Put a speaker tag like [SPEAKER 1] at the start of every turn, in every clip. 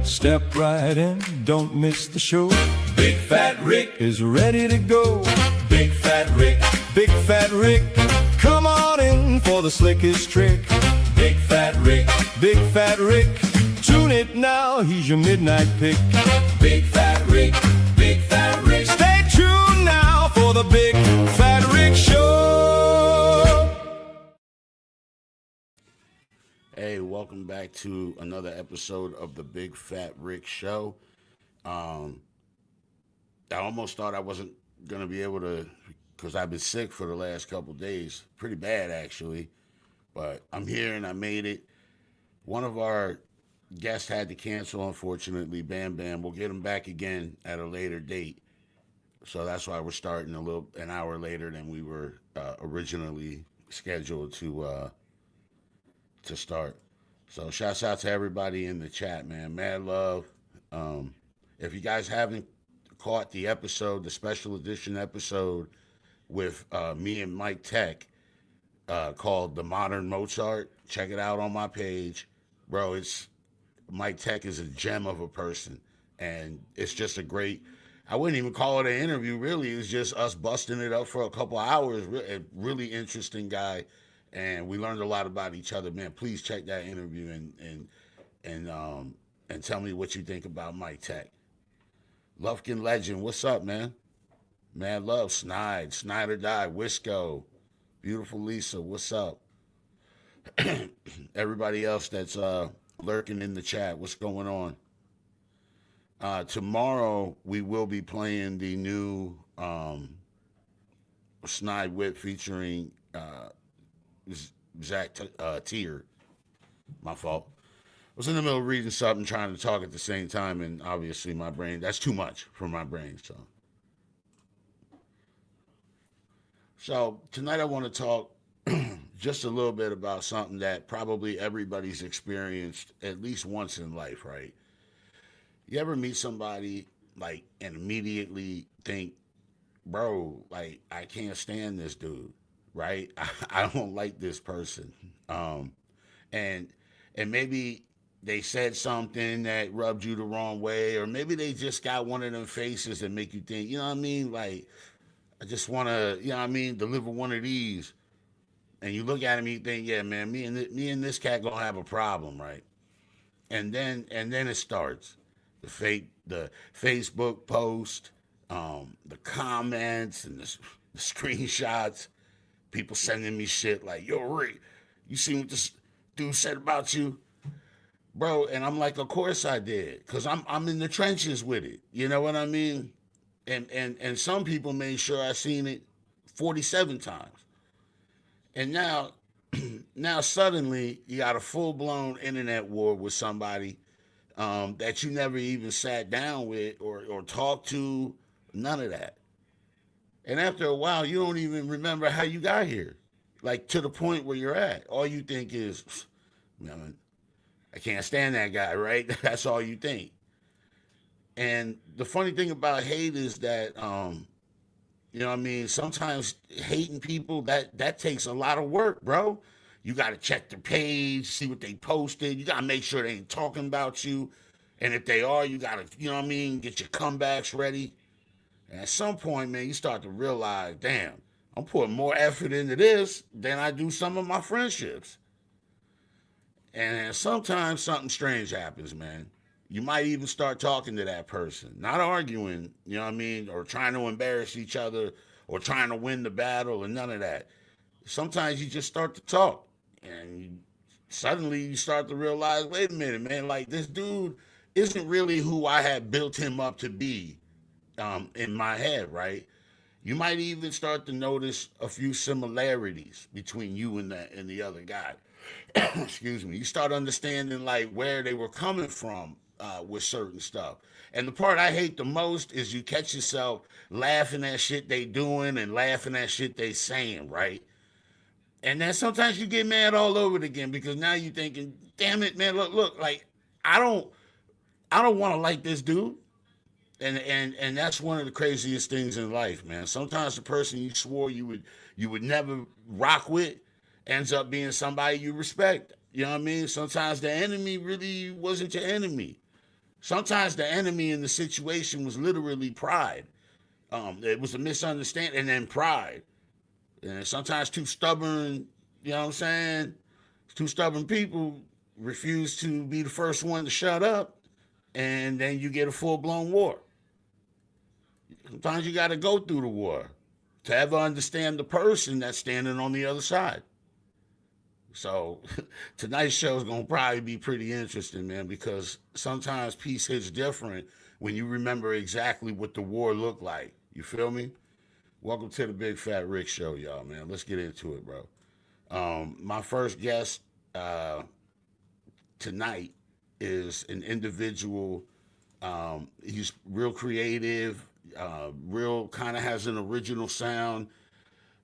[SPEAKER 1] Step right in, don't miss the show. Big Fat Rick is ready to go. Big Fat Rick, Big Fat Rick, come on in for the slickest trick. Big Fat Rick, Big Fat Rick, tune it now, he's your midnight pick. Big Fat Rick, Big Fat Rick, stay tuned now for the Big Fat Rick Show.
[SPEAKER 2] Hey, welcome back to another episode of the Big Fat Rick Show. I almost thought I wasn't going to be able to, because I've been sick for the last couple days. Pretty bad, actually. But I'm here and I made it. One of our guests had to cancel, unfortunately. Bam Bam. We'll get him back again at a later date. So that's why we're starting an hour later than we were originally scheduled to start. So shouts out to everybody in the chat, man. Mad love. If you guys haven't caught the episode, the special edition episode with me and Mike Tech called The Modern Mozart, check it out on my page. Bro, Mike Tech is a gem of a person, and it's just a great, I wouldn't even call it an interview, really. It's just us busting it up for a couple hours. A really interesting guy, and we learned a lot about each other, man. Please check that interview and tell me what you think about Mike Tech. Lufkin Legend, what's up, man? Mad love, Snyder Die, Wisco, Beautiful Lisa, what's up? Everybody else that's lurking in the chat, what's going on? Tomorrow we will be playing the new Snide Whip featuring Zach Tier. My fault. I was in the middle of reading something, trying to talk at the same time, and obviously my brain, that's too much for my brain. So tonight I want to talk just a little bit about something that probably everybody's experienced at least once in life, right? You ever meet somebody like and immediately think, bro, like I can't stand this dude, right? I don't like this person. And maybe they said something that rubbed you the wrong way, or maybe they just got one of them faces that make you think, you know what I mean? Like, I just want to, you know what I mean, deliver one of these. And you look at him and you think, yeah, man, me and this cat gonna have a problem, right? And then it starts. The Facebook post, the comments and the screenshots, people sending me shit like, yo, Rick, you seen what this dude said about you? Bro, and I'm like, of course I did, because I'm in the trenches with it. You know what I mean? And some people made sure I seen it 47 times. And now suddenly you got a full-blown internet war with somebody that you never even sat down with or talked to, none of that. And after a while, you don't even remember how you got here, like to the point where you're at. All you think is, man, I can't stand that guy, right? That's all you think. And the funny thing about hate is that, you know what I mean, sometimes hating people, that takes a lot of work, bro. You got to check their page, see what they posted. You got to make sure they ain't talking about you. And if they are, you got to, you know what I mean, get your comebacks ready. And at some point, man, you start to realize, damn, I'm putting more effort into this than I do some of my friendships. And sometimes something strange happens, man. You might even start talking to that person, not arguing, you know what I mean, or trying to embarrass each other or trying to win the battle and none of that. Sometimes you just start to talk and suddenly you start to realize, wait a minute, man, like this dude isn't really who I had built him up to be in my head, right? You might even start to notice a few similarities between you and the other guy. Excuse me. You start understanding like where they were coming from with certain stuff. And the part I hate the most is you catch yourself laughing at shit they doing and laughing at shit they saying, right? And then sometimes you get mad all over it again because now you're thinking, damn it, man, look, like I don't want to like this dude. And that's one of the craziest things in life, man. Sometimes the person you swore you would never rock with ends up being somebody you respect. You know what I mean? Sometimes the enemy really wasn't your enemy. Sometimes the enemy in the situation was literally pride. It was a misunderstanding and then pride. And sometimes two stubborn, you know what I'm saying? Two stubborn people refuse to be the first one to shut up, and then you get a full blown war. Sometimes you got to go through the war to ever understand the person that's standing on the other side. So tonight's show is going to probably be pretty interesting, man, because sometimes peace hits different when you remember exactly what the war looked like. You feel me? Welcome to the Big Fat Rick Show, y'all, man. Let's get into it, bro. My first guest tonight is an individual. He's real creative, real kind of has an original sound,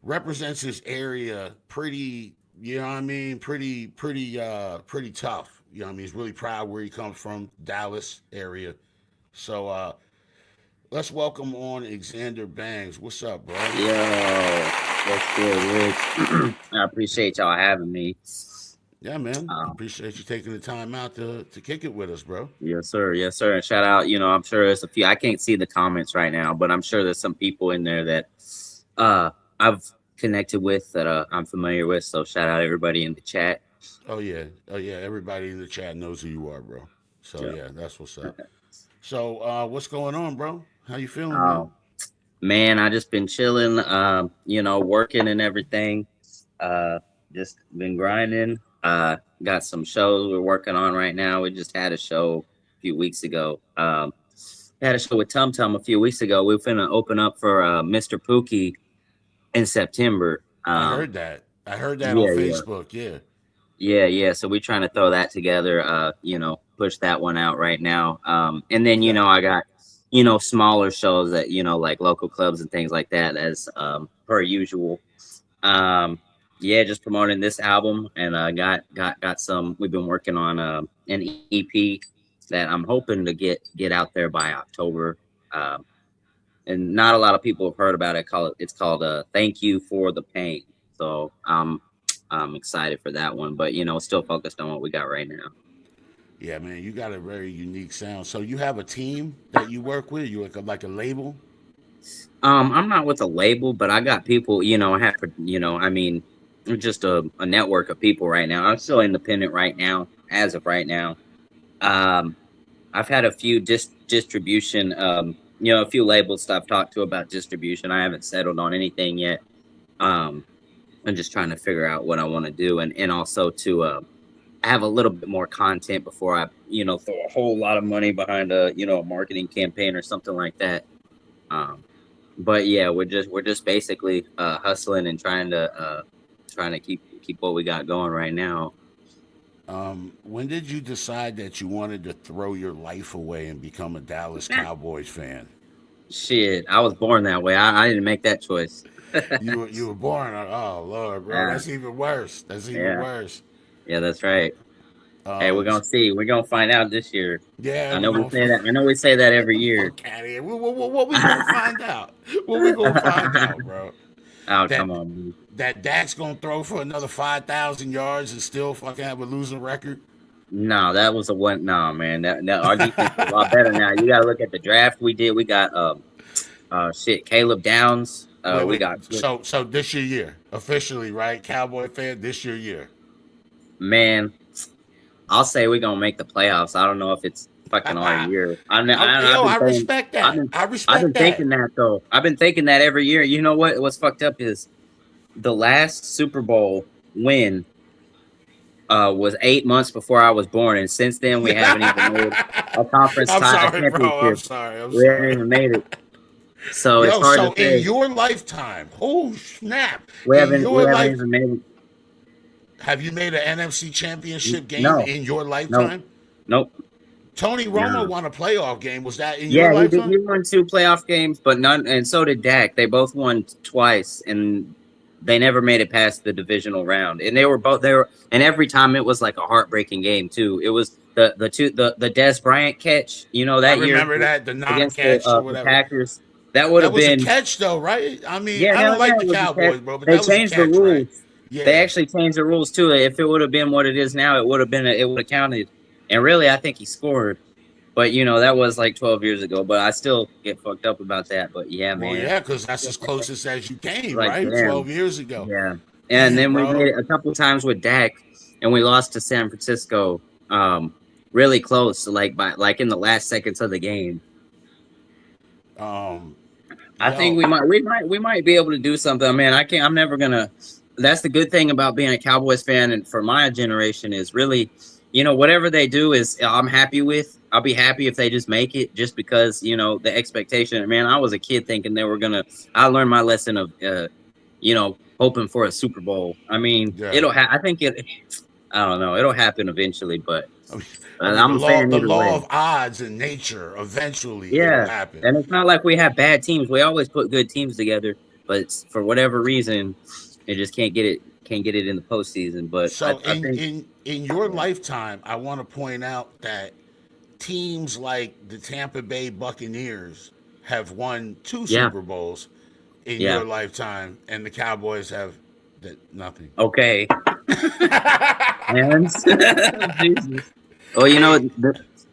[SPEAKER 2] represents his area pretty, you know what I mean, pretty tough. You know what I mean? He's really proud where he comes from, Dallas area. So let's welcome on XANDER Bangs. What's up, bro?
[SPEAKER 3] Yo, what's good, Rick? I appreciate y'all having me.
[SPEAKER 2] Yeah, man. Appreciate you taking the time out to kick it with us, bro.
[SPEAKER 3] Yes, sir. Yes, sir. And shout out, I'm sure there's a few. I can't see the comments right now, but I'm sure there's some people in there that I've connected with that I'm familiar with. So shout out everybody in the chat.
[SPEAKER 2] Oh yeah. Everybody in the chat knows who you are, bro. So yeah, that's what's up. So what's going on, bro? How you feeling,
[SPEAKER 3] man? I just been chilling, working and everything. Just been grinding. Got some shows we're working on right now. We just had a show a few weeks ago. Had a show with Tum Tum a few weeks ago. We're finna open up for Mr. Pookie in September.
[SPEAKER 2] I heard that on Facebook. Yeah.
[SPEAKER 3] So we're trying to throw that together. Push that one out right now. And then I got smaller shows that like local clubs and things like that as per usual. Just promoting this album, and got some. We've been working on an EP that I'm hoping to get out there by October. And not a lot of people have heard about it. It's called "Thank You for the Pain." So I'm excited for that one, but still focused on what we got right now.
[SPEAKER 2] Yeah, man, you got a very unique sound. So you have a team that you work with? You like a label?
[SPEAKER 3] I'm not with a label, but I got people. I have just a network of people right now. I'm still independent right now, as of right now. I've had a few distribution, a few labels that I've talked to about distribution. I haven't settled on anything yet. I'm just trying to figure out what I want to do, and also to have a little bit more content before I, throw a whole lot of money behind a marketing campaign or something like that. But yeah, we're just basically hustling and trying to keep what we got going right now.
[SPEAKER 2] When did you decide that you wanted to throw your life away and become a Dallas Cowboys fan?
[SPEAKER 3] Shit, I was born that way. I didn't make that choice.
[SPEAKER 2] You were born. Oh Lord, bro, that's even worse. That's even worse.
[SPEAKER 3] Yeah, that's right. Hey, we're gonna see. We're gonna find out this year.
[SPEAKER 2] Yeah,
[SPEAKER 3] I know we say that. I know we say that every year.
[SPEAKER 2] What we gonna find out? What we gonna find out, bro?
[SPEAKER 3] Oh, come on, man.
[SPEAKER 2] That Dak's gonna throw for another 5,000 yards and still fucking have a losing record?
[SPEAKER 3] No, that was a one. No, man. That our defense is a lot better now. You gotta look at the draft we did. We got Caleb Downs. We got
[SPEAKER 2] so this year officially, right? Cowboy fan, this year.
[SPEAKER 3] Man, I'll say we're gonna make the playoffs. I don't know if it's fucking all year.
[SPEAKER 2] I respect that.
[SPEAKER 3] I've been thinking that though. I've been thinking that every year. You know what? What's fucked up is the last Super Bowl win was 8 months before I was born, and since then we haven't even made a conference championship.
[SPEAKER 2] I'm sorry.
[SPEAKER 3] We haven't even made it. So it's hard to say.
[SPEAKER 2] In your lifetime, oh snap!
[SPEAKER 3] We haven't even made it.
[SPEAKER 2] Have you made an NFC championship game in your lifetime?
[SPEAKER 3] Nope.
[SPEAKER 2] Tony Romo won a playoff game. Was that in your lifetime?
[SPEAKER 3] Yeah, he won 2 playoff games, but none, and so did Dak. They both won twice, and they never made it past the divisional round. And they were both there, and every time it was like a heartbreaking game too. It was the Dez Bryant catch, that year. I
[SPEAKER 2] remember that, the non-catch or whatever.
[SPEAKER 3] The Packers. That would have been
[SPEAKER 2] a catch though, right? I mean, I don't like the Cowboys, bro, but
[SPEAKER 3] they
[SPEAKER 2] that
[SPEAKER 3] changed
[SPEAKER 2] was a catch,
[SPEAKER 3] the rules.
[SPEAKER 2] right? Yeah.
[SPEAKER 3] They actually changed the rules too. If it would have been what it is now, it would have counted. And really, I think he scored. But that was like 12 years ago. But I still get fucked up about that. But yeah,
[SPEAKER 2] Well,
[SPEAKER 3] man,
[SPEAKER 2] yeah, because that's as closest as you came,
[SPEAKER 3] like
[SPEAKER 2] right?
[SPEAKER 3] damn,
[SPEAKER 2] 12 years ago.
[SPEAKER 3] yeah. And
[SPEAKER 2] Damn,
[SPEAKER 3] then we made
[SPEAKER 2] bro.
[SPEAKER 3] it a couple times with Dak, and we lost to San Francisco, really close, like in the last seconds of the game. I think
[SPEAKER 2] Yo,
[SPEAKER 3] we might be able to do something. Man, I'm never gonna. That's the good thing about being a Cowboys fan, and for my generation is really, whatever they do is I'm happy with. I'll be happy if they just make it, just because the expectation. Man, I was a kid thinking they were gonna. I learned my lesson of, hoping for a Super Bowl. I mean,
[SPEAKER 2] yeah.
[SPEAKER 3] I think it. I don't know. It'll happen eventually, but
[SPEAKER 2] I mean,
[SPEAKER 3] I'm saying
[SPEAKER 2] the
[SPEAKER 3] either
[SPEAKER 2] law
[SPEAKER 3] way.
[SPEAKER 2] of odds in nature, eventually it'll
[SPEAKER 3] Yeah,
[SPEAKER 2] happen.
[SPEAKER 3] and it's not like we have bad teams. We always put good teams together, but for whatever reason, it just can't get it. Can't get it in the postseason. But
[SPEAKER 2] So
[SPEAKER 3] I think,
[SPEAKER 2] in your
[SPEAKER 3] yeah,
[SPEAKER 2] lifetime, I want to point out that teams like the Tampa Bay Buccaneers have won two
[SPEAKER 3] yeah,
[SPEAKER 2] Super Bowls in
[SPEAKER 3] yeah.
[SPEAKER 2] your lifetime, and the Cowboys have nothing.
[SPEAKER 3] Okay, and Jesus. Well,
[SPEAKER 2] Hey,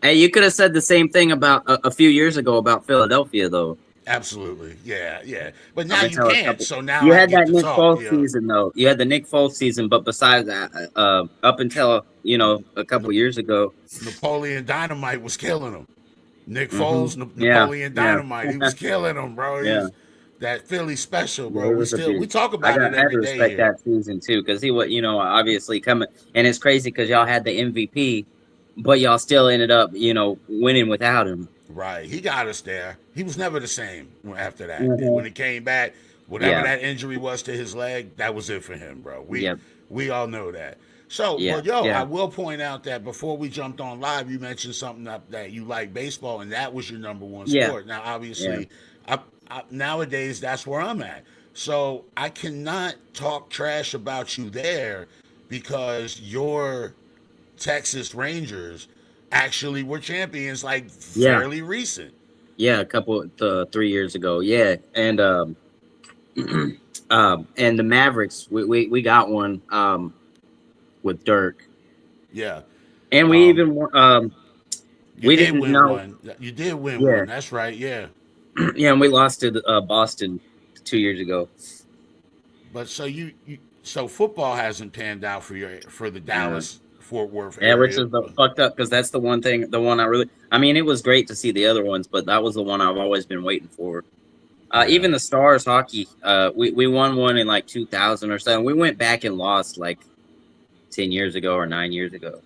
[SPEAKER 3] hey, you could have said the same thing about a few years ago about Philadelphia, though.
[SPEAKER 2] absolutely, yeah, yeah. But
[SPEAKER 3] Up
[SPEAKER 2] now you
[SPEAKER 3] until a
[SPEAKER 2] can't.
[SPEAKER 3] couple.
[SPEAKER 2] So now
[SPEAKER 3] You
[SPEAKER 2] I
[SPEAKER 3] had
[SPEAKER 2] get
[SPEAKER 3] that
[SPEAKER 2] to
[SPEAKER 3] Nick
[SPEAKER 2] talk.
[SPEAKER 3] Foles
[SPEAKER 2] Yeah,
[SPEAKER 3] season, though. You had the Nick Foles season, but besides that, up until a
[SPEAKER 2] Na-
[SPEAKER 3] couple years ago.
[SPEAKER 2] Napoleon Dynamite was killing him. Nick
[SPEAKER 3] Hmm.
[SPEAKER 2] Foles,
[SPEAKER 3] Yeah,
[SPEAKER 2] Napoleon
[SPEAKER 3] yeah,
[SPEAKER 2] Dynamite, he was killing him, bro.
[SPEAKER 3] yeah.
[SPEAKER 2] He's that Philly special,
[SPEAKER 3] Yeah,
[SPEAKER 2] bro.
[SPEAKER 3] he
[SPEAKER 2] We
[SPEAKER 3] was a
[SPEAKER 2] still we
[SPEAKER 3] beast.
[SPEAKER 2] talk about it
[SPEAKER 3] I had
[SPEAKER 2] every
[SPEAKER 3] to
[SPEAKER 2] day
[SPEAKER 3] respect
[SPEAKER 2] here.
[SPEAKER 3] that season too, because he was, obviously coming, and it's crazy because y'all had the MVP, but y'all still ended up, winning without him.
[SPEAKER 2] Right. He got us there. He was never the same after that.
[SPEAKER 3] Hmm.
[SPEAKER 2] When he came back, whatever
[SPEAKER 3] Yeah,
[SPEAKER 2] that injury was to his leg, that was it for him, bro.
[SPEAKER 3] yeah,
[SPEAKER 2] We all know that. So,
[SPEAKER 3] yeah,
[SPEAKER 2] but yo, I
[SPEAKER 3] yeah,
[SPEAKER 2] will point out that before we jumped on live, you mentioned something that you like baseball, and that was your number one
[SPEAKER 3] yeah,
[SPEAKER 2] sport. Now,
[SPEAKER 3] yeah,
[SPEAKER 2] obviously, nowadays that's where I'm at. So I cannot talk trash about you there because your Texas Rangers actually were champions like
[SPEAKER 3] yeah,
[SPEAKER 2] fairly recent.
[SPEAKER 3] yeah. A couple, 3 years ago, yeah, and and the Mavericks, we got one, with Dirk,
[SPEAKER 2] Yeah.
[SPEAKER 3] and we
[SPEAKER 2] Um,
[SPEAKER 3] even
[SPEAKER 2] you
[SPEAKER 3] we
[SPEAKER 2] did
[SPEAKER 3] didn't
[SPEAKER 2] win
[SPEAKER 3] know,
[SPEAKER 2] one. You did win
[SPEAKER 3] yeah,
[SPEAKER 2] one. That's right. Yeah.
[SPEAKER 3] yeah, and we lost to Boston 2 years ago.
[SPEAKER 2] But so football hasn't panned out for the
[SPEAKER 3] Uh,
[SPEAKER 2] Dallas Fort Worth
[SPEAKER 3] Yeah, which
[SPEAKER 2] area.
[SPEAKER 3] is the fucked up because that's the one I mean, it was great to see the other ones, but that was the one I've always been waiting for.
[SPEAKER 2] Yeah.
[SPEAKER 3] Even the Stars hockey, we won one in like 2000 or so. We went back and lost like 10 years ago or 9 years ago,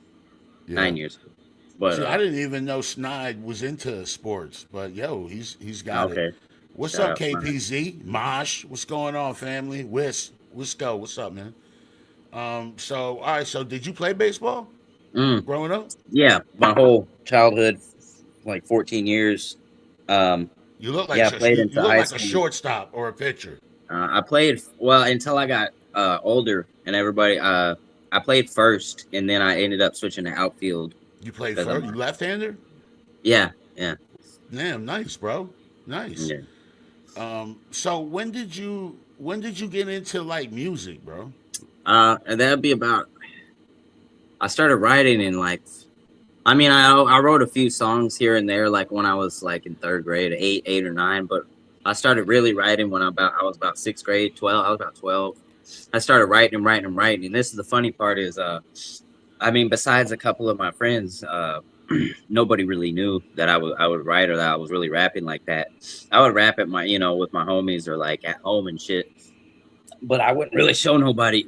[SPEAKER 2] Yeah.
[SPEAKER 3] 9 years ago. But
[SPEAKER 2] See, I didn't even know Snide was into sports, but yo, he's got it.
[SPEAKER 3] okay,
[SPEAKER 2] What's
[SPEAKER 3] shout
[SPEAKER 2] up,
[SPEAKER 3] out, man.
[SPEAKER 2] KPZ? Mosh, what's going on, family? Wisco, what's up, man? So all right, so did you play baseball
[SPEAKER 3] Mm,
[SPEAKER 2] growing up?
[SPEAKER 3] yeah, my whole childhood, like 14 years. Um,
[SPEAKER 2] You look like
[SPEAKER 3] yeah, I played
[SPEAKER 2] you
[SPEAKER 3] into
[SPEAKER 2] look
[SPEAKER 3] high
[SPEAKER 2] like a
[SPEAKER 3] school.
[SPEAKER 2] shortstop or a pitcher.
[SPEAKER 3] I played well until I got older, and everybody. I played first, and then I ended up switching to outfield
[SPEAKER 2] You played
[SPEAKER 3] because
[SPEAKER 2] first.
[SPEAKER 3] I'm.
[SPEAKER 2] You left-hander.
[SPEAKER 3] Yeah, yeah,
[SPEAKER 2] Damn, nice, bro. Nice.
[SPEAKER 3] yeah.
[SPEAKER 2] So when did you get into like music, bro?
[SPEAKER 3] And that'd be about. I started writing in like. I mean, I wrote a few songs here and there, like when I was like in third grade, eight or nine. But I started really writing when I was about sixth grade, 12. I was about 12. I started writing and writing and writing. And this is the funny part is, I mean, besides a couple of my friends, nobody really knew that I would write or that I was really rapping like that. I would rap at my, with my homies or like at home and shit. But I wouldn't really show nobody.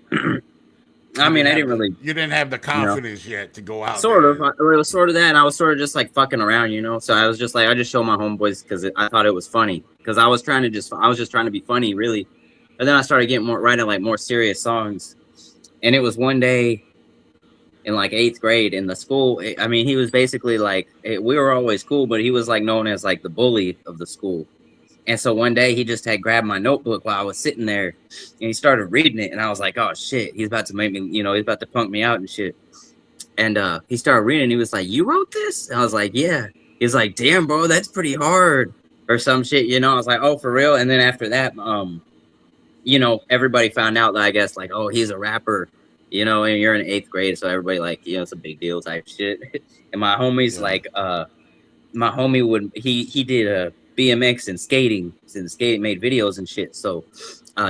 [SPEAKER 3] I mean, I didn't really,
[SPEAKER 2] You didn't have the
[SPEAKER 3] you know,
[SPEAKER 2] confidence yet to go out
[SPEAKER 3] sort of.
[SPEAKER 2] there.
[SPEAKER 3] It was sort of that, and I was sort of just like fucking around, So I was just like, I just show my homeboys because I thought it was funny. Because I was just trying to be funny, really. And then I started getting writing like more serious songs. And it was one day in like eighth grade in the school. I mean, he was basically like, we were always cool, but he was like known as like the bully of the school. And so one day he just had grabbed my notebook while I was sitting there and he started reading it. And I was like, oh shit, he's about to make me, he's about to punk me out and shit. And he started reading and he was like, you wrote this? And I was like, yeah. He's like, damn, bro, that's pretty hard or some shit, I was like, oh, for real? And then after that, everybody found out that I guess like, oh, he's a rapper, and you're in eighth grade. So everybody like, it's a big deal type shit. And my homies
[SPEAKER 2] Yeah.
[SPEAKER 3] my homie would he did a BMX and skating, and skating made videos and shit. So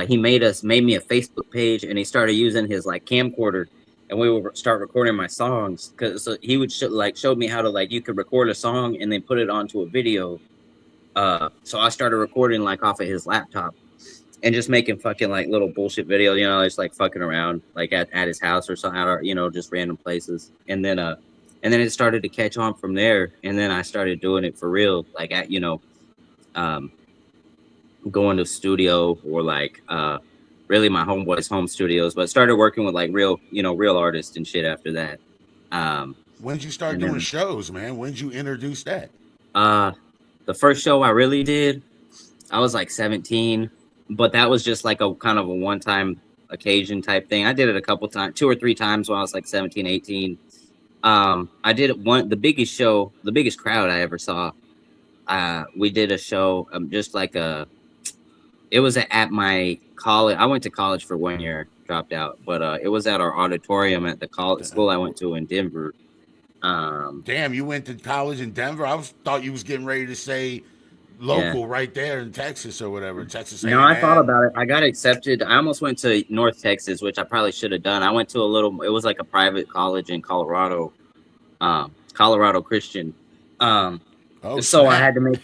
[SPEAKER 3] he made me a Facebook page, and he started using his like camcorder, and we would start recording my songs, because so he would showed me how to, like, you could record a song and then put it onto a video. So I started recording like off of his laptop and just making fucking like little bullshit videos, you know, just like fucking around like at his house or something, or, you know, just random places. And then it started to catch on from there. And then I started doing it for real, like at, you know, going to studio, or like really my homeboy's home studios, but started working with like real, you know, real artists and shit after that.
[SPEAKER 2] When'd you start doing shows, man? When'd you introduce that?
[SPEAKER 3] The first show I really did, I was like 17, but that was just like a kind of a one-time occasion type thing. I did it a couple times, 2 or 3 times when I was like 17, 18. I did the biggest show, the biggest crowd I ever saw. We did a show, just like it was at my college. I went to college for 1 year, dropped out, but it was at our auditorium at the college school I went to in Denver.
[SPEAKER 2] Damn, you went to college in Denver? Thought you was getting ready to say local, right there in Texas or whatever. Texas.
[SPEAKER 3] No, I thought about it. I got accepted. I almost went to North Texas, which I probably should have done. I went to it was like a private college in Colorado, Colorado Christian. So snap. I had to make.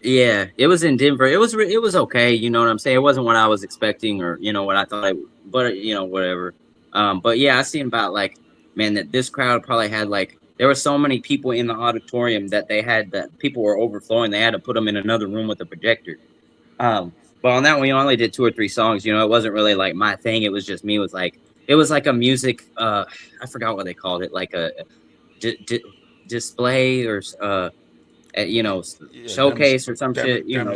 [SPEAKER 3] Yeah, it was in Denver. It was okay. You know what I'm saying? It wasn't what I was expecting, or, you know, what I thought. But, you know, whatever. But yeah, I seen about, like, man, that this crowd probably had, like, there were so many people in the auditorium that people were overflowing. They had to put them in another room with a projector. But on that one, we only did 2 or 3 songs. You know, it wasn't really like my thing. It was just me with, like, it was like a music. I forgot what they called it, like a display, or you know, showcase or some shit, you know,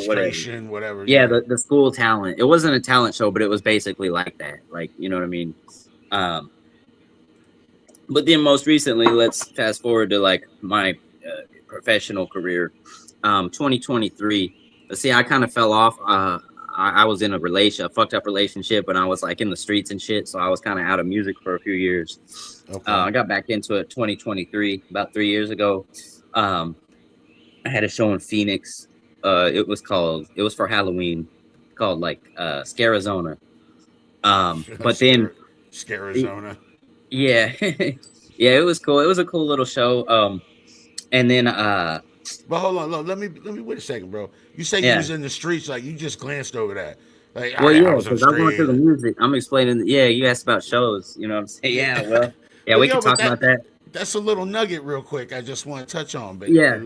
[SPEAKER 2] whatever.
[SPEAKER 3] Yeah, the school talent. It wasn't a talent show, but it was basically like that. Like, you know what I mean? But then most recently, let's fast forward to like my professional career. 2023. See, I kind of fell off. I was in a fucked up relationship, and I was like in the streets and shit. So I was kind of out of music for a few years. Okay. I got back into it 2023, about 3 years ago. I had a show in Phoenix. It was for Halloween, called like Scarizona. But then
[SPEAKER 2] Scarizona.
[SPEAKER 3] Yeah. Yeah, it was cool. It was a cool little show. And then
[SPEAKER 2] but hold on, let me wait a second, bro. You say you was in the streets, like you just glanced over that. Like,
[SPEAKER 3] well, yeah, because I'm going through the music. I'm explaining. Yeah, you asked about shows. You know what I'm saying? Yeah, well, yeah, we can talk about that.
[SPEAKER 2] That's a little nugget, real quick. I just want to touch on, but
[SPEAKER 3] yeah,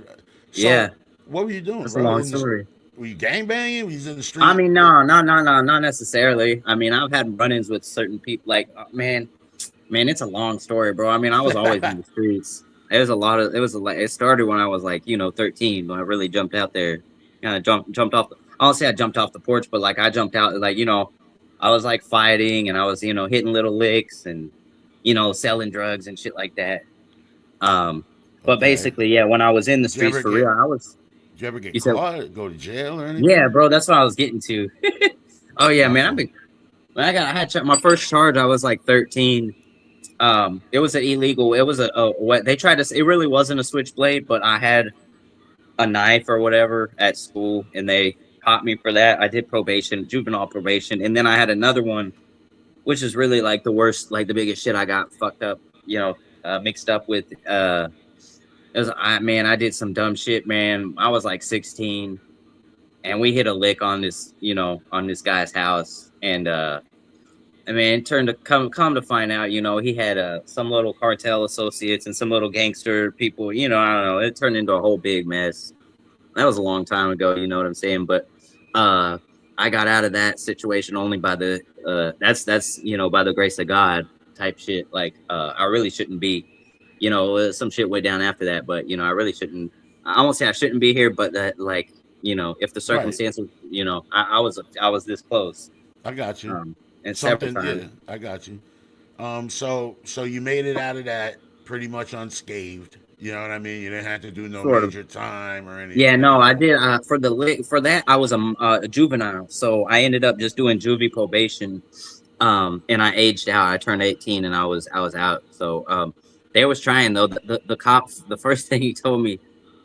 [SPEAKER 2] so, what were you doing?
[SPEAKER 3] That's
[SPEAKER 2] bro?
[SPEAKER 3] a long story.
[SPEAKER 2] Were you gangbanging? Were you in the street?
[SPEAKER 3] I mean, no, not necessarily. I mean, I've had run-ins with certain people. Like, man, it's a long story, bro. I mean, I was always in the streets. It started when I was like, you know, 13, when I really jumped out there. Kind of jumped off. Honestly, I jumped off the porch, but like I jumped out, like, you know, I was like fighting, and I was, you know, hitting little licks, and, you know, selling drugs and shit like that. But basically, yeah, when I was in the streets for real, I was.
[SPEAKER 2] Did you ever get caught, go to jail or anything?
[SPEAKER 3] Yeah, bro, that's what I was getting to. Oh yeah, man, I had my first charge. I was like 13. It was an illegal. It was they tried to. It really wasn't a switchblade, but I had a knife or whatever at school, and they caught me for that. I did probation, juvenile probation, and then I had another one, which is really like the worst, like the biggest shit I got fucked up, you know, mixed up with. I did some dumb shit, man. I was like 16, and we hit a lick on this, you know, on this guy's house, and I mean, it turned to come to find out, you know, he had some little cartel associates and some little gangster people, you know, I don't know. It turned into a whole big mess. That was a long time ago, you know what I'm saying? But I got out of that situation only by that's you know, by the grace of God type shit. Like, I really shouldn't be, you know, some shit way down after that. But, you know, I really shouldn't. I won't say I shouldn't be here, but that, like, you know, if the circumstances, you know, I was this close.
[SPEAKER 2] I got you.
[SPEAKER 3] And
[SPEAKER 2] something, yeah, I got you. So you made it out of that pretty much unscathed. You know what I mean? You didn't have to do no major time or anything.
[SPEAKER 3] Yeah, no, I did. For that, I was a juvenile, so I ended up just doing juvie probation. And I aged out. I turned 18, and I was out. So they was trying though. The cop, the first thing he told me,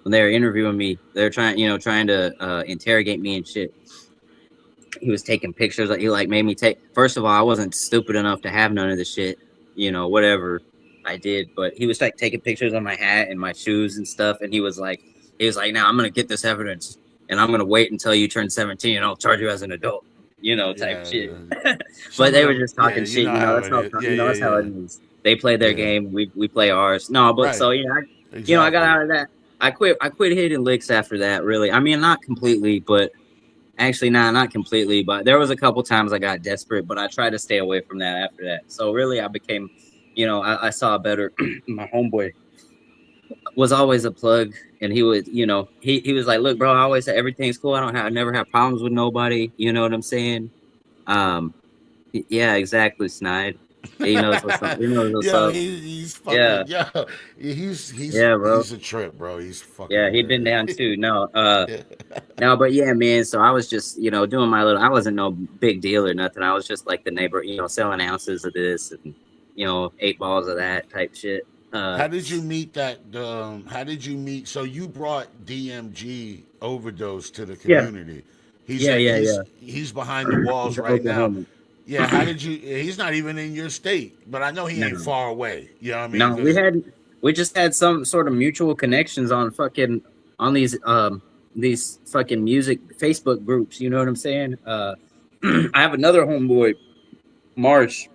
[SPEAKER 3] when they were interviewing me, they're trying to interrogate me and shit. He was taking pictures. Like, he like made me take. First of all, I wasn't stupid enough to have none of the shit. Whatever I did, but he was like taking pictures of my hat and my shoes and stuff. And he was like, "Now I'm gonna get this evidence, and I'm gonna wait until you turn 17, and I'll charge you as an adult." Type shit. But they were just talking shit. That's how that's how it is. They play their game. We play ours. No, but so
[SPEAKER 2] exactly.
[SPEAKER 3] I got out of that. I quit hitting licks after that. Really, I mean, not completely, but. Actually, not completely, but there was a couple times I got desperate, but I tried to stay away from that after that. So really, I became, I saw better. My homeboy was always a plug, and he would, he was like, "Look, bro, I always say everything's cool. I never have problems with nobody. You know what I'm saying?" Yeah, exactly, Snide. He knows what's up. He knows what's up.
[SPEAKER 2] He's fucking, he's
[SPEAKER 3] bro.
[SPEAKER 2] He's a trip, bro. He's fucking.
[SPEAKER 3] Yeah, he'd been down too. No, no, but yeah, man. So I was just, doing my little. I wasn't no big deal or nothing. I was just like the neighbor, selling ounces of this and 8 balls of that type shit.
[SPEAKER 2] How did you meet that? How did you meet? So you brought DMG Overdose to the community. He's behind the walls right now. Yeah, how did you? He's not even in your state, but I know he ain't far away. You know what I mean?
[SPEAKER 3] No, we just had some sort of mutual connections on these fucking music Facebook groups. You know what I'm saying? I have another homeboy, Marsh,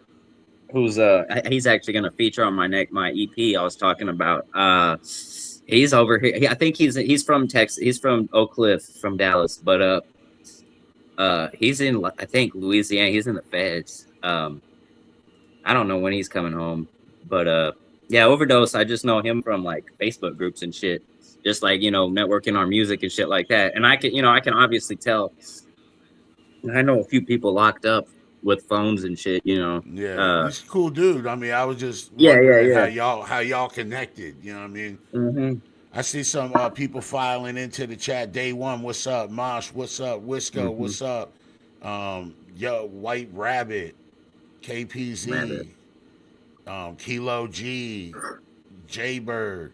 [SPEAKER 3] who's he's actually gonna feature on my EP I was talking about. He's over here. I think he's from Texas. He's from Oak Cliff, from Dallas, but he's in, I think, Louisiana. He's in the feds. I don't know when he's coming home, but yeah, Overdose. I just know him from like Facebook groups and shit, just like networking our music and shit like that. And I can obviously tell. I know a few people locked up with phones and shit.
[SPEAKER 2] Yeah, he's a cool dude. I mean, I was just wondering how y'all connected. You know what I mean?
[SPEAKER 3] Mm-hmm.
[SPEAKER 2] I see some people filing into the chat. Day One, what's up? Mosh, what's up? Wisco, what's up? Yo, White Rabbit, KPZ, Kilo G, Jaybird,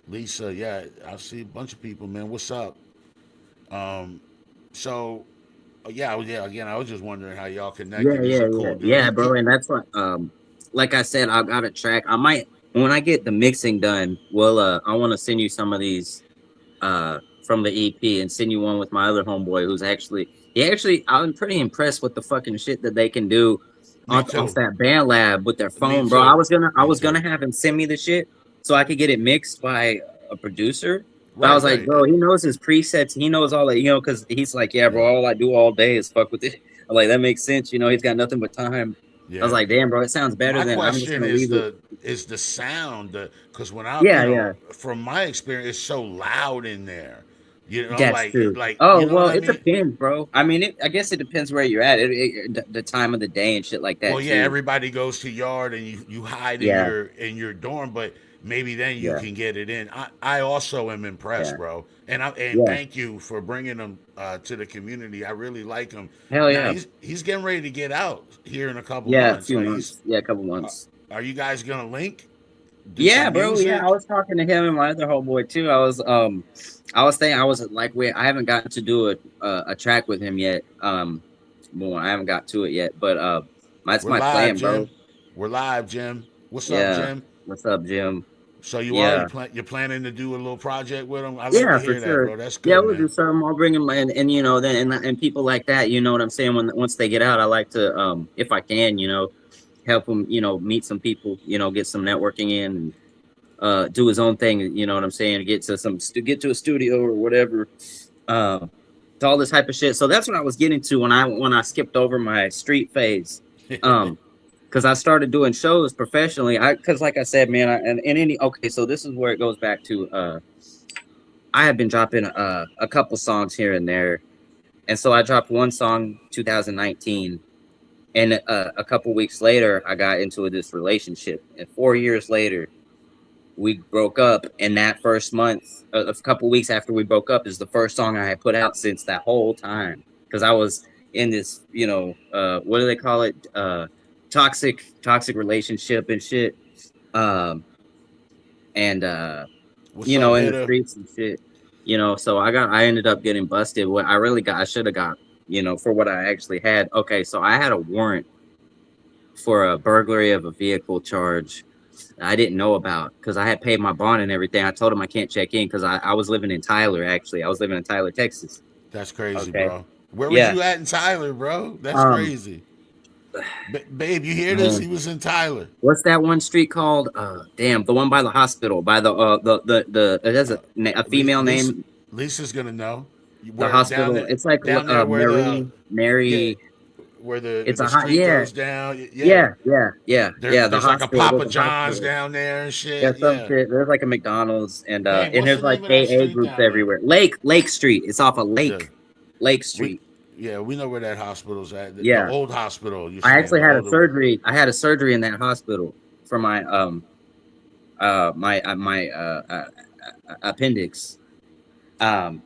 [SPEAKER 2] Lisa. Yeah, I see a bunch of people, man. What's up? So, again, I was just wondering how y'all connected.
[SPEAKER 3] Yeah, bro. And that's what, like I said, I got a track. I might. When I get the mixing done, I want to send you some of these from the EP and send you one with my other homeboy who's I'm pretty impressed with the fucking shit that they can do off that Band Lab with their phone, bro. I was gonna have him send me the shit so I could get it mixed by a producer. But I was like, bro, he knows his presets. He knows all that, because he's like, yeah, bro, all I do all day is fuck with it. I'm like, that makes sense. He's got nothing but time. Yeah. I was like, damn, bro, it sounds better than.
[SPEAKER 2] My question is the sound, because when I from my experience, it's so loud in there.
[SPEAKER 3] That's true. It depends, bro. I mean, I guess it depends where you're at. The time of the day and shit like that.
[SPEAKER 2] Well, yeah, everybody goes to yard and you hide in your dorm, but maybe then you can get it in. I also am impressed, bro, and thank you for bringing them to the community. I really like him.
[SPEAKER 3] Hell yeah,
[SPEAKER 2] he's getting ready to get out here in a couple months.
[SPEAKER 3] A couple months.
[SPEAKER 2] Are you guys gonna link?
[SPEAKER 3] Bro. Yeah, I was talking to him and my other homeboy too. I was like, wait, I haven't gotten to do a track with him yet. Well, I haven't got to it yet, but that's my plan, bro.
[SPEAKER 2] We're live, Jim. What's up, Jim?
[SPEAKER 3] What's up, Jim?
[SPEAKER 2] So you're planning to do a little project with him? I like to hear that, bro. That's good.
[SPEAKER 3] Yeah, we'll do something. I'll bring him in, and people like that. You know what I'm saying? Once they get out, I like to, if I can, help him, meet some people, get some networking in, and do his own thing. You know what I'm saying? Get to a studio or whatever. All this type of shit. So that's what I was getting to when I skipped over my street phase. Because I started doing shows professionally. Because like I said, man, so this is where it goes back to. I have been dropping a couple songs here and there, and so I dropped one song 2019, and a couple weeks later, I got into this relationship, and 4 years later, we broke up. And that first month, a couple weeks after we broke up, is the first song I had put out since that whole time. Because I was in this, what do they call it? Toxic relationship and shit.
[SPEAKER 2] What's
[SPEAKER 3] you
[SPEAKER 2] up,
[SPEAKER 3] know, in the
[SPEAKER 2] hitter?
[SPEAKER 3] streets and shit. You know, so I ended up getting busted. What I should have got, you know, for what I actually had. Okay, so I had a warrant for a burglary of a vehicle charge I didn't know about because I had paid my bond and everything. I told him I can't check in because I was living in Tyler, actually. I was living in Tyler, Texas.
[SPEAKER 2] That's crazy,
[SPEAKER 3] Okay.
[SPEAKER 2] bro. Where was
[SPEAKER 3] Yeah.
[SPEAKER 2] you at in Tyler, bro? That's
[SPEAKER 3] Um,
[SPEAKER 2] crazy. Babe, you hear this?
[SPEAKER 3] man,
[SPEAKER 2] He was in Tyler.
[SPEAKER 3] what's that one street called? Damn, the one by the hospital, by the it has a female
[SPEAKER 2] Lisa,
[SPEAKER 3] name.
[SPEAKER 2] Lisa's gonna know.
[SPEAKER 3] The
[SPEAKER 2] Where
[SPEAKER 3] hospital. It's like
[SPEAKER 2] down there where the
[SPEAKER 3] Mary.
[SPEAKER 2] where
[SPEAKER 3] It's
[SPEAKER 2] the
[SPEAKER 3] a hot.
[SPEAKER 2] street
[SPEAKER 3] Yeah,
[SPEAKER 2] goes down. Yeah,
[SPEAKER 3] yeah. The
[SPEAKER 2] there's like a
[SPEAKER 3] hospital. There's
[SPEAKER 2] Papa
[SPEAKER 3] a
[SPEAKER 2] John's
[SPEAKER 3] hospital.
[SPEAKER 2] down there and
[SPEAKER 3] Yeah,
[SPEAKER 2] shit.
[SPEAKER 3] some
[SPEAKER 2] Yeah.
[SPEAKER 3] shit. There's like a McDonald's
[SPEAKER 2] Dang,
[SPEAKER 3] and
[SPEAKER 2] what's
[SPEAKER 3] there's
[SPEAKER 2] the
[SPEAKER 3] like
[SPEAKER 2] name of that
[SPEAKER 3] AA
[SPEAKER 2] street
[SPEAKER 3] groups
[SPEAKER 2] down there?
[SPEAKER 3] everywhere. Lake Street. It's off a
[SPEAKER 2] Yeah.
[SPEAKER 3] Lake
[SPEAKER 2] We
[SPEAKER 3] Street.
[SPEAKER 2] we know where that hospital's at. The
[SPEAKER 3] Yeah.
[SPEAKER 2] old hospital. You're
[SPEAKER 3] I
[SPEAKER 2] saying
[SPEAKER 3] actually
[SPEAKER 2] the
[SPEAKER 3] had a
[SPEAKER 2] older one.
[SPEAKER 3] surgery. I had a surgery in that hospital for my appendix. Um,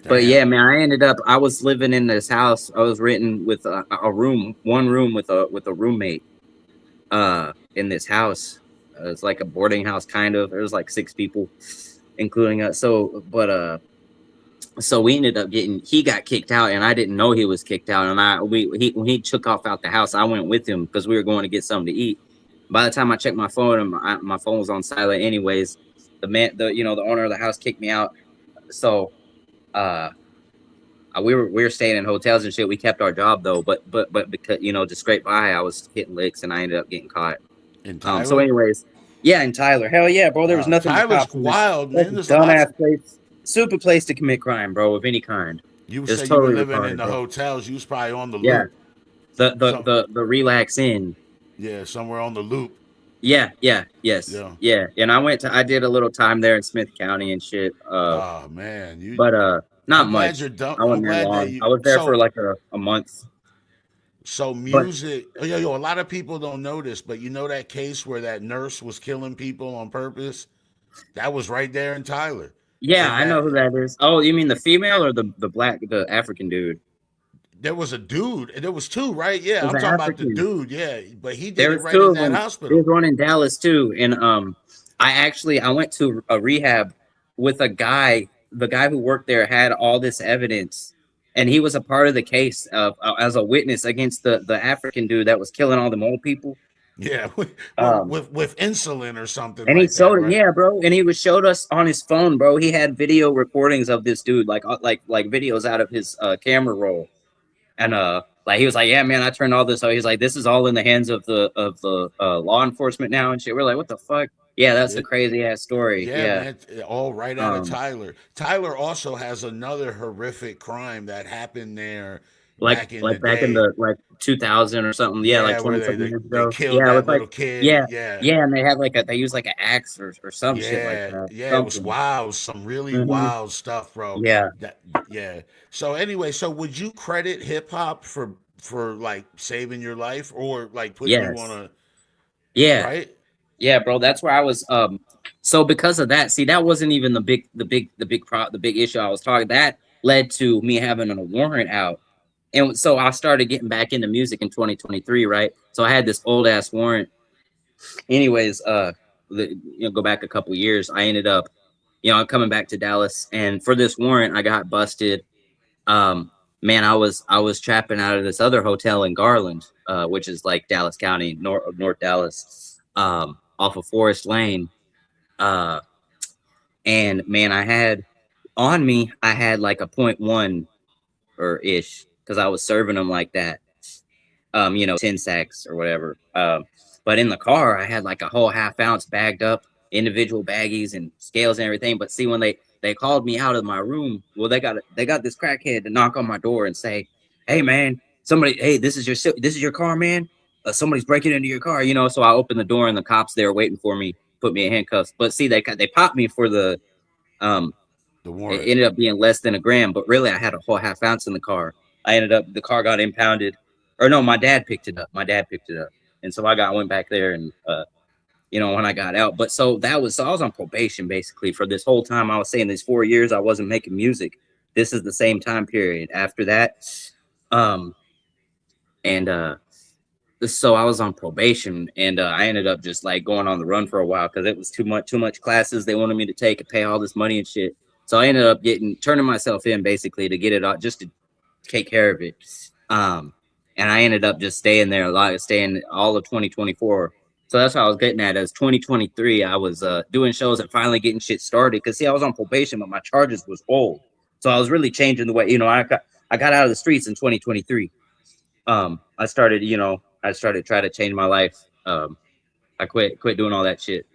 [SPEAKER 3] but yeah,
[SPEAKER 2] Damn.
[SPEAKER 3] man, I was living in this house. I was renting with a room, one room with a roommate in this house. It's like a boarding house kind of. There was like 6 people, including us. So we ended up he got kicked out and I didn't know he was kicked out. And when he took off out the house, I went with him because we were going to get something to eat. By the time I checked my phone and my phone was on silent anyways, the owner of the house kicked me out. So, we were staying in hotels and shit. We kept our job though, but because, you know, to scrape by, I was hitting licks and I ended up getting caught.
[SPEAKER 2] In Tyler.
[SPEAKER 3] So anyways, yeah, in Tyler. Hell yeah, bro. There was nothing but
[SPEAKER 2] Tyler's
[SPEAKER 3] cops in this
[SPEAKER 2] wild, man.
[SPEAKER 3] fucking
[SPEAKER 2] There's a lot.
[SPEAKER 3] dumbass place. Super place to commit crime, bro, of any kind.
[SPEAKER 2] You
[SPEAKER 3] It's
[SPEAKER 2] say you were
[SPEAKER 3] totally
[SPEAKER 2] living in
[SPEAKER 3] retarded,
[SPEAKER 2] the
[SPEAKER 3] bro.
[SPEAKER 2] hotels. You was probably on the
[SPEAKER 3] Yeah.
[SPEAKER 2] loop. Some,
[SPEAKER 3] The relax in.
[SPEAKER 2] yeah, somewhere on the loop.
[SPEAKER 3] Yes.
[SPEAKER 2] Yeah.
[SPEAKER 3] Yeah. And I did a little time there in Smith County and shit.
[SPEAKER 2] Oh man, you.
[SPEAKER 3] But not
[SPEAKER 2] I'm glad
[SPEAKER 3] much.
[SPEAKER 2] you're done.
[SPEAKER 3] I
[SPEAKER 2] I'm
[SPEAKER 3] wasn't there
[SPEAKER 2] glad that
[SPEAKER 3] long.
[SPEAKER 2] you.
[SPEAKER 3] I was there for like a month.
[SPEAKER 2] So
[SPEAKER 3] But
[SPEAKER 2] music. A lot of people don't know this, but you know that case where that nurse was killing people on purpose. That was right there in Tyler.
[SPEAKER 3] yeah,
[SPEAKER 2] And
[SPEAKER 3] I know who that is. Oh, you mean the female or the African dude?
[SPEAKER 2] there was a dude. There was 2, right?
[SPEAKER 3] It
[SPEAKER 2] Yeah,
[SPEAKER 3] was
[SPEAKER 2] I'm
[SPEAKER 3] an
[SPEAKER 2] talking about the
[SPEAKER 3] African.
[SPEAKER 2] dude. Yeah, but he did
[SPEAKER 3] There
[SPEAKER 2] it
[SPEAKER 3] was
[SPEAKER 2] right
[SPEAKER 3] 2
[SPEAKER 2] in
[SPEAKER 3] of
[SPEAKER 2] that
[SPEAKER 3] them. There was
[SPEAKER 2] hospital.
[SPEAKER 3] one in Dallas too, and I went to a rehab with a guy. The guy who worked there had all this evidence, and he was a part of the case of as a witness against the African dude that was killing all the old people.
[SPEAKER 2] Yeah,
[SPEAKER 3] Um,
[SPEAKER 2] with insulin or something
[SPEAKER 3] and he
[SPEAKER 2] like that,
[SPEAKER 3] showed it,
[SPEAKER 2] right?
[SPEAKER 3] yeah, bro. And he was showed us on his phone, bro. He had video recordings of this dude, like videos out of his camera roll. And like he was like, yeah, man, I turned all this out. He's like, this is all in the hands of the law enforcement now and shit. We're like, what the fuck? Yeah, that's a
[SPEAKER 2] It,
[SPEAKER 3] crazy ass story.
[SPEAKER 2] yeah,
[SPEAKER 3] Yeah.
[SPEAKER 2] man, all right out of
[SPEAKER 3] Um,
[SPEAKER 2] Tyler. Tyler also has another horrific crime that happened there back in the
[SPEAKER 3] like back in
[SPEAKER 2] day.
[SPEAKER 3] the like 2000 or something. Yeah, like
[SPEAKER 2] Yeah, where
[SPEAKER 3] 20 something years
[SPEAKER 2] they
[SPEAKER 3] ago.
[SPEAKER 2] killed
[SPEAKER 3] Yeah, it was
[SPEAKER 2] that
[SPEAKER 3] like
[SPEAKER 2] little kid.
[SPEAKER 3] yeah,
[SPEAKER 2] Yeah,
[SPEAKER 3] yeah, and they had they used like an axe or some shit like
[SPEAKER 2] yeah,
[SPEAKER 3] that.
[SPEAKER 2] yeah. It was
[SPEAKER 3] Something.
[SPEAKER 2] wild. Some really
[SPEAKER 3] Hmm.
[SPEAKER 2] wild stuff, bro.
[SPEAKER 3] Yeah.
[SPEAKER 2] That yeah. So anyway, so would you credit hip hop for like saving your life or like putting you on
[SPEAKER 3] Yes.
[SPEAKER 2] a
[SPEAKER 3] Yeah.
[SPEAKER 2] right?
[SPEAKER 3] Yeah, bro. That's where I was. So because of that, see, that wasn't even the big issue I was talking. That led to me having a warrant out, and so I started getting back into music in 2023, right? So I had this old ass warrant. Anyways, go back a couple years. I ended up, coming back to Dallas, and for this warrant, I got busted. Man, I was trapping out of this other hotel in Garland, which is like Dallas County, North Dallas, off of Forest Lane. Uh, and man, I had like a .1 or ish because I was serving them like that. 10 sacks or whatever. But in the car, I had like a whole half ounce bagged up, individual baggies and scales and everything. But see, when they called me out of my room, well, they got this crackhead to knock on my door and say, "Hey, man, hey, this is your car, man. Somebody's breaking into your car." So I opened the door and the cops there waiting for me, put me in handcuffs. But see, they popped me for the um.
[SPEAKER 2] The
[SPEAKER 3] It
[SPEAKER 2] warrant.
[SPEAKER 3] ended up being less than a gram, but really, I had a whole half ounce in the car. The car got impounded, or no, my dad picked it up. And so I went back there, and when I got out. But so I was on probation basically for this whole time. I was saying these 4 years I wasn't making music. This is the same time period after that, and So I was on probation, and I ended up just like going on the run for a while because it was too much classes they wanted me to take and pay all this money and shit. So I ended up turning myself in basically to get it all, just to take care of it. Um, and I ended up just staying there a lot, staying all of 2024. So that's what I was getting at. As 2023, I was doing shows and finally getting shit started. Cause see, I was on probation, but my charges was old. So I was really changing the way, I got out of the streets in 2023. I started trying to change my life. I quit doing all that shit.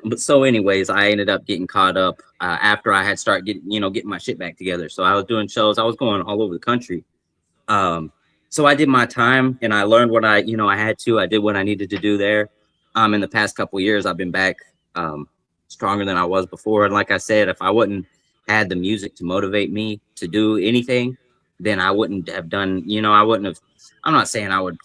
[SPEAKER 3] But so anyways, I ended up getting caught up after I had started getting my shit back together. So I was doing shows. I was going all over the country. So I did my time and I learned what I had to. I did what I needed to do there. In the past couple of years, I've been back stronger than I was before. And like I said, if I wouldn't had the music to motivate me to do anything, then I wouldn't have done. I wouldn't have. I'm not saying I would,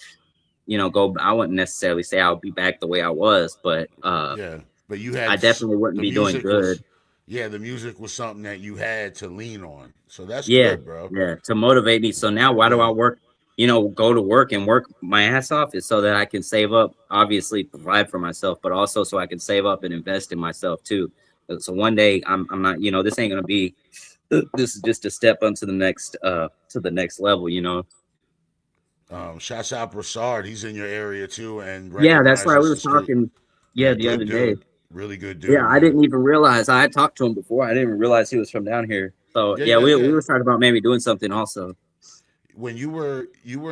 [SPEAKER 3] go. I wouldn't necessarily say I would be back the way I was, but
[SPEAKER 2] Yeah, but you had
[SPEAKER 3] I definitely wouldn't
[SPEAKER 2] the
[SPEAKER 3] be doing
[SPEAKER 2] music was
[SPEAKER 3] good.
[SPEAKER 2] yeah, the music was something that you had to lean on. So that's
[SPEAKER 3] Yeah,
[SPEAKER 2] good, bro.
[SPEAKER 3] yeah, to motivate me. So now why do I
[SPEAKER 2] Yeah.
[SPEAKER 3] work, go to work and work my ass off is so that I can save up, obviously provide for myself, but also so I can save up and invest in myself too. So one day I'm not, this ain't gonna be this is just a step onto the next level.
[SPEAKER 2] Shouts out Broussard. He's in your area too and
[SPEAKER 3] Yeah, that's right. We
[SPEAKER 2] recognizes
[SPEAKER 3] were
[SPEAKER 2] the street.
[SPEAKER 3] talking, yeah,
[SPEAKER 2] Yeah,
[SPEAKER 3] the
[SPEAKER 2] good
[SPEAKER 3] other day.
[SPEAKER 2] dude. Really good
[SPEAKER 3] Yeah,
[SPEAKER 2] dude,
[SPEAKER 3] I
[SPEAKER 2] man.
[SPEAKER 3] didn't even realize I had talked to him before. I didn't even realize he was from down here. So
[SPEAKER 2] Yeah,
[SPEAKER 3] yeah,
[SPEAKER 2] yeah,
[SPEAKER 3] we
[SPEAKER 2] yeah.
[SPEAKER 3] were talking about maybe doing something also.
[SPEAKER 2] When you were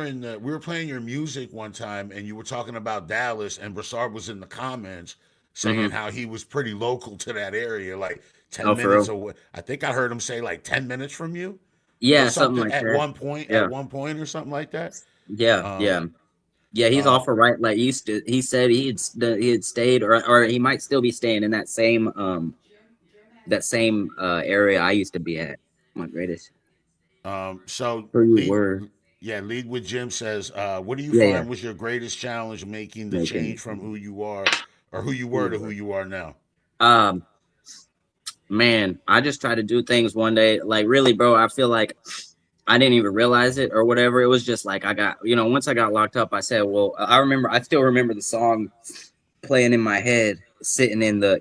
[SPEAKER 2] in the we were playing your music one time and you were talking about Dallas and Broussard was in the comments saying
[SPEAKER 3] Hmm.
[SPEAKER 2] how he was pretty local to that area, like
[SPEAKER 3] Oh,
[SPEAKER 2] 10
[SPEAKER 3] for
[SPEAKER 2] minutes
[SPEAKER 3] real?
[SPEAKER 2] away. I think I heard him say like 10 minutes from you or
[SPEAKER 3] Yeah, something
[SPEAKER 2] something
[SPEAKER 3] like that.
[SPEAKER 2] at
[SPEAKER 3] Yeah,
[SPEAKER 2] one point or something like that.
[SPEAKER 3] yeah,
[SPEAKER 2] Um
[SPEAKER 3] yeah. Yeah, he's
[SPEAKER 2] uh
[SPEAKER 3] off for right. Like he said he had stayed, or he might still be staying in that same area I used to be at. My greatest.
[SPEAKER 2] so
[SPEAKER 3] Who you were?
[SPEAKER 2] lead with Jim says, what do you
[SPEAKER 3] Yeah, yeah.
[SPEAKER 2] find was your greatest challenge making the
[SPEAKER 3] Making
[SPEAKER 2] change
[SPEAKER 3] it.
[SPEAKER 2] from who you are or who you
[SPEAKER 3] Who
[SPEAKER 2] were
[SPEAKER 3] you
[SPEAKER 2] to who
[SPEAKER 3] were?
[SPEAKER 2] you are now?
[SPEAKER 3] Um, man, I just tried to do things one day. Like really, bro. I feel like I didn't even realize it or whatever. It was just like I got, once I got locked up, I said, well, I still remember the song playing in my head, sitting in the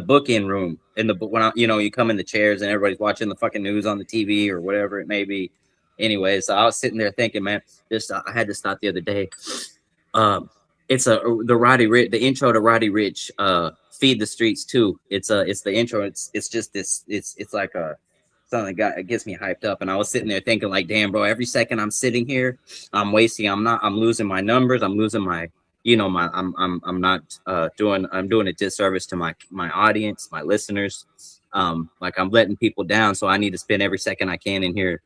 [SPEAKER 3] book-in room in the book when you come in the chairs and everybody's watching the fucking news on the TV or whatever it may be. Anyway, so I was sitting there thinking, man, just I had this thought the other day. Um, it's the intro to Roddy Rich, Feed the Streets too. It's the intro. It's just this. It's like a something it gets me hyped up. And I was sitting there thinking, like, damn, bro, every second I'm sitting here, I'm wasting. I'm losing my numbers. I'm losing my my I'm not I'm doing a disservice to my audience, my listeners. Like I'm letting people down, so I need to spend every second I can in here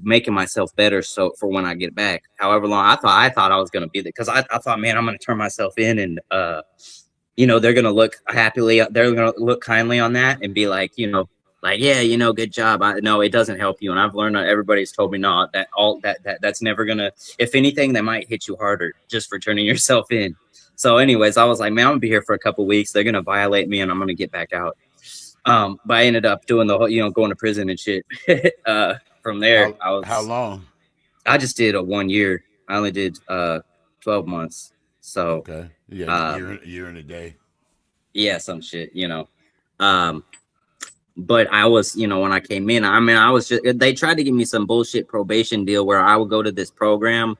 [SPEAKER 3] making myself better so for when I get back. However long I thought I was gonna be there because I thought, man, I'm gonna turn myself in and they're gonna look happily, they're gonna look kindly on that and be like, like, yeah, good job. No, it doesn't help you. And I've learned that everybody's told me no, that's never gonna, if anything, they might hit you harder just for turning yourself in. So, anyways, I was like, man, I'm gonna be here for a couple weeks. They're gonna violate me and I'm gonna get back out. But I ended up doing the whole, going to prison and shit. From there,
[SPEAKER 2] How long?
[SPEAKER 3] I just did a 1 year. I only did 12 months. So,
[SPEAKER 2] Okay. Yeah,
[SPEAKER 3] um,
[SPEAKER 2] year and a day.
[SPEAKER 3] yeah, some shit. Um, but I was, when I came in, I mean, I was just, they tried to give me some bullshit probation deal where I would go to this program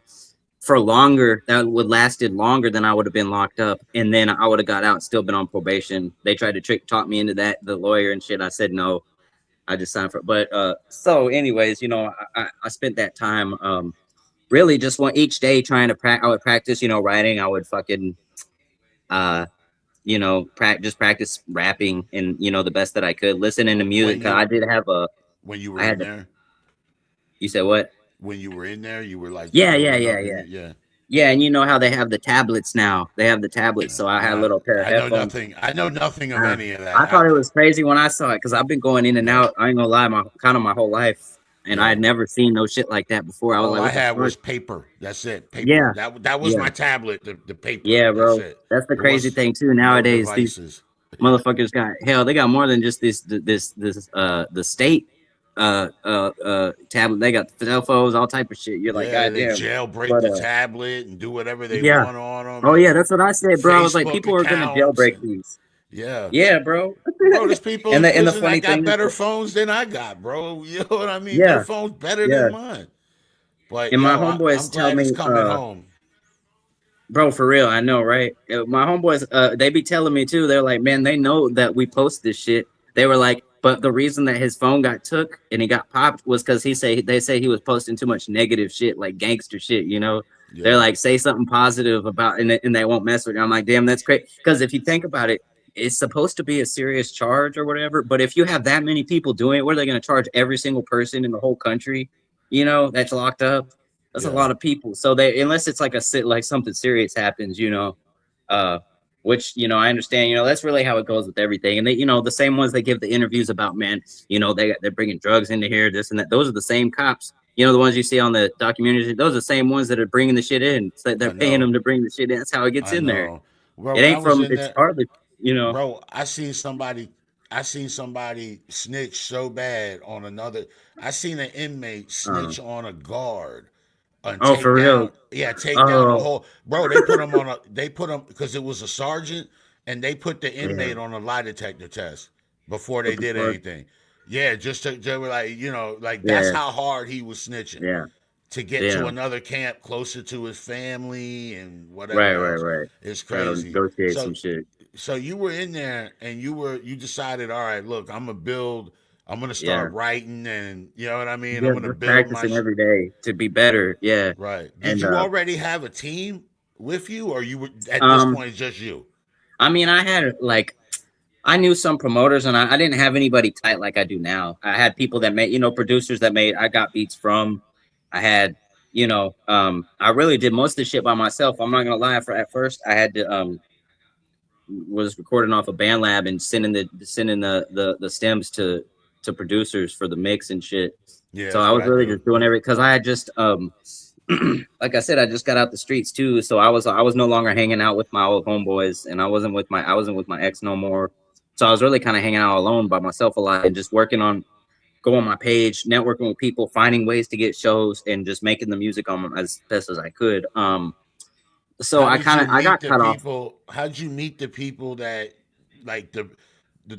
[SPEAKER 3] for longer, that would lasted longer than I would have been locked up. And then I would have got out and still been on probation. They tried to talk me into that, the lawyer and shit. I said, no, I just signed for, but, so anyways, I spent that time, really just each day trying to I would practice, writing. I would fucking, uh, just practice rapping and the best that I could, listening to
[SPEAKER 2] When
[SPEAKER 3] music. I
[SPEAKER 2] you
[SPEAKER 3] did have
[SPEAKER 2] when you were
[SPEAKER 3] I
[SPEAKER 2] in
[SPEAKER 3] had to.
[SPEAKER 2] there,
[SPEAKER 3] You said what?
[SPEAKER 2] when you were in there, you were like
[SPEAKER 3] Yeah, yeah,
[SPEAKER 2] building
[SPEAKER 3] yeah,
[SPEAKER 2] up in
[SPEAKER 3] yeah,
[SPEAKER 2] it. Yeah.
[SPEAKER 3] yeah. And you know how they have the tablets now? They have the tablets, so I had a little pair of
[SPEAKER 2] I know
[SPEAKER 3] headphones.
[SPEAKER 2] nothing. I know nothing of
[SPEAKER 3] Uh,
[SPEAKER 2] any of
[SPEAKER 3] I
[SPEAKER 2] that.
[SPEAKER 3] thought it was crazy when I saw it because I've been going in and
[SPEAKER 2] Yeah,
[SPEAKER 3] out. I ain't gonna lie, my whole life, and I
[SPEAKER 2] yeah.
[SPEAKER 3] had never seen no shit like that before. I was
[SPEAKER 2] All
[SPEAKER 3] like,
[SPEAKER 2] I
[SPEAKER 3] what the
[SPEAKER 2] had
[SPEAKER 3] fuck?
[SPEAKER 2] was paper. That's it. Paper.
[SPEAKER 3] Yeah,
[SPEAKER 2] That was
[SPEAKER 3] yeah,
[SPEAKER 2] my tablet. The paper.
[SPEAKER 3] yeah,
[SPEAKER 2] That's
[SPEAKER 3] bro.
[SPEAKER 2] it.
[SPEAKER 3] That's the
[SPEAKER 2] There
[SPEAKER 3] crazy
[SPEAKER 2] was
[SPEAKER 3] thing too.
[SPEAKER 2] no
[SPEAKER 3] Nowadays, these
[SPEAKER 2] devices.
[SPEAKER 3] motherfuckers got hell. They got more than just the state. tablet. They got cell phones, all type of shit. You're like,
[SPEAKER 2] Yeah, they
[SPEAKER 3] goddamn.
[SPEAKER 2] jailbreak
[SPEAKER 3] But
[SPEAKER 2] the tablet and do whatever they
[SPEAKER 3] yeah.
[SPEAKER 2] want on them,
[SPEAKER 3] Oh yeah,
[SPEAKER 2] and
[SPEAKER 3] that's what I said, bro. I was like,
[SPEAKER 2] Facebook
[SPEAKER 3] people are gonna
[SPEAKER 2] accounts,
[SPEAKER 3] jailbreak
[SPEAKER 2] and
[SPEAKER 3] these.
[SPEAKER 2] yeah.
[SPEAKER 3] Yeah, bro.
[SPEAKER 2] Bro, there's people in
[SPEAKER 3] And the
[SPEAKER 2] prison that
[SPEAKER 3] funny
[SPEAKER 2] got
[SPEAKER 3] thing is,
[SPEAKER 2] better phones than I got, bro. You know what I mean? Their
[SPEAKER 3] yeah,
[SPEAKER 2] phone's better than
[SPEAKER 3] yeah.
[SPEAKER 2] mine. But
[SPEAKER 3] And my
[SPEAKER 2] yo, I'm
[SPEAKER 3] homeboys tell
[SPEAKER 2] glad it's
[SPEAKER 3] me,
[SPEAKER 2] coming home.
[SPEAKER 3] bro, for real, I know, right? My homeboys, they be telling me too. They're like, man, they know that we post this shit. They were like, but the reason that his phone got took and he got popped was because they say he was posting too much negative shit, like gangster shit. You know, they're
[SPEAKER 2] Yeah,
[SPEAKER 3] like, say something positive about, and they won't mess with you. I'm like, damn, that's great. Because if you think about it, it's supposed to be a serious charge or whatever. But if you have that many people doing it, what are they going to charge every single person in the whole country? You know, that's locked up. That's a
[SPEAKER 2] yeah,
[SPEAKER 3] lot of people. So they, unless it's like like something serious happens, you know, uh, which, you know, I understand, you know, that's really how it goes with everything. And they, you know, the same ones they give the interviews about, man, you know, they're bringing drugs into here, this and that. Those are the same cops, you know, the ones you see on the documentaries. Those are the same ones that are bringing the shit in. So they're
[SPEAKER 2] I
[SPEAKER 3] paying them
[SPEAKER 2] know,
[SPEAKER 3] to bring the shit in. That's how it gets
[SPEAKER 2] I
[SPEAKER 3] in there.
[SPEAKER 2] know. Bro,
[SPEAKER 3] It
[SPEAKER 2] when I
[SPEAKER 3] ain't
[SPEAKER 2] was
[SPEAKER 3] from,
[SPEAKER 2] in
[SPEAKER 3] it's
[SPEAKER 2] there,
[SPEAKER 3] hardly, you know.
[SPEAKER 2] bro, I seen somebody snitch so bad on another. I seen an inmate
[SPEAKER 3] Uh,
[SPEAKER 2] snitch on a guard and
[SPEAKER 3] oh,
[SPEAKER 2] take
[SPEAKER 3] for real.
[SPEAKER 2] down, yeah, take down a
[SPEAKER 3] Oh,
[SPEAKER 2] whole, bro. They put him because it was a sergeant, and they put the
[SPEAKER 3] yeah.
[SPEAKER 2] inmate on a lie detector test before they
[SPEAKER 3] What the
[SPEAKER 2] did
[SPEAKER 3] fuck?
[SPEAKER 2] anything. Yeah, just to, they were like, you know, like that's
[SPEAKER 3] Yeah.
[SPEAKER 2] how hard he was snitching
[SPEAKER 3] Yeah.
[SPEAKER 2] to get to
[SPEAKER 3] Damn.
[SPEAKER 2] another camp closer to his family and
[SPEAKER 3] Right,
[SPEAKER 2] whatever
[SPEAKER 3] right,
[SPEAKER 2] else.
[SPEAKER 3] right.
[SPEAKER 2] It's
[SPEAKER 3] Try to
[SPEAKER 2] crazy.
[SPEAKER 3] negotiate
[SPEAKER 2] So
[SPEAKER 3] some shit.
[SPEAKER 2] so you were in there and you decided, all right, look, I'm gonna
[SPEAKER 3] Yeah.
[SPEAKER 2] start writing, and you know what I mean, I'm
[SPEAKER 3] Just,
[SPEAKER 2] gonna
[SPEAKER 3] just
[SPEAKER 2] build my
[SPEAKER 3] practicing every day to be better. Yeah.
[SPEAKER 2] right. Did
[SPEAKER 3] And
[SPEAKER 2] you already have a team with you, or you were at this
[SPEAKER 3] um
[SPEAKER 2] point it's just you?
[SPEAKER 3] I mean, I had like, I knew some promoters, and I didn't have anybody tight like I do now. I had people that made, you know, producers that made, I got beats from. I had, you know, I really did most of the shit by myself. I'm not gonna lie. For at first, I had to was recording off a band lab and sending the stems to producers for the mix and shit.
[SPEAKER 2] Yeah,
[SPEAKER 3] So
[SPEAKER 2] that's
[SPEAKER 3] I
[SPEAKER 2] what
[SPEAKER 3] was
[SPEAKER 2] I
[SPEAKER 3] really
[SPEAKER 2] do.
[SPEAKER 3] just doing everything because I had just like I said, I just got out the streets too. So I was no longer hanging out with my old homeboys, and I wasn't with my ex no more. So I was really kind of hanging out alone by myself a lot and just working on going on my page, networking with people, finding ways to get shows, and just making the music on as best as I could. So
[SPEAKER 2] How did you
[SPEAKER 3] I
[SPEAKER 2] meet
[SPEAKER 3] got
[SPEAKER 2] the
[SPEAKER 3] cut off.
[SPEAKER 2] people? How did you meet the people that like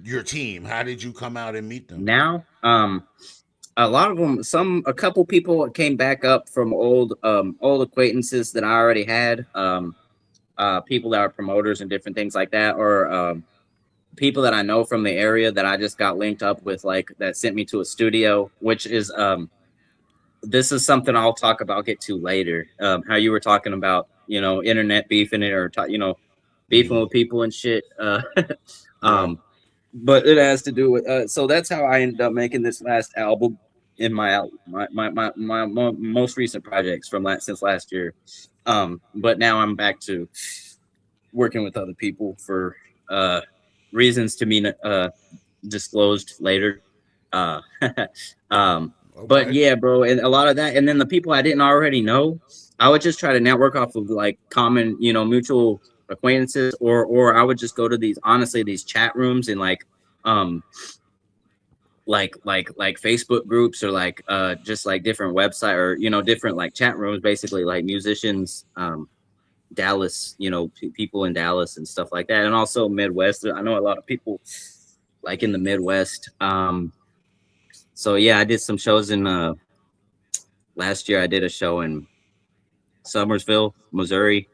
[SPEAKER 2] your team? How did you come out and meet them?
[SPEAKER 3] Now, a lot of them, a couple people came back up from old acquaintances that I already had. People that are promoters and different things like that, or people that I know from the area that I just got linked up with, like that sent me to a studio, which is this is something I'll talk about, get to later. How you were talking about, you know, internet beefing it, or you know, beefing
[SPEAKER 2] Hmm.
[SPEAKER 3] with people and shit.
[SPEAKER 2] Yeah.
[SPEAKER 3] Um, but it has to do with so that's how I ended up making this last album in my most recent projects from since last year. But now I'm back to working with other people for reasons to be disclosed later. Uh, but
[SPEAKER 2] Okay.
[SPEAKER 3] yeah, bro, and a lot of that, and then the people I didn't already know, I would just try to network off of like common, you know, mutual acquaintances, or I would just go to these, honestly, these chat rooms and um like Facebook groups, or like just like different website, or you know, different like chat rooms, basically like musicians, Dallas, you know, people in Dallas and stuff like that, and also Midwest. I know a lot of people like in the Midwest. So yeah, I did some shows in last year. I did a show in Summersville, Missouri.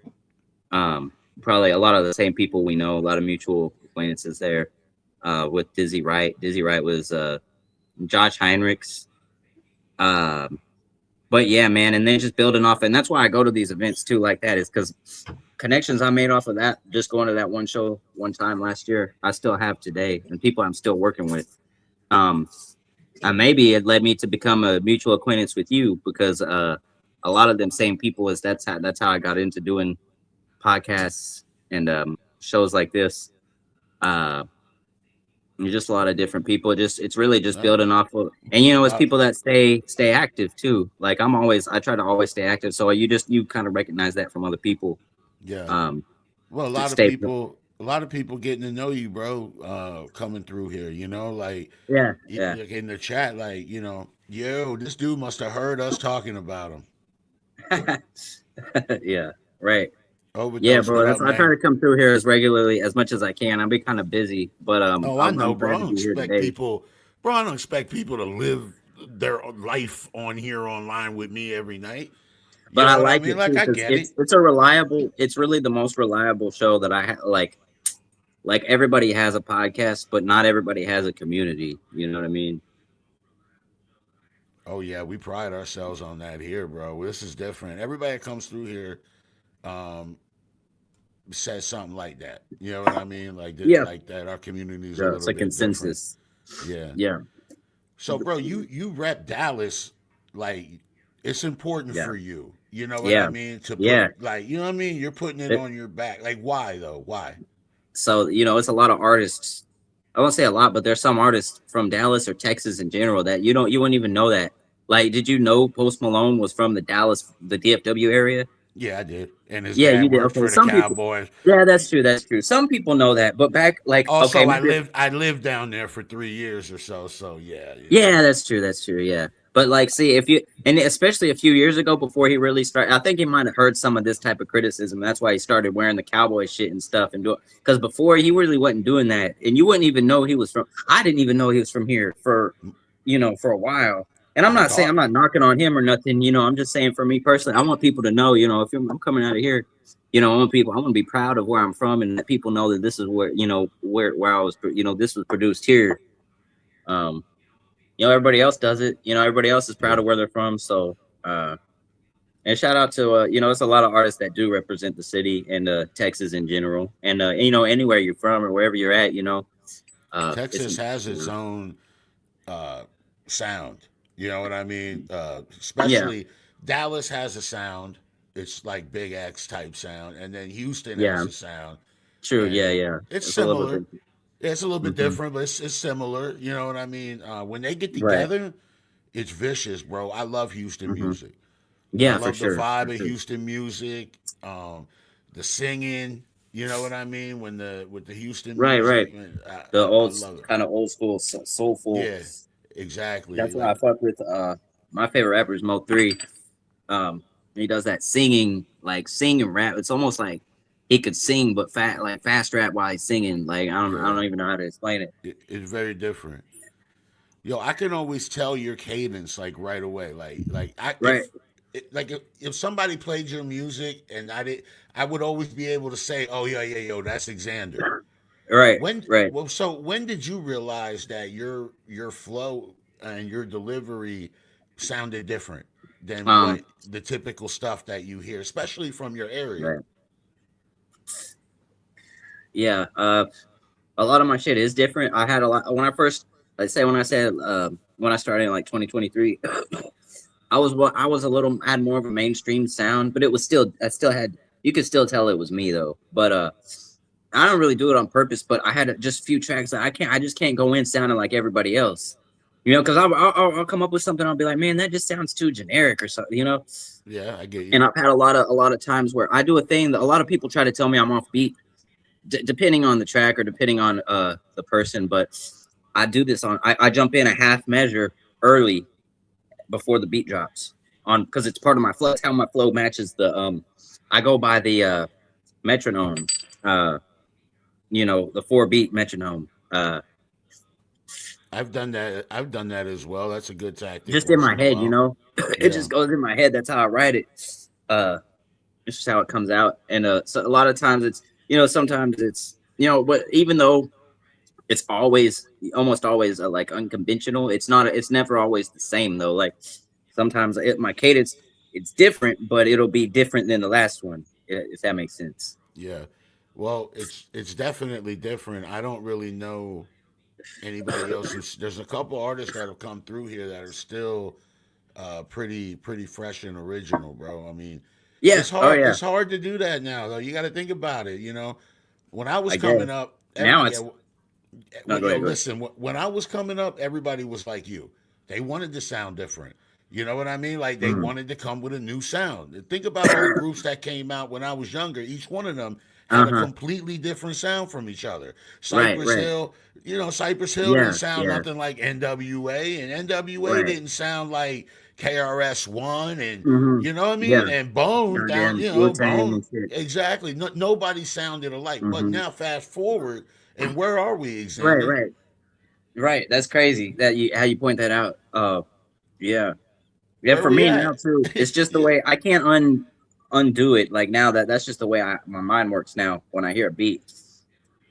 [SPEAKER 3] Um, Probably a lot of the same people we know, a lot of mutual acquaintances there. With Dizzy Wright. Dizzy Wright was Josh Heinrichs. Um, but yeah, man, and then just building off, and that's why I go to these events too, like that, is because connections I made off of that, just going to that one show one time last year, I still have today, and people I'm still working with. Um, Maybe it led me to become a mutual acquaintance with you, because a lot of them same people, is that's how I got into doing podcasts and shows like this. Uh, and just a lot of different people. Just it's really just
[SPEAKER 2] Nice.
[SPEAKER 3] building off of, and you know, it's
[SPEAKER 2] Uh,
[SPEAKER 3] people that stay active too. Like I try to always stay active. So you kind of recognize that from other people.
[SPEAKER 2] yeah.
[SPEAKER 3] Um,
[SPEAKER 2] Well,
[SPEAKER 3] to stay.
[SPEAKER 2] a lot of people getting to know you, bro, coming through here, like
[SPEAKER 3] Yeah, yeah,
[SPEAKER 2] in the chat, like, yo, this dude must have heard us talking about him.
[SPEAKER 3] yeah, right. Yeah,
[SPEAKER 2] Overdose,
[SPEAKER 3] bro.
[SPEAKER 2] what
[SPEAKER 3] That's
[SPEAKER 2] up,
[SPEAKER 3] I try
[SPEAKER 2] man?
[SPEAKER 3] to come through here as regularly as much as I can. I'll be kind of busy, but
[SPEAKER 2] Oh, I know,
[SPEAKER 3] I'm
[SPEAKER 2] bro. I
[SPEAKER 3] glad to
[SPEAKER 2] don't
[SPEAKER 3] be here
[SPEAKER 2] expect
[SPEAKER 3] today.
[SPEAKER 2] people, bro. I don't expect people to live their life on here online with me every night. You
[SPEAKER 3] But
[SPEAKER 2] know
[SPEAKER 3] I
[SPEAKER 2] what I
[SPEAKER 3] like
[SPEAKER 2] mean?
[SPEAKER 3] it
[SPEAKER 2] Like,
[SPEAKER 3] too
[SPEAKER 2] I
[SPEAKER 3] because
[SPEAKER 2] get it.
[SPEAKER 3] it's a reliable. It's really the most reliable show that I like everybody has a podcast, but not everybody has a community. You know what I mean?
[SPEAKER 2] Oh yeah, we pride ourselves on that here, bro. This is different. Everybody that comes through here um, says something like that. You know what I mean?
[SPEAKER 3] Yeah,
[SPEAKER 2] like that. Our community is a
[SPEAKER 3] yeah. It's
[SPEAKER 2] little
[SPEAKER 3] a
[SPEAKER 2] bit different.
[SPEAKER 3] consensus.
[SPEAKER 2] Yeah.
[SPEAKER 3] Yeah,
[SPEAKER 2] So, bro, you rep Dallas, like it's important
[SPEAKER 3] yeah,
[SPEAKER 2] for you. You know what I
[SPEAKER 3] yeah,
[SPEAKER 2] mean? To put
[SPEAKER 3] yeah.
[SPEAKER 2] like, you know what I mean? You're putting it
[SPEAKER 3] It,
[SPEAKER 2] on your back. Like, why though? Why?
[SPEAKER 3] so it's a lot of artists. I won't say a lot, but there's some artists from Dallas or Texas in general that you wouldn't even know that. Like, did you know Post Malone was from the DFW area?
[SPEAKER 2] Yeah, I did. And his
[SPEAKER 3] Yeah, you
[SPEAKER 2] dad
[SPEAKER 3] did.
[SPEAKER 2] worked
[SPEAKER 3] Okay,
[SPEAKER 2] for the
[SPEAKER 3] some people.
[SPEAKER 2] Cowboys.
[SPEAKER 3] Yeah, that's true. That's true. Some people know that, but back like okay,
[SPEAKER 2] Also,
[SPEAKER 3] maybe.
[SPEAKER 2] I lived down there for 3 years or so. So yeah,
[SPEAKER 3] Yeah, that's true. That's true. Yeah. But like, see, if you and especially a few years ago before he really started, I think he might have heard some of this type of criticism. That's why he started wearing the cowboy shit and stuff and doing because before he really wasn't doing that, and you wouldn't even know he was from. I didn't even know he was from here for, for a while. And I'm
[SPEAKER 2] My
[SPEAKER 3] not saying
[SPEAKER 2] thought.
[SPEAKER 3] I'm not knocking on him or nothing. I'm just saying for me personally, I want people to know. If I'm coming out of here, I want to be proud of where I'm from and let people know that this is where where I was. This was produced here. Um, everybody else does it. Everybody else is proud
[SPEAKER 2] Yeah.
[SPEAKER 3] of where they're from. So, and shout out to it's a lot of artists that do represent the city and Texas in general, and anywhere you're from or wherever you're at, it's
[SPEAKER 2] Texas has its own uh, sound. You know what I mean?
[SPEAKER 3] yeah,
[SPEAKER 2] Especially Dallas has a sound. It's like Big X type sound, and then Houston has
[SPEAKER 3] yeah,
[SPEAKER 2] a sound,
[SPEAKER 3] true, yeah,
[SPEAKER 2] and
[SPEAKER 3] yeah.
[SPEAKER 2] it's
[SPEAKER 3] It's a little
[SPEAKER 2] similar.
[SPEAKER 3] bit
[SPEAKER 2] Yeah, it's a little bit
[SPEAKER 3] different.
[SPEAKER 2] different, but it's similar. You know what I mean? When they get
[SPEAKER 3] Right.
[SPEAKER 2] together, it's vicious, bro. I love Houston
[SPEAKER 3] hmm
[SPEAKER 2] music. I
[SPEAKER 3] Yeah, for
[SPEAKER 2] love the
[SPEAKER 3] sure,
[SPEAKER 2] vibe
[SPEAKER 3] for
[SPEAKER 2] of
[SPEAKER 3] sure.
[SPEAKER 2] Houston music, the singing. You know what I mean? When the with the Houston
[SPEAKER 3] Right, right.
[SPEAKER 2] music, man,
[SPEAKER 3] The
[SPEAKER 2] I
[SPEAKER 3] old
[SPEAKER 2] love it.
[SPEAKER 3] kind of old school soulful.
[SPEAKER 2] Yeah, exactly.
[SPEAKER 3] That's why I
[SPEAKER 2] Like,
[SPEAKER 3] fuck with my favorite rapper is Mo3. He does that singing, like singing rap. It's almost like he could sing, but fast rap while he's singing. Like I
[SPEAKER 2] yeah,
[SPEAKER 3] don't even know how to explain it.
[SPEAKER 2] it's very different. Yo, I can always tell your cadence like right away. Like I
[SPEAKER 3] Right,
[SPEAKER 2] if somebody played your music and I would always be able to say, oh yeah, yeah, yo, that's Xander.
[SPEAKER 3] right, right.
[SPEAKER 2] So when did you realize that your flow and your delivery sounded different than
[SPEAKER 3] Um,
[SPEAKER 2] what the typical stuff that you hear, especially from your area?
[SPEAKER 3] right. Yeah. A lot of my shit is different. I had a lot when I first, let's say when I said when I started in like 2023, I was a little I had more of a mainstream sound, but it was still I still had you could still tell it was me though. But I don't really do it on purpose. But I had just a few tracks that I just can't go in sounding like everybody else. Because I'll come up with something. I'll be like, man, that just sounds too generic or something.
[SPEAKER 2] Yeah, I get you.
[SPEAKER 3] And I've had a lot of times where I do a thing that a lot of people try to tell me I'm off beat, depending on the track or depending on the person. But I do this I jump in a half measure early before the beat drops on because it's part of my flow. That's how my flow matches the I go by the metronome, the 4-beat metronome.
[SPEAKER 2] I've done that. I've done that as well. That's a good tactic
[SPEAKER 3] Just in
[SPEAKER 2] once
[SPEAKER 3] my
[SPEAKER 2] in a
[SPEAKER 3] head,
[SPEAKER 2] while.
[SPEAKER 3] it
[SPEAKER 2] Yeah.
[SPEAKER 3] just goes in my head. That's how I write it. It's just how it comes out. And so a lot of times it's sometimes it's but even though it's almost always like unconventional, it's never always the same though. Like sometimes my cadence it's different, but it'll be different than the last one, if that makes sense.
[SPEAKER 2] Yeah. Well, it's definitely different. I don't really know anybody else who's there's a couple artists that have come through here that are still pretty fresh and original, bro. I mean,
[SPEAKER 3] Yeah. Oh yeah.
[SPEAKER 2] it's hard to do that now though. You got to think about it, When I was
[SPEAKER 3] I guess
[SPEAKER 2] coming up,
[SPEAKER 3] now
[SPEAKER 2] yeah,
[SPEAKER 3] it's no. Go
[SPEAKER 2] yo,
[SPEAKER 3] ahead. Go ahead.
[SPEAKER 2] listen, when I was coming up, everybody was like you. They wanted to sound different. You know what I mean? Like they
[SPEAKER 3] Mhm.
[SPEAKER 2] wanted to come with a new sound. Think about all the groups that came out when I was younger. Each one of them had a
[SPEAKER 3] Uh-huh.
[SPEAKER 2] completely different sound from each other.
[SPEAKER 3] Right,
[SPEAKER 2] Cypress
[SPEAKER 3] right.
[SPEAKER 2] Hill, Cypress Hill didn't
[SPEAKER 3] Yeah,
[SPEAKER 2] sound
[SPEAKER 3] yeah.
[SPEAKER 2] nothing like NWA, and NWA
[SPEAKER 3] Right.
[SPEAKER 2] didn't sound like KRS-One, and
[SPEAKER 3] Mm-hmm.
[SPEAKER 2] you know what I
[SPEAKER 3] Yeah.
[SPEAKER 2] mean? And Bone down,
[SPEAKER 3] Goddamn Wu-Tang
[SPEAKER 2] Bone,
[SPEAKER 3] and shit.
[SPEAKER 2] exactly. Nobody sounded alike. But
[SPEAKER 3] Mm-hmm.
[SPEAKER 2] now, fast forward, and where are we,
[SPEAKER 3] Right,
[SPEAKER 2] Xander?
[SPEAKER 3] right. Right. That's crazy that you how you point that out. Yeah. Yeah,
[SPEAKER 2] Where
[SPEAKER 3] for
[SPEAKER 2] we
[SPEAKER 3] me now
[SPEAKER 2] at?
[SPEAKER 3] too. It's just the
[SPEAKER 2] Yeah,
[SPEAKER 3] way I can't undo it. Like now that's just the way my mind works now when I hear a beat.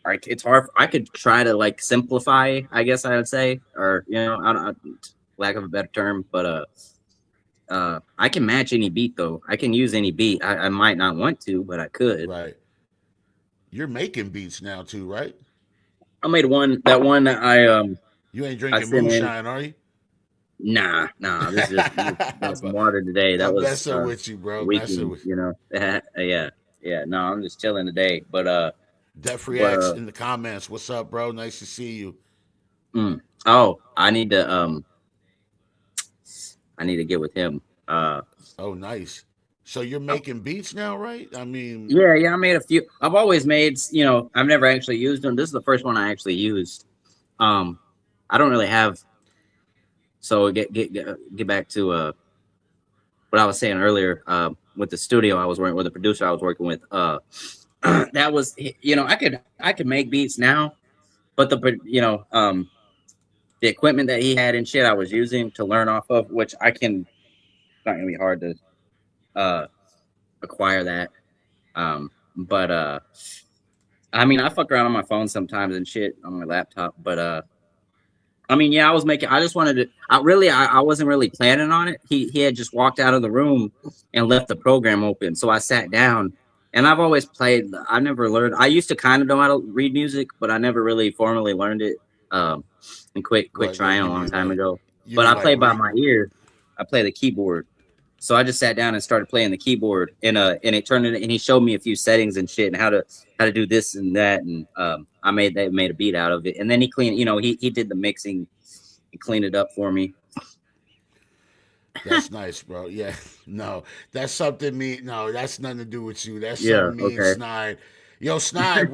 [SPEAKER 3] Like it's hard. I could try to like simplify, I guess I would say, or I don't, lack of a better term, but I can match any beat though. I can use any beat. I might not want to, but I could.
[SPEAKER 2] right. You're making beats now too, right?
[SPEAKER 3] I made one that
[SPEAKER 2] You ain't
[SPEAKER 3] I
[SPEAKER 2] drinking
[SPEAKER 3] sent in.
[SPEAKER 2] moonshine, are you?
[SPEAKER 3] Nah. This is just got some
[SPEAKER 2] I'm
[SPEAKER 3] water today. That was
[SPEAKER 2] messing with you,
[SPEAKER 3] a
[SPEAKER 2] bro. Messing
[SPEAKER 3] weekend,
[SPEAKER 2] with
[SPEAKER 3] Yeah, yeah. No, I'm just chilling today.
[SPEAKER 2] Death
[SPEAKER 3] But
[SPEAKER 2] Reacts in the comments. What's up, bro? Nice to see you.
[SPEAKER 3] oh, I need to get with him.
[SPEAKER 2] Oh, nice. So you're making beats now, right? I mean,
[SPEAKER 3] Yeah. I made a few. I've always made. I've never actually used them. This is the first one I actually used. Um, I don't really have. So get back to what I was saying earlier. With the studio I was working with, the producer I was working with. That was I could make beats now, but the equipment that he had and shit I was using to learn off of, which it's not gonna be hard to uh acquire that. But I mean, I fuck around on my phone sometimes and shit on my laptop, but I mean, yeah, I just wanted to. I wasn't really planning on it. He had just walked out of the room and left the program open, so I sat down. And I've always played. I never learned. I used to kind of know how to read music, but I never really formally learned it. Um, and quit
[SPEAKER 2] what
[SPEAKER 3] trying a
[SPEAKER 2] you
[SPEAKER 3] long
[SPEAKER 2] mean
[SPEAKER 3] time
[SPEAKER 2] like
[SPEAKER 3] ago.
[SPEAKER 2] you
[SPEAKER 3] But
[SPEAKER 2] mean
[SPEAKER 3] I
[SPEAKER 2] like
[SPEAKER 3] play by
[SPEAKER 2] re
[SPEAKER 3] my ear. I play the keyboard. So I just sat down and started playing the keyboard, and it turned it. And he showed me a few settings and shit, and how to do this and that, and I made a beat out of it. And then he cleaned. He did the mixing and cleaned it up for me.
[SPEAKER 2] That's nice, bro. Yeah. No, that's something me. No, that's nothing to do with you. That's
[SPEAKER 3] Yeah.
[SPEAKER 2] something me and
[SPEAKER 3] Okay.
[SPEAKER 2] Snide. Yo, Snide,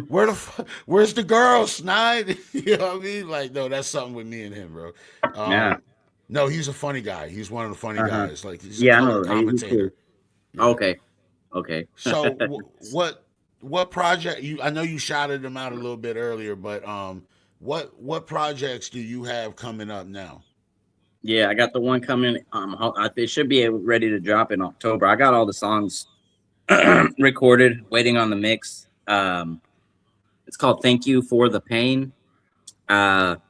[SPEAKER 2] where's the girl, Snide? You know what I mean? Like, no, that's something with me and him, bro.
[SPEAKER 3] Yeah.
[SPEAKER 2] No, he's a funny guy. He's one of the funny
[SPEAKER 3] Uh-huh.
[SPEAKER 2] guys. Like, he's a
[SPEAKER 3] Yeah. I
[SPEAKER 2] color
[SPEAKER 3] know. He's cool.
[SPEAKER 2] commentator. Yeah.
[SPEAKER 3] Okay. Okay.
[SPEAKER 2] So, what project you? I know you shouted them out a little bit earlier, but what projects do you have coming up now?
[SPEAKER 3] Yeah, I got the one coming. It should be ready to drop in October. I got all the songs recorded, waiting on the mix. It's called "Thank You for the Pain."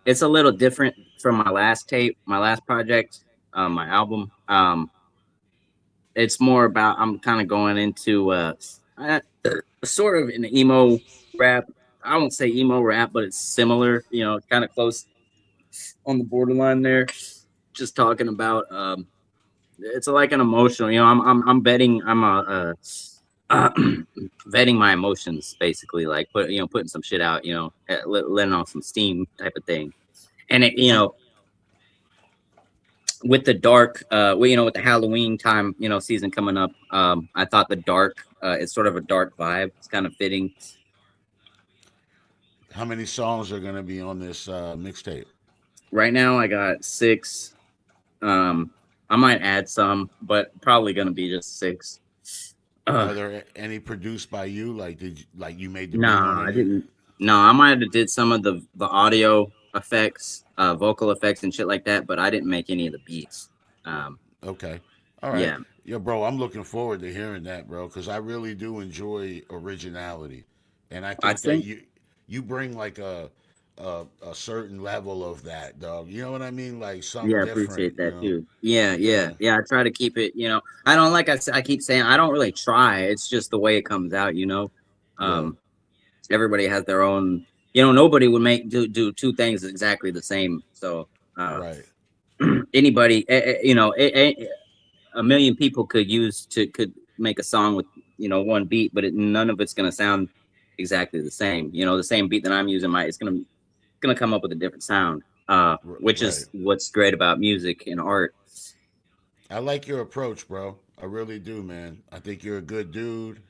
[SPEAKER 3] It's a little different from my last tape, my last project, my album. It's more about I'm kind of going into uh, sort of an emo rap. I won't say emo rap, but it's similar. Kind of close on the borderline there. Just talking about it's like an emotional. I'm betting. I'm vetting my emotions basically, like putting some shit out. Letting off some steam type of thing. And it with the dark, with the Halloween time, season coming up, I thought the dark, it's sort of a dark vibe. It's kind of fitting.
[SPEAKER 2] How many songs are gonna be on this mixtape?
[SPEAKER 3] Right now, I got 6. I might add some, but probably gonna be just 6.
[SPEAKER 2] Are there any produced by you? Like, you made the beat
[SPEAKER 3] Nah,
[SPEAKER 2] on
[SPEAKER 3] I
[SPEAKER 2] it?
[SPEAKER 3] didn't. No, I might have did some of the audio effects, vocal effects and shit like that, but I didn't make any of the beats. Um,
[SPEAKER 2] Okay. All right.
[SPEAKER 3] yeah,
[SPEAKER 2] Yeah, bro, I'm looking forward to hearing that, bro, because I really do enjoy originality, and I
[SPEAKER 3] I
[SPEAKER 2] think that
[SPEAKER 3] think.
[SPEAKER 2] you bring like a certain level of that, dog. You know what I mean? Like something
[SPEAKER 3] Yeah,
[SPEAKER 2] different.
[SPEAKER 3] appreciate
[SPEAKER 2] You
[SPEAKER 3] that
[SPEAKER 2] know?
[SPEAKER 3] too. Yeah, yeah,
[SPEAKER 2] Yeah.
[SPEAKER 3] yeah. I try to keep it. I don't like I keep saying I don't really try. It's just the way it comes out.
[SPEAKER 2] Yeah.
[SPEAKER 3] Um, everybody has their own. Nobody would do two things exactly the same. So
[SPEAKER 2] Right.
[SPEAKER 3] anybody, a million people could make a song with one beat, but none of it's gonna sound exactly the same. The same beat that I'm using it's gonna come up with a different sound. Which
[SPEAKER 2] Right.
[SPEAKER 3] is what's great about music and art.
[SPEAKER 2] I like your approach, bro. I really do, man. I think you're a good dude.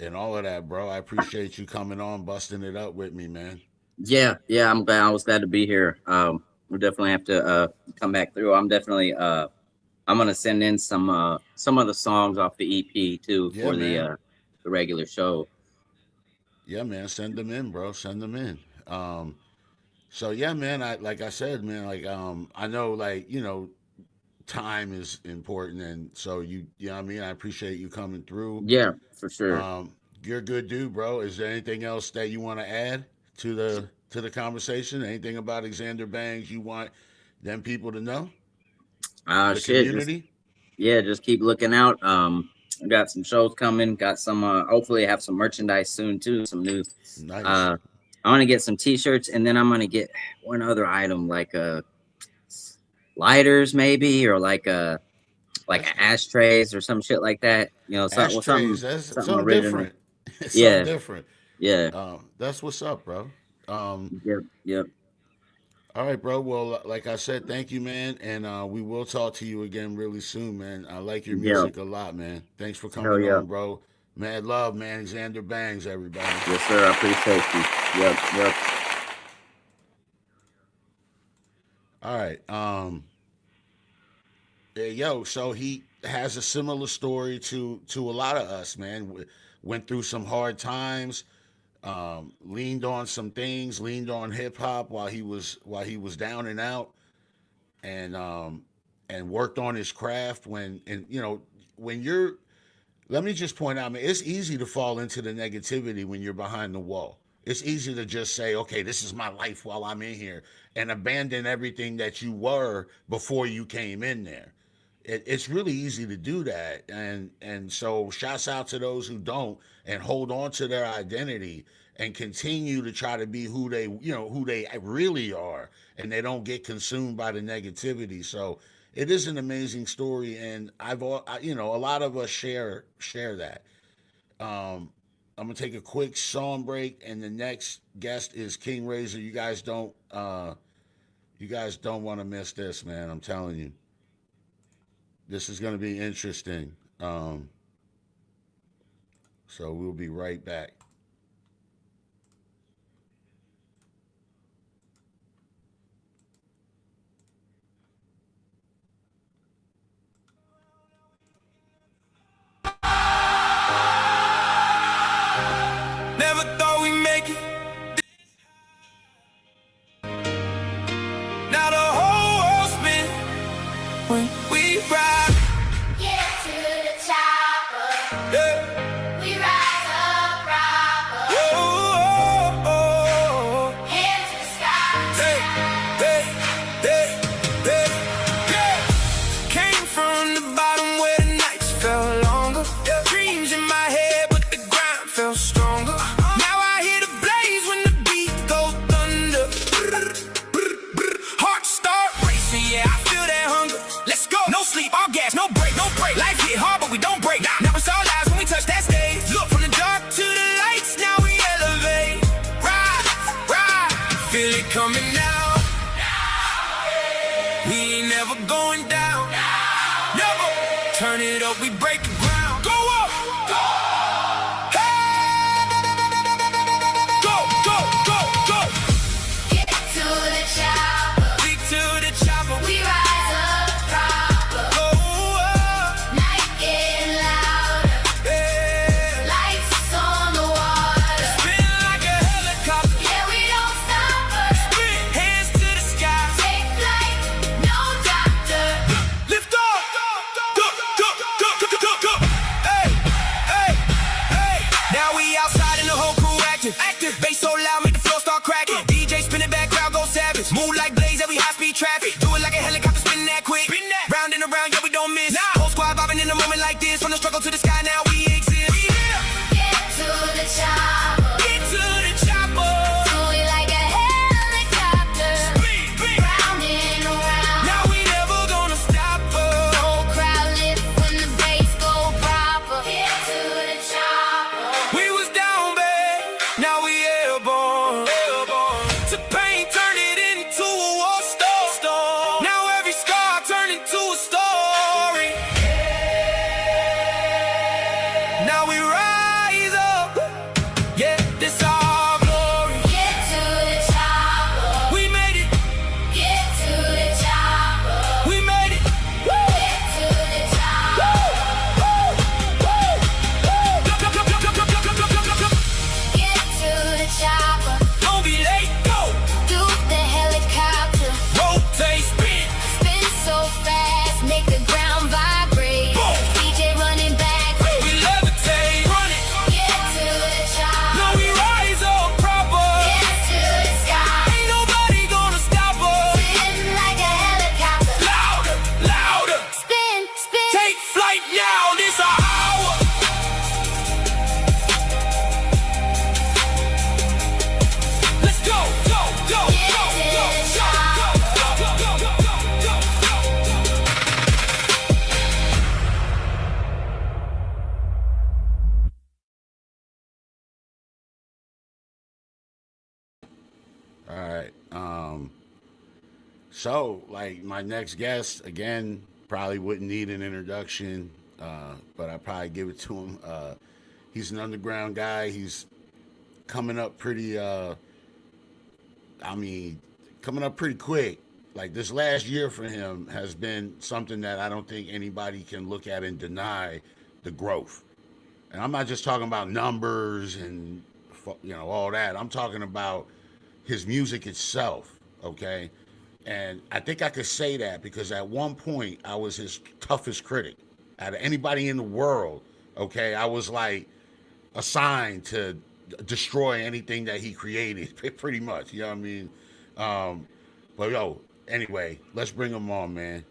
[SPEAKER 2] and all of that, bro. I appreciate you coming on, busting it up with me, man.
[SPEAKER 3] Yeah, I'm glad. I was glad to be here. We definitely have to come back through. I'm definitely I'm gonna send in some of the songs off the EP too
[SPEAKER 2] Yeah,
[SPEAKER 3] for
[SPEAKER 2] man.
[SPEAKER 3] the regular show.
[SPEAKER 2] Yeah, man. Send them in, bro. Send them in. So yeah, man. I like I said, man. Like I know, like time is important, and so you know what I mean. I appreciate you coming through.
[SPEAKER 3] Yeah, for sure.
[SPEAKER 2] You're a good dude, bro. Is there anything else that you want to add to the conversation? Anything about Xander Bangs you want them people to know? The
[SPEAKER 3] Shit,
[SPEAKER 2] community.
[SPEAKER 3] just keep looking out. I got some shows coming. Got some. Hopefully, have some merchandise soon too. Some new.
[SPEAKER 2] Nice.
[SPEAKER 3] I'm gonna get some T-shirts, and then I'm gonna get one other item like lighters maybe, or like ashtrays or some shit like that. You know,
[SPEAKER 2] Ashtrays. That's
[SPEAKER 3] something
[SPEAKER 2] something
[SPEAKER 3] original.
[SPEAKER 2] different. Something
[SPEAKER 3] Yeah,
[SPEAKER 2] different.
[SPEAKER 3] yeah,
[SPEAKER 2] That's what's up, bro.
[SPEAKER 3] yep.
[SPEAKER 2] All right, bro. Well, like I said, thank you, man, and we will talk to you again really soon, man. I like your
[SPEAKER 3] Yeah.
[SPEAKER 2] music a lot, man. Thanks for
[SPEAKER 3] Hell
[SPEAKER 2] coming
[SPEAKER 3] yeah.
[SPEAKER 2] on, bro. Mad love, man. Xander Bangs, everybody.
[SPEAKER 3] Yes, sir. I appreciate you. Yep.
[SPEAKER 2] All right. Yo, so he has a similar story to a lot of us, man. Went through some hard times, leaned on some things, leaned on hip hop while he was down and out, and worked on his craft. When you're, let me just point out, man, it's easy to fall into the negativity when you're behind the wall. It's easy to just say, okay, this is my life while I'm in here, and abandon everything that you were before you came in there. It's really easy to do that, and so shouts out to those who don't and hold on to their identity and continue to try to be who they really are, and they don't get consumed by the negativity. So it is an amazing story, and a lot of us share that. I'm gonna take a quick song break, and the next guest is King RAIZA. You guys don't want to miss this, man. I'm telling you. This is going to be interesting. So we'll be right back.
[SPEAKER 1] Never thought we'd make it. Now the whole world's spin when we ride.
[SPEAKER 4] Get to the chopper.
[SPEAKER 1] Yeah.
[SPEAKER 4] We rise up proper.
[SPEAKER 1] Oh, oh, oh.
[SPEAKER 4] Hands to the sky.
[SPEAKER 1] Hey, hey, hey, hey, yeah. Came from the bottom where the nights felt longer. Dreams in my head, but the grind felt stronger. Now I hear the blaze when the beat goes thunder. Heart start racing, yeah, I feel that hunger. Let's go. No sleep, all gas, no break, no break. Life hit hard, but we don't break. Now it's all lies when we touch that stage. Look from the dark to the lights, now we elevate. Ride, ride, feel it coming now. We ain't never going down. Never. Turn it up, we break the ground. Go up. Hey. Go, go, go, go.
[SPEAKER 4] Get to the chopper.
[SPEAKER 1] Big to the chopper.
[SPEAKER 4] We rise up proper.
[SPEAKER 1] Go up.
[SPEAKER 4] Night getting louder.
[SPEAKER 1] Yeah.
[SPEAKER 4] Lights on the water.
[SPEAKER 1] Spin like a helicopter.
[SPEAKER 4] Yeah, we don't stop us.
[SPEAKER 1] Spin hands to the sky.
[SPEAKER 4] Take flight, no doctor.
[SPEAKER 1] Lift off. Go, go, go, go, go, go. Hey, hey,
[SPEAKER 2] So, like, my next guest, again, probably wouldn't need an introduction, but I probably give it to him. He's an underground guy. He's coming up pretty, I mean, coming up pretty quick. Like, this last year for him has been something that I don't think anybody can look at and deny the growth. And I'm not just talking about numbers and, all that. I'm talking about his music itself, okay? And I think I could say that because at one point I was his toughest critic out of anybody in the world, okay? I was like assigned to destroy anything that he created, pretty much, you know what I mean? But yo, anyway, let's bring him on, man.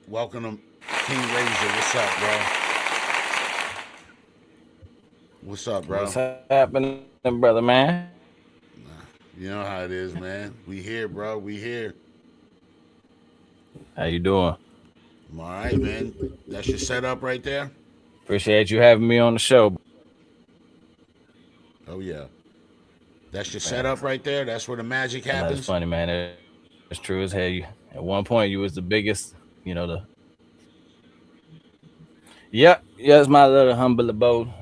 [SPEAKER 2] Welcome him, King RAIZA. What's up, bro? What's up, bro?
[SPEAKER 5] What's happening, brother, man?
[SPEAKER 2] You know how it is, man. We here, bro. We here.
[SPEAKER 5] How you doing?
[SPEAKER 2] I'm all right, man. That's your setup right there?
[SPEAKER 5] Appreciate you having me on the show.
[SPEAKER 2] Oh, yeah. That's your setup right there? That's where the magic happens?
[SPEAKER 5] That's funny, man. It's true as hell. At one point, you was the biggest, Yeah, it's my little humble abode.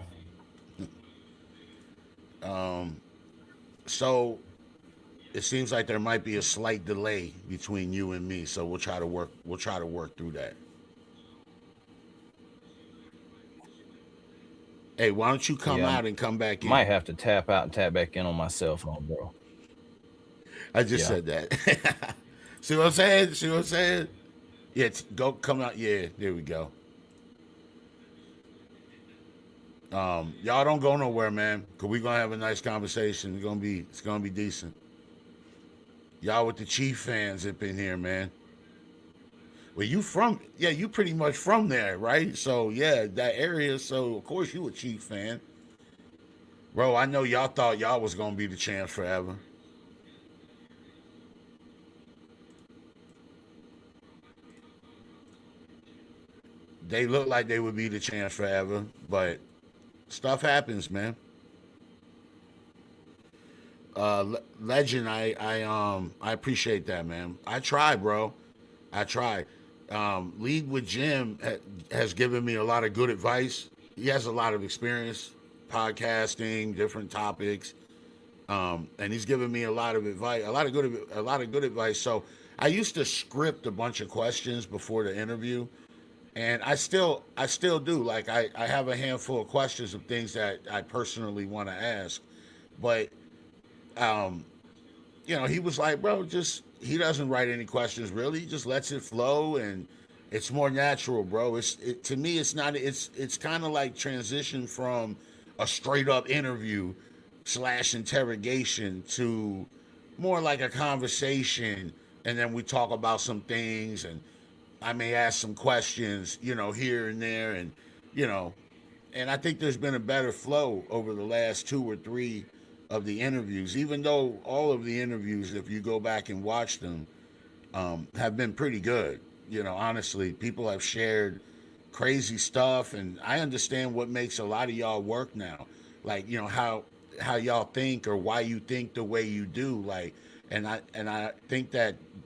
[SPEAKER 2] So it seems like there might be a slight delay between you and me, so we'll try to work through that. Hey, why don't you come out and come back in?
[SPEAKER 5] Might have to tap out and tap back in on my cell phone, bro.
[SPEAKER 2] I just said that. See what I'm saying? Yeah, come out. Yeah, there we go. Y'all don't go nowhere, man, because we're gonna have a nice conversation. It's gonna be decent. Y'all with the Chief fans up in here, man. Well, you pretty much from there, right? So yeah, that area. So of course you a Chief fan, bro. I know y'all thought y'all was gonna be the champs forever. They look like they would be the champs forever, but stuff happens, man. Legend, I appreciate that, man. I try, bro. I try. Lead with Jim has given me a lot of good advice. He has a lot of experience, podcasting, different topics, and he's given me a lot of advice, a lot of good advice. So I used to script a bunch of questions before the interview. And I still do. Like I have a handful of questions of things that I personally want to ask, but he was like, bro, he doesn't write any questions really. He just lets it flow, and it's more natural, bro. To me, it's not. It's kind of like transition from a straight up interview / interrogation to more like a conversation, and then we talk about some things and. I may ask some questions, here and there, and I think there's been a better flow over the last 2 or 3 of the interviews, even though all of the interviews, if you go back and watch them, have been pretty good. Honestly, people have shared crazy stuff, and I understand what makes a lot of y'all work now. Like, how y'all think or why you think the way you do. Like, and I think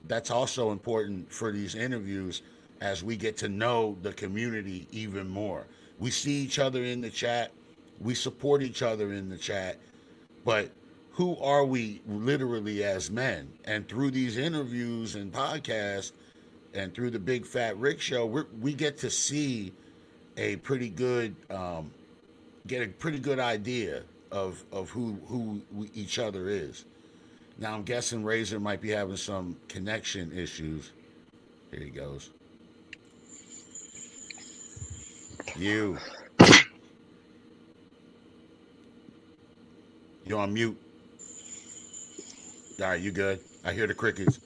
[SPEAKER 2] that's also important for these interviews as we get to know the community even more. We see each other in the chat. We support each other in the chat. But who are we literally as men? And through these interviews and podcasts and through the Big Fat Rick show, we get to see a pretty good, get a pretty good idea of who each other is. Now, I'm guessing RAIZA might be having some connection issues. Here he goes. You're on mute. All right, you good? I hear the crickets.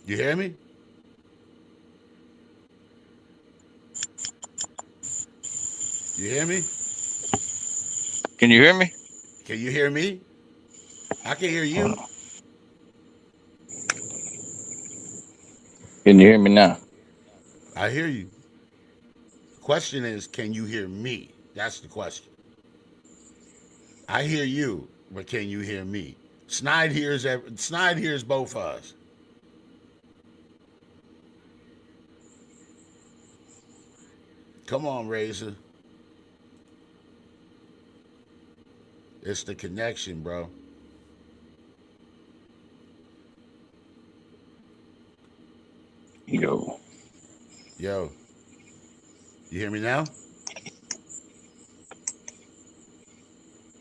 [SPEAKER 2] You hear me? You hear me?
[SPEAKER 6] Can you hear me?
[SPEAKER 2] Can you hear me? I can hear you.
[SPEAKER 6] Can you hear me now?
[SPEAKER 2] I hear you. Question is, can you hear me? That's the question. I hear you, but can you hear me? Snide hears both of us. Come on, RAIZA. It's the connection, bro.
[SPEAKER 6] Yo,
[SPEAKER 2] Yo, you hear me now?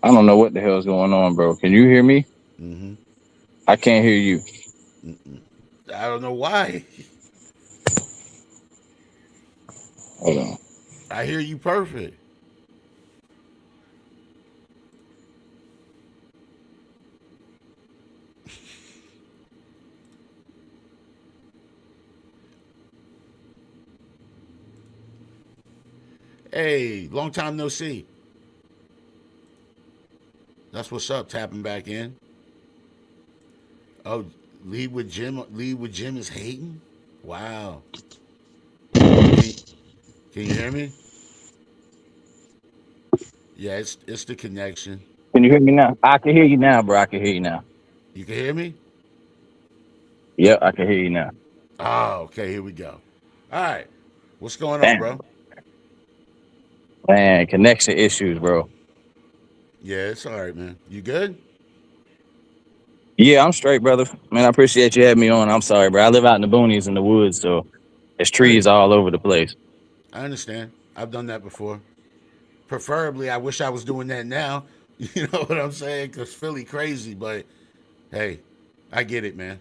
[SPEAKER 6] I don't know what the hell's going on, bro. Can you hear me?
[SPEAKER 2] Mm-hmm.
[SPEAKER 6] I can't hear you.
[SPEAKER 2] I don't know why.
[SPEAKER 6] Hold on.
[SPEAKER 2] I hear you perfect. Hey, long time no see. That's what's up. Tapping back in. Oh, lead with Jim. Lead with Jim is hating. Wow. Can you hear me? Yeah, it's the connection.
[SPEAKER 6] Can you hear me now? I can hear you now, bro. I can hear you now.
[SPEAKER 2] You can hear me?
[SPEAKER 6] Yep, I can hear you now.
[SPEAKER 2] Oh, okay. Here we go. All right. What's going on,
[SPEAKER 6] Damn,
[SPEAKER 2] bro?
[SPEAKER 6] man, connection issues, bro.
[SPEAKER 2] Yeah, it's all right, man. You good?
[SPEAKER 6] Yeah, I'm straight, brother. Man, I appreciate you having me on. I'm sorry, bro. I live out in the boonies in the woods, so there's trees
[SPEAKER 2] Hey,
[SPEAKER 6] all over the place.
[SPEAKER 2] I understand. I've done that before. Preferably, I wish I was doing that now. You know what I'm saying? Because Philly crazy, but hey, I get it, man.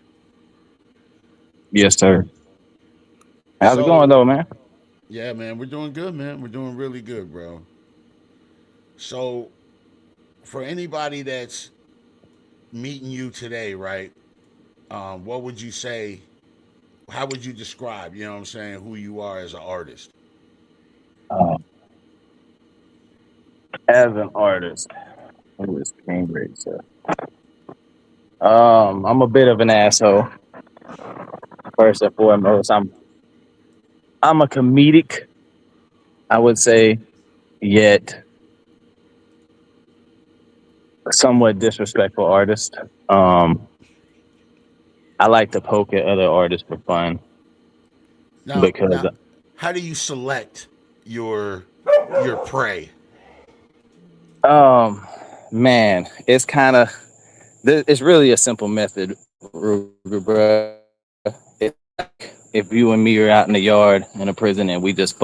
[SPEAKER 6] Yes, sir. How's it going,
[SPEAKER 2] So,
[SPEAKER 6] though, man?
[SPEAKER 2] yeah, man, we're doing good, man. We're doing really good, bro. So, for anybody that's meeting you today, right? What would you say? How would you describe, you know what I'm saying, who you are as an artist?
[SPEAKER 6] Um, as an artist, who is Cambridge? So, I'm a bit of an asshole. First and foremost, I'm a comedic, I would say, yet somewhat disrespectful artist. Um, I like to poke at other artists for fun because,
[SPEAKER 2] Now, how do you select your your prey?
[SPEAKER 6] um, man, it's kind of it's really a simple method, Ruger, bruh. It's like if you and me are out in the yard in a prison and we just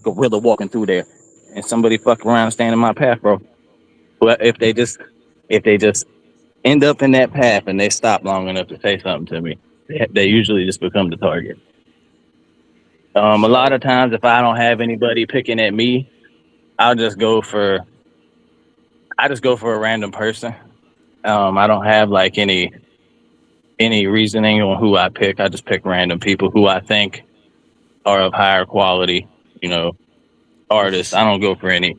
[SPEAKER 6] gorilla walking through there, and somebody fuck around and stand in my path, bro. But if they just end up in that path and they stop long enough to say something to me, they usually just become the target. A lot
[SPEAKER 2] So,
[SPEAKER 6] of times, if I don't have anybody picking at me, I'll just go for I just go for a random person. I don't have like any reasoning on who I pick. I just pick random people who I think are of higher quality, you know,
[SPEAKER 2] is
[SPEAKER 6] artists.
[SPEAKER 2] this
[SPEAKER 6] I don't go for any.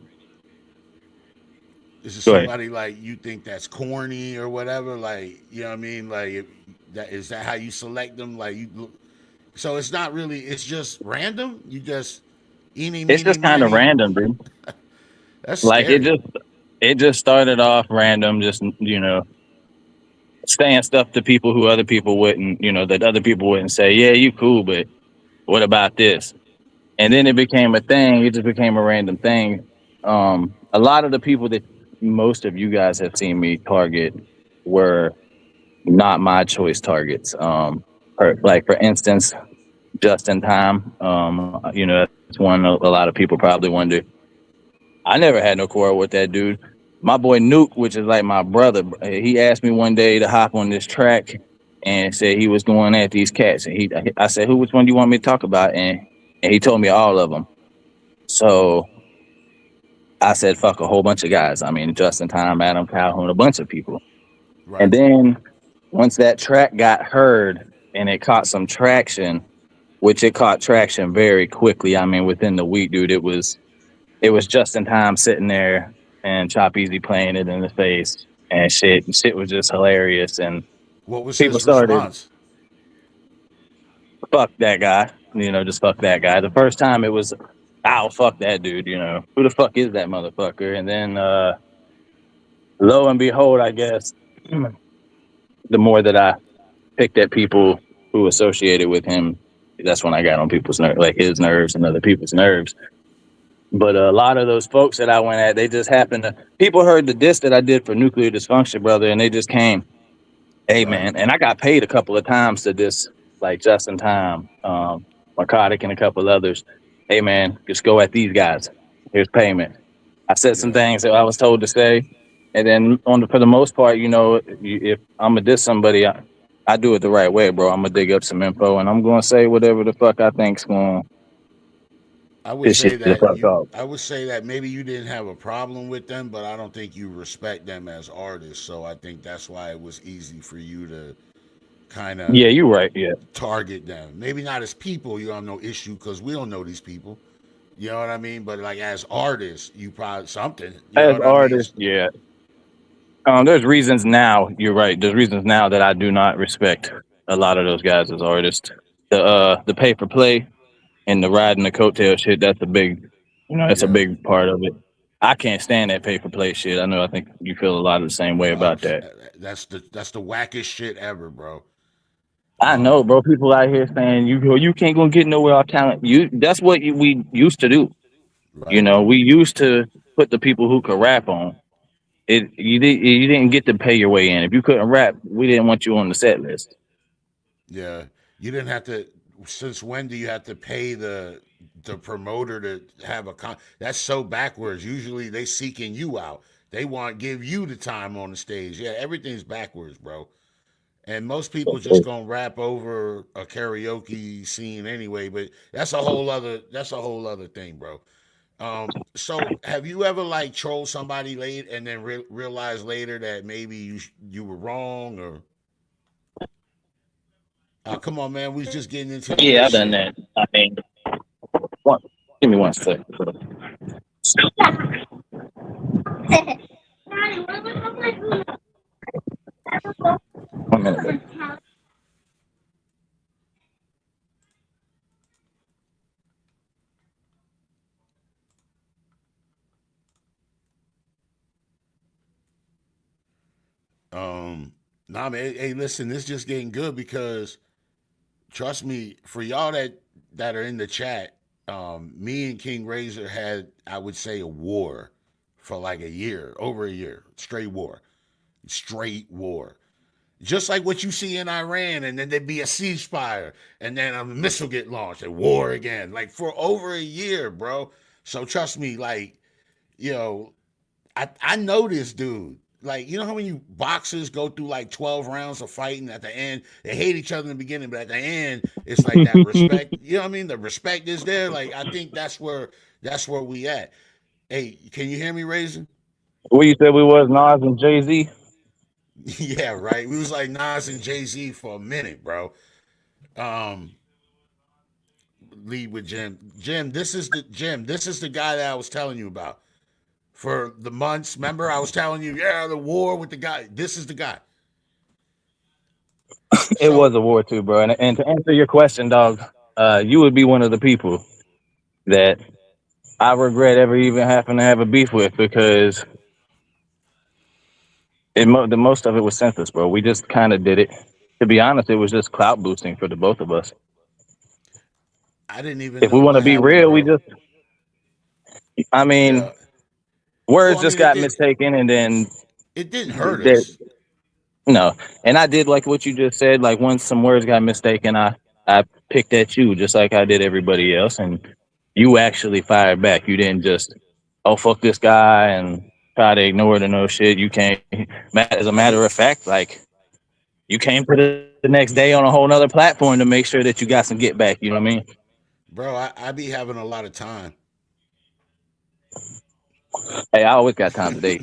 [SPEAKER 2] is it
[SPEAKER 6] Go ahead.
[SPEAKER 2] somebody like you think that's corny or whatever? Like, you know what I mean? Like, that is that how you select them? Like, you look, so it's not really. It's just random. You just eeny
[SPEAKER 6] It's
[SPEAKER 2] meeny
[SPEAKER 6] just kind of
[SPEAKER 2] miny.
[SPEAKER 6] random, dude.
[SPEAKER 2] That's
[SPEAKER 6] Like
[SPEAKER 2] scary.
[SPEAKER 6] it just started off random, just saying stuff to people who other people wouldn't, that other people wouldn't say. Yeah, you cool, but what about this? And then it became a thing. It just became a random thing. A lot of the people that most of you guys have seen me target were not my choice targets. For instance, just in time. That's one a lot of people probably wonder. I never had no quarrel with that dude. My boy Nuke, which is like my brother, he asked me one day to hop on this track and said he was going at these cats. And I said, which one do you want me to talk about? And he told me all of them. So I said, fuck a whole bunch of guys. I mean, Justin Time, Adam Calhoun, a bunch of people. And
[SPEAKER 2] Right.
[SPEAKER 6] then once that track got heard and it caught some traction, which it caught traction very quickly. I mean, within the week, dude, it was just in time sitting there and Chop Easy playing it in the face and shit. And shit was just hilarious. And
[SPEAKER 2] What was
[SPEAKER 6] people
[SPEAKER 2] his
[SPEAKER 6] started,
[SPEAKER 2] response?
[SPEAKER 6] fuck that guy, just fuck that guy. The first time it was, oh, fuck that dude, who the fuck is that motherfucker? And then, lo and behold, I guess the more that I picked at people who associated with him, that's when I got on people's nerves, like his nerves and other people's nerves. But a lot of those folks that I went at, they just happened to. People heard the diss that I did for Nuclear Dysfunction, brother, and they just came, hey
[SPEAKER 2] Right.
[SPEAKER 6] man. And I got paid a couple of times to diss, like Just in Time, Narcotic, and a couple others. Hey man, just go at these guys. Here's payment. I said some
[SPEAKER 2] Yeah.
[SPEAKER 6] things that I was told to say, and then for the most part, if I'm gonna diss somebody, I do it the right way, bro. I'm gonna dig up some info, and I'm gonna say whatever the fuck I think's gonna
[SPEAKER 2] I would
[SPEAKER 6] piss
[SPEAKER 2] say
[SPEAKER 6] shit the
[SPEAKER 2] that
[SPEAKER 6] fuck off.
[SPEAKER 2] I would say that maybe you didn't have a problem with them, but I don't think you respect them as artists. So I think that's why it was easy for you to kind of
[SPEAKER 6] Yeah, you're right. Yeah,
[SPEAKER 2] target them. Maybe not as people, you have no issue because we don't know these people. You know what I mean? But like as artists, you probably something. You know
[SPEAKER 6] as
[SPEAKER 2] what I mean?
[SPEAKER 6] artists, yeah. There's reasons now. You're right. There's reasons now that I do not respect a lot of those guys as artists. The pay for play and the riding the coattail shit. That's a big, that's a
[SPEAKER 2] Yeah.
[SPEAKER 6] big part of it. I can't stand that pay for play shit. I know. I think you feel a lot of the same way about that.
[SPEAKER 2] That's the wackest shit ever, bro.
[SPEAKER 6] I know,
[SPEAKER 2] Um,
[SPEAKER 6] bro. People out here saying you can't gonna get nowhere off talent. That's what we used to do.
[SPEAKER 2] right.
[SPEAKER 6] We used to put the people who could rap on. You didn't get to pay your way in. If you couldn't rap, we didn't want you on the set list.
[SPEAKER 2] Yeah. You didn't have to. Since when do you have to pay the promoter to have That's so backwards. Usually they seeking you out. They want give you the time on the stage. Yeah, everything's backwards, bro. And most people just gonna rap over a karaoke scene anyway. But that's a whole other thing, bro. So have you ever like trolled somebody late and then realized later that maybe you were wrong or? Come on, man. We was just getting into the
[SPEAKER 6] Yeah,
[SPEAKER 2] good
[SPEAKER 6] I've done
[SPEAKER 2] shit.
[SPEAKER 6] that. I mean, one, give me one second. 1 minute.
[SPEAKER 2] Nah, man. Hey, listen, this just getting good because trust me, for y'all that are in the chat, me and King Razor had, I would say, a war for like a year, over a year, straight war. Just like what you see in Iran, and then there'd be a ceasefire, and then a missile get launched, and war again, like for over a year, bro. So trust me, like, you know, I know this dude. Like, you know how when you boxers go through like 12 rounds of fighting at the end, they hate each other in the beginning, but at the end, it's like that respect. You know what I mean? The respect is there. Like, I think that's where we at. Hey, can you hear me, Raisin?
[SPEAKER 6] We said we was Nas and Jay-Z.
[SPEAKER 2] Yeah, right. We was like Nas and Jay-Z for a minute, bro. Um, lead with Jim. Jim. This is the guy that I was telling you about for the months. Remember, I was telling you, yeah, the war with the guy. This is the guy.
[SPEAKER 6] It was
[SPEAKER 2] So
[SPEAKER 6] a war too, bro. And to answer your question, dog, you would be one of the people that I regret ever even having to have a beef with because the most of it was senseless, bro. We just kind of did it. To be honest, it was just clout boosting for the both of us.
[SPEAKER 2] I didn't even
[SPEAKER 6] If we
[SPEAKER 2] know
[SPEAKER 6] want to
[SPEAKER 2] what
[SPEAKER 6] be
[SPEAKER 2] happened,
[SPEAKER 6] real,
[SPEAKER 2] bro.
[SPEAKER 6] I mean,
[SPEAKER 2] Yeah. Well,
[SPEAKER 6] words
[SPEAKER 2] I
[SPEAKER 6] just
[SPEAKER 2] mean, it
[SPEAKER 6] got
[SPEAKER 2] did.
[SPEAKER 6] mistaken, and then
[SPEAKER 2] It didn't hurt
[SPEAKER 6] there,
[SPEAKER 2] us.
[SPEAKER 6] no. And I did like what you just said. Like once some words got mistaken, I picked at you just like I did everybody else, and you actually fired back. You didn't just fuck this guy and try to ignore it or no shit. You came. As a
[SPEAKER 2] I
[SPEAKER 6] matter
[SPEAKER 2] did,
[SPEAKER 6] of fact, like you came to the next day on a whole nother platform to make sure that you got some get back. You know what I mean?
[SPEAKER 2] bro. I be having a lot of time.
[SPEAKER 6] Hey, I always got time today.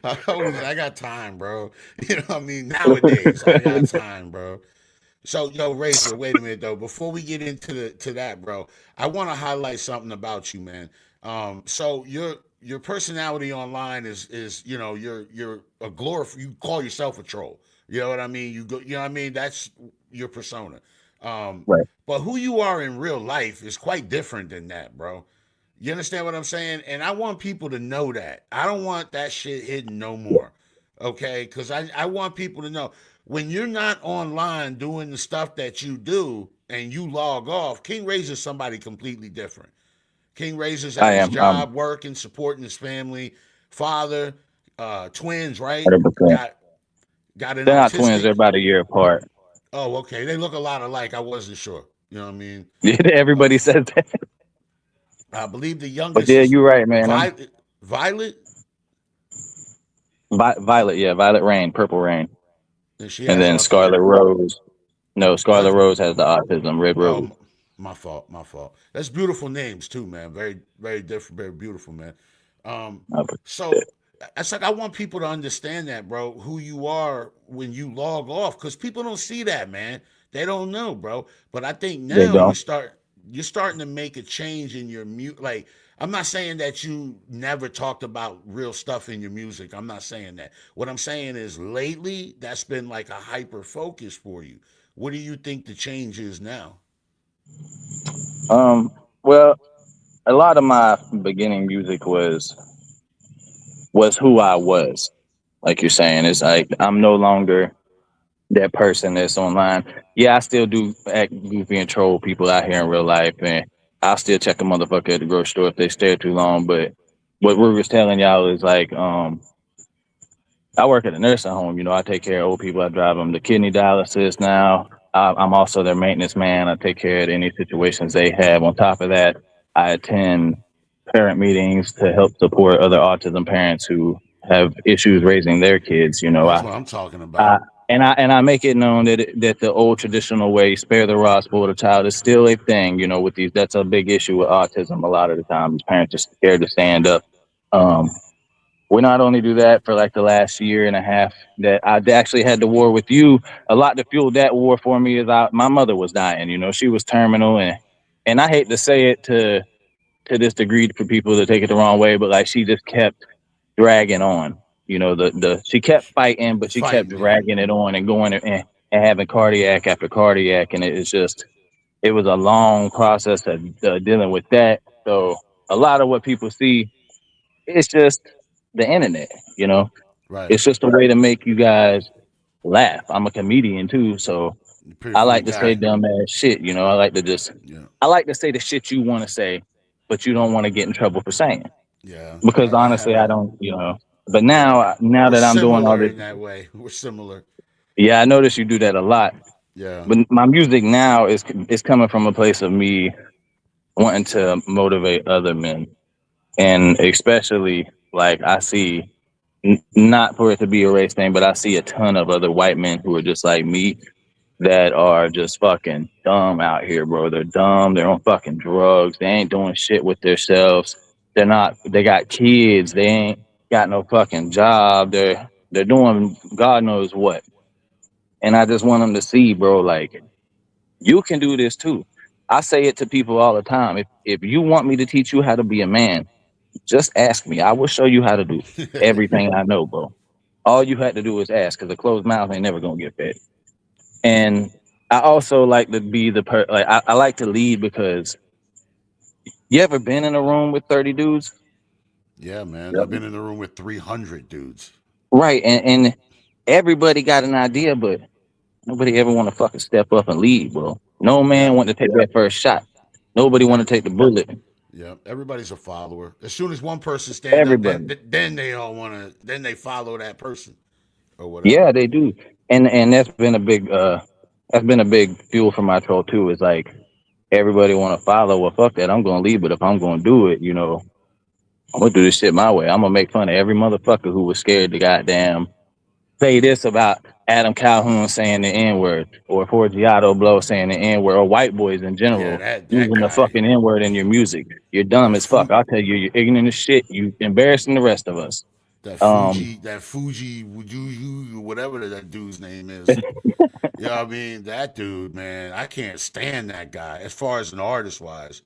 [SPEAKER 2] I got time, bro. You know what I mean? Nowadays, I got time, bro. So, yo, Racer, wait a minute though. Before we get into that, bro, I want to highlight something about you, man. So your personality online is you're a you call yourself a troll. You know what I mean? You know what I mean? That's your persona.
[SPEAKER 6] Right.
[SPEAKER 2] But who you are in real life is quite different than that, bro. You understand what I'm saying? And I want people to know that. I don't want that shit hidden no more. Okay, because I want people to know when you're not online doing the stuff that you do and you log off, King Razor's somebody completely different. King Razor's
[SPEAKER 6] I
[SPEAKER 2] at his
[SPEAKER 6] am.
[SPEAKER 2] job, working, supporting his family, father, twins, right?
[SPEAKER 6] 100%.
[SPEAKER 2] Got an
[SPEAKER 6] They're not twins.
[SPEAKER 2] autistic.
[SPEAKER 6] They're about a year apart.
[SPEAKER 2] Oh, okay. They look a lot alike. I wasn't sure. You know what I mean?
[SPEAKER 6] Everybody says that.
[SPEAKER 2] I believe the
[SPEAKER 6] But
[SPEAKER 2] youngest
[SPEAKER 6] yeah,
[SPEAKER 2] is
[SPEAKER 6] you're right, man.
[SPEAKER 2] Violet. Violet,
[SPEAKER 6] Violet, yeah, Violet Rain, Purple Rain,
[SPEAKER 2] and she
[SPEAKER 6] and
[SPEAKER 2] has
[SPEAKER 6] then
[SPEAKER 2] autism.
[SPEAKER 6] Scarlet Rose. No, Scarlet
[SPEAKER 2] That's
[SPEAKER 6] Rose has the autism. Red
[SPEAKER 2] oh,
[SPEAKER 6] Rose.
[SPEAKER 2] my fault. My fault. That's beautiful names too, man. Very, very different. Very beautiful, man. Um,
[SPEAKER 6] Oh,
[SPEAKER 2] so it's like I want people to understand that, bro, who you are when you log off, because people don't see that, man. They don't know, bro. But I think
[SPEAKER 6] they
[SPEAKER 2] now
[SPEAKER 6] don't.
[SPEAKER 2] you're starting to make a change in your like I'm not saying that you never talked about real stuff in your music. I'm not saying that. What I'm saying is lately that's been like a hyper focus for you. What do you think the change is now?
[SPEAKER 6] Well, a lot of my beginning music was who I was. Like you're saying, it's like I'm no longer that person that's online. Yeah, I still do act goofy and troll people out here in real life, and I'll still check a motherfucker at the grocery store if they stare too long. But what Rue was telling y'all is like, I work at a nursing home. You know, I take care of old people. I drive them to kidney dialysis now. I'm also their maintenance man. I take care of any situations they have. On top of that, I attend parent meetings to help support other autism parents who have issues raising their kids. You know,
[SPEAKER 2] That's what I'm talking
[SPEAKER 6] I
[SPEAKER 2] about.
[SPEAKER 6] I make it known that the old traditional way, spare the rod, spoil the child, is still a thing. You know, with these, that's a big issue with autism. A lot of the time, these parents are scared to stand up. Um, we not only do that for like the last year and a half that I actually had the war with you. A lot to fuel that war for me is my mother was dying. You know, she was terminal, and I hate to say it to this degree for people to take it the wrong way, but like she just kept dragging on. You know, the she kept fighting, but she kept
[SPEAKER 2] Fighting, yeah.
[SPEAKER 6] dragging it on and going and having cardiac after cardiac, and it was a long process of dealing with that. So a lot of what people see, it's just the internet. You know,
[SPEAKER 2] Right.
[SPEAKER 6] it's just a way to make you guys laugh. I'm a comedian too, so
[SPEAKER 2] Pretty
[SPEAKER 6] I
[SPEAKER 2] funny
[SPEAKER 6] like to say
[SPEAKER 2] guy.
[SPEAKER 6] dumb ass shit. You know,
[SPEAKER 2] Yeah.
[SPEAKER 6] I like to say the shit you want to say, but you don't want to get in trouble for saying.
[SPEAKER 2] Yeah.
[SPEAKER 6] Because
[SPEAKER 2] I
[SPEAKER 6] honestly,
[SPEAKER 2] have
[SPEAKER 6] I
[SPEAKER 2] a
[SPEAKER 6] don't, you know. But
[SPEAKER 2] yeah.
[SPEAKER 6] now
[SPEAKER 2] We're
[SPEAKER 6] that I'm doing all
[SPEAKER 2] similar
[SPEAKER 6] this,
[SPEAKER 2] in that way. We're similar.
[SPEAKER 6] yeah, I notice you do that a lot.
[SPEAKER 2] Yeah.
[SPEAKER 6] But my music now is coming from a place of me wanting to motivate other men, and especially like I see, not for it to be a race thing, but I see a ton of other white men who are just like me that are just fucking dumb out here, bro. They're dumb. They're on fucking drugs. They ain't doing shit with themselves. They're not. They got kids. They ain't got no fucking job. They're doing God knows what. And I just want them to see, bro. Like you can do this too. I say it to people all the time. If you want me to teach you how to be a man, just ask me. I will show you how to do everything I know, bro. All you had to do is ask, because a closed mouth ain't never gonna get fed. And I also like to be I like to lead, because you ever been in a room with 30 dudes?
[SPEAKER 2] Yeah, man.
[SPEAKER 6] Yep.
[SPEAKER 2] I've been in the room with 300 dudes.
[SPEAKER 6] Right. And everybody got an idea, but nobody ever want to fucking step up and lead, bro. No man
[SPEAKER 2] Yeah.
[SPEAKER 6] want to take that first shot. Nobody want to
[SPEAKER 2] Every
[SPEAKER 6] take the bullet.
[SPEAKER 2] yeah. Everybody's a follower. As soon as one person stand up,
[SPEAKER 6] Everybody.
[SPEAKER 2] then they all want to. Then they follow that person or
[SPEAKER 6] Yeah,
[SPEAKER 2] whatever.
[SPEAKER 6] they do. And that's been a big fuel for my troll too. Is like everybody want to follow. Well, fuck that. I'm gonna lead, but if I'm gonna do it, you know, I'm gonna do this shit my way. I'm gonna make fun of every motherfucker who was scared to goddamn say this about Adam Calhoun saying the N word, or Forgiato Blow saying the N word, or white boys in
[SPEAKER 2] Yeah.
[SPEAKER 6] general
[SPEAKER 2] That
[SPEAKER 6] using the
[SPEAKER 2] guy.
[SPEAKER 6] fucking N word in your music. You're dumb
[SPEAKER 2] That
[SPEAKER 6] as fuck.
[SPEAKER 2] food.
[SPEAKER 6] I'll tell you, you're ignorant as shit. You embarrassing the rest of us. Um,
[SPEAKER 2] That Fuji, would you, whatever that dude's name is. You know what I mean? That dude, man, I can't stand that guy as far as an artist wise.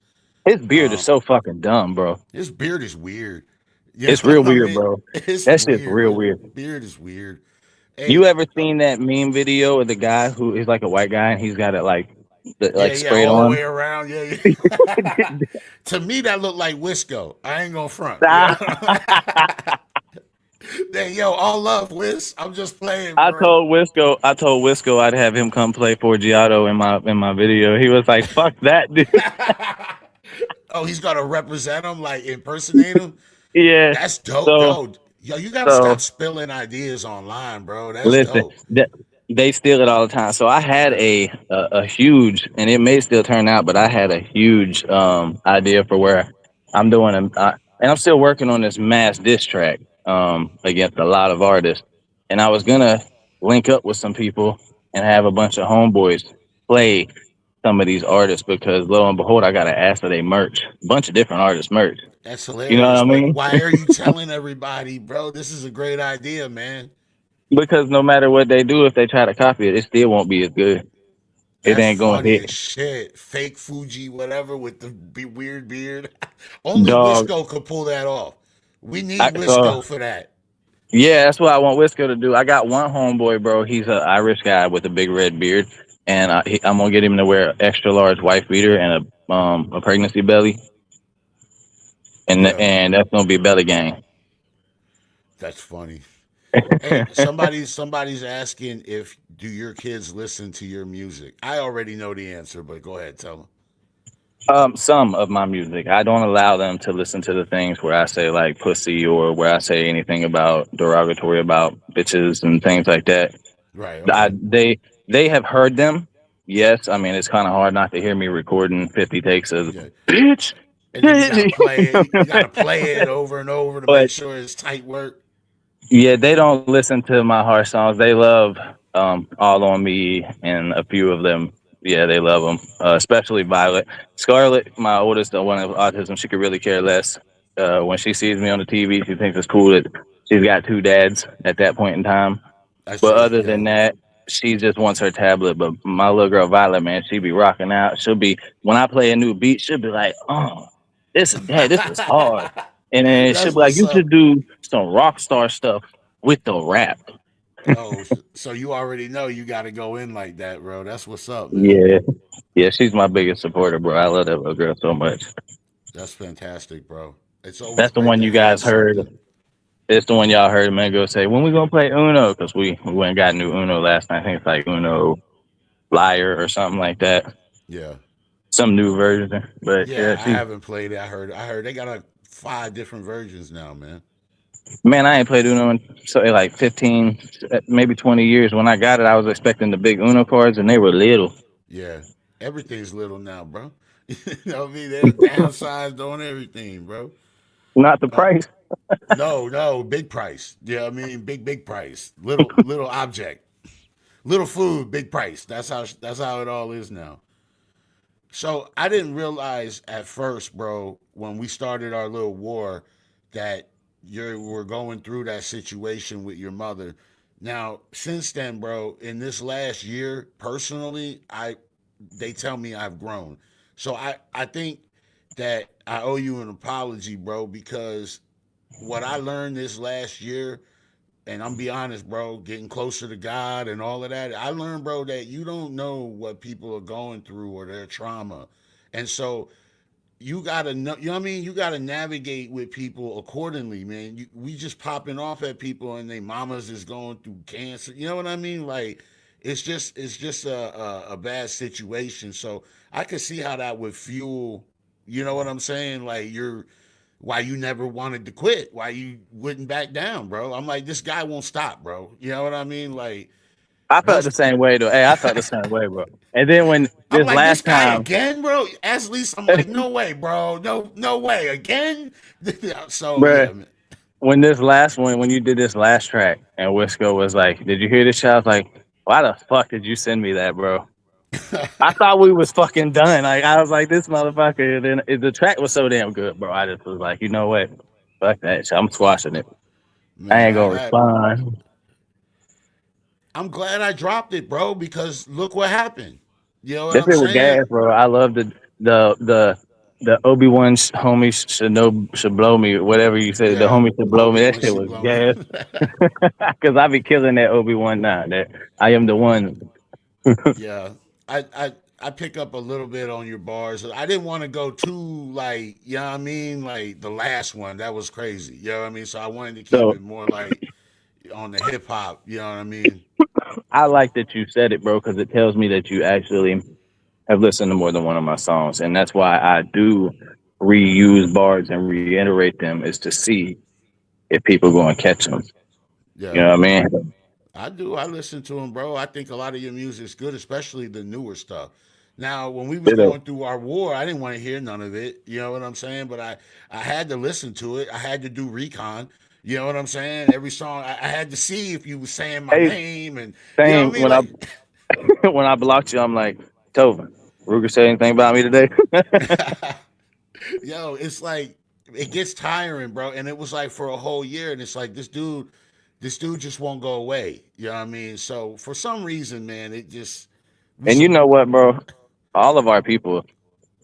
[SPEAKER 6] his beard is
[SPEAKER 2] Um,
[SPEAKER 6] so fucking dumb, bro.
[SPEAKER 2] his beard is weird. You know
[SPEAKER 6] It's real
[SPEAKER 2] what I
[SPEAKER 6] weird,
[SPEAKER 2] mean?
[SPEAKER 6] bro.
[SPEAKER 2] It's
[SPEAKER 6] That shit's
[SPEAKER 2] weird.
[SPEAKER 6] real
[SPEAKER 2] His
[SPEAKER 6] weird.
[SPEAKER 2] beard is weird.
[SPEAKER 6] You
[SPEAKER 2] Hey,
[SPEAKER 6] ever seen that meme video of the guy who is like a white guy and he's got it
[SPEAKER 2] yeah,
[SPEAKER 6] like
[SPEAKER 2] yeah,
[SPEAKER 6] sprayed
[SPEAKER 2] all the
[SPEAKER 6] on?
[SPEAKER 2] way around. Yeah, yeah. To me, that looked like Wisco. I ain't gonna front. Yeah. Hey, yo, all love, Wiz. I'm just playing,
[SPEAKER 6] I
[SPEAKER 2] bro.
[SPEAKER 6] told Wisco I'd have him come play Forgiato in my video. He was like, "Fuck that, dude."
[SPEAKER 2] Oh, he's gonna represent him, like impersonate him.
[SPEAKER 6] Yeah.
[SPEAKER 2] That's dope,
[SPEAKER 6] So
[SPEAKER 2] yo. You gotta
[SPEAKER 6] so
[SPEAKER 2] stop spilling ideas online, bro. That's
[SPEAKER 6] listen,
[SPEAKER 2] dope.
[SPEAKER 6] they steal it all the time. So I had a huge, and it may still turn out, but I had a huge idea for where I'm doing and I'm still working on this mass diss track against a lot of artists, and I was gonna link up with some people and have a bunch of homeboys play some of these artists because lo and behold, I got to ask for they merch, a bunch of different artists merch.
[SPEAKER 2] That's
[SPEAKER 6] You know what
[SPEAKER 2] hilarious.
[SPEAKER 6] I
[SPEAKER 2] But
[SPEAKER 6] mean?
[SPEAKER 2] why are you telling everybody, bro? This is a great idea, man.
[SPEAKER 6] Because no matter what they do, if they try to copy it, it still won't be as good. It
[SPEAKER 2] That's
[SPEAKER 6] ain't gonna
[SPEAKER 2] funny
[SPEAKER 6] hit.
[SPEAKER 2] as shit. Fake Fuji, whatever, with the weird beard. Only
[SPEAKER 6] Dog.
[SPEAKER 2] Wisco could pull that off. We need
[SPEAKER 6] So
[SPEAKER 2] Wisco for that.
[SPEAKER 6] yeah, that's what I want Wisco to do. I got one homeboy, bro. He's an Irish guy with a big red beard, and I'm gonna get him to wear an extra large wife beater and a pregnancy belly,
[SPEAKER 2] Yeah,
[SPEAKER 6] and that's gonna be belly gang.
[SPEAKER 2] that's funny. Hey, somebody's asking if do your kids listen to your music? I already know the answer, but go ahead, tell them.
[SPEAKER 6] Some of my music, I don't allow them to listen to the things where I say like pussy or where I say anything about derogatory about bitches and things like that.
[SPEAKER 2] Right,
[SPEAKER 6] I,
[SPEAKER 2] okay.
[SPEAKER 6] they have heard them. Yes, I mean it's kind of hard not to hear me recording 50 takes of
[SPEAKER 2] Yeah.
[SPEAKER 6] bitch.
[SPEAKER 2] And then you gotta play it. You gotta play it over and over to make
[SPEAKER 6] But
[SPEAKER 2] sure it's tight work.
[SPEAKER 6] yeah, they don't listen to my harsh songs. They love All on Me and a few of them. Yeah, they love them, especially Violet. Scarlett, my oldest, the one with autism, she could really care less. When she sees me on the TV, she thinks it's cool that she's got two dads at that point in time.
[SPEAKER 2] I
[SPEAKER 6] But
[SPEAKER 2] see.
[SPEAKER 6] other
[SPEAKER 2] Yeah.
[SPEAKER 6] than that, she just wants her tablet. But my little girl Violet, man, she be rocking out. She'll be when I play a new beat, she'll be like, "Oh, this is hard." And then she'll
[SPEAKER 2] That's
[SPEAKER 6] be like,
[SPEAKER 2] what's
[SPEAKER 6] "You should
[SPEAKER 2] up.
[SPEAKER 6] do some rock star stuff with the rap."
[SPEAKER 2] Oh, so you already know you got to go in like that, bro. That's what's up, man.
[SPEAKER 6] Yeah, yeah, she's my biggest supporter, bro. I love that little girl so much.
[SPEAKER 2] That's fantastic, bro. It's always
[SPEAKER 6] That's the
[SPEAKER 2] great
[SPEAKER 6] one
[SPEAKER 2] to
[SPEAKER 6] you guys
[SPEAKER 2] have
[SPEAKER 6] heard.
[SPEAKER 2] something.
[SPEAKER 6] It's the one y'all heard Mango say, "When we gonna play Uno?" Because we went and got new Uno last night. I think it's like Uno Liar or something like that.
[SPEAKER 2] Yeah.
[SPEAKER 6] Some new version. But
[SPEAKER 2] Yeah,
[SPEAKER 6] yeah,
[SPEAKER 2] I
[SPEAKER 6] she
[SPEAKER 2] haven't played it. I heard they got like 5 different versions now, man.
[SPEAKER 6] man, I ain't played Uno in like 15, maybe 20 years. When I got it, I was expecting the big Uno cards, and they were little.
[SPEAKER 2] Yeah. Everything's little now, bro. You know what I mean? They're downsized on everything, bro.
[SPEAKER 6] Not the
[SPEAKER 2] Uh,
[SPEAKER 6] price.
[SPEAKER 2] no, big price. Yeah, I mean, big price. Little object. Little food, big price. That's how it all is now. So I didn't realize at first, bro, when we started our little war, that you were going through that situation with your mother. Now, since then, bro, in this last year, personally, I they tell me I've grown. So I think that I owe you an apology, bro, because what I learned this last year, and I'm be honest, bro, getting closer to God and all of that, I learned, bro, that you don't know what people are going through or their trauma. And so you gotta know, you know what I mean? You gotta navigate with people accordingly, man. We just popping off at people and they mamas is going through cancer. You know what I mean? Like it's just a bad situation. So I could see how that would fuel. You know what I'm saying? Like why you never wanted to quit, why you wouldn't back down, bro. I'm like, this guy won't stop, bro. You know what I mean? Like
[SPEAKER 6] I felt
[SPEAKER 2] those
[SPEAKER 6] the same way though. Hey, I felt the same way, bro. And then when
[SPEAKER 2] I'm
[SPEAKER 6] this
[SPEAKER 2] like, this
[SPEAKER 6] last
[SPEAKER 2] guy
[SPEAKER 6] time,
[SPEAKER 2] again, bro. As least I'm like, no way, bro. No way again. So
[SPEAKER 6] bro,
[SPEAKER 2] yeah, man.
[SPEAKER 6] when this last one, when you did this last track, and Wisco was like, "Did you hear this shit?" I was like, "Why the fuck did you send me that, bro?" I thought we was fucking done. Like I was like, "This motherfucker." And then the track was so damn good, bro. I just was like, "You know what? Fuck that shit. I'm squashing it. I
[SPEAKER 2] Man,
[SPEAKER 6] ain't gonna respond."
[SPEAKER 2] I'm glad I dropped it, bro, because look what happened. You know what
[SPEAKER 6] This
[SPEAKER 2] I'm
[SPEAKER 6] shit was
[SPEAKER 2] saying?
[SPEAKER 6] gas, bro. I love the Obi-Wan homies should blow me. Whatever you said, the
[SPEAKER 2] Yeah,
[SPEAKER 6] homie should blow me.
[SPEAKER 2] Obi
[SPEAKER 6] That
[SPEAKER 2] Wan
[SPEAKER 6] shit
[SPEAKER 2] should
[SPEAKER 6] was
[SPEAKER 2] blow me.
[SPEAKER 6] gas. Cause I be killing that Obi-Wan now. That I am the one.
[SPEAKER 2] Yeah, I I pick up a little bit on your bars. I didn't want to go too like, you know what I mean? Like the last one, that was crazy. You know what I mean? So I wanted to keep
[SPEAKER 6] So
[SPEAKER 2] it more like on the hip hop, you know what I mean?
[SPEAKER 6] I like that you said it, bro, because it tells me that you actually have listened to more than one of my songs, and that's why I do reuse bars and reiterate them is to see if people go and catch them. You
[SPEAKER 2] Yeah.
[SPEAKER 6] know what I mean?
[SPEAKER 2] I do. I listen to him, bro. I think a lot of your music's good, especially the newer stuff. Now, when we was
[SPEAKER 6] Ditto.
[SPEAKER 2] going through our war, I didn't want to hear none of it. You know what I'm saying? But I had to listen to it. I had to do recon. You know what I'm saying? Every song, I had to see if you was saying my
[SPEAKER 6] Hey,
[SPEAKER 2] name, and you know
[SPEAKER 6] same
[SPEAKER 2] what I mean?
[SPEAKER 6] when I
[SPEAKER 2] Like,
[SPEAKER 6] when I blocked you, I'm like, Tovin, Ruger said anything about me today?
[SPEAKER 2] yo, it's like it gets tiring, bro. And it was like for a whole year, and it's like this dude just won't go away. You know what I mean? So for some reason, man, it just we
[SPEAKER 6] And you
[SPEAKER 2] some
[SPEAKER 6] know what, bro? All of our people,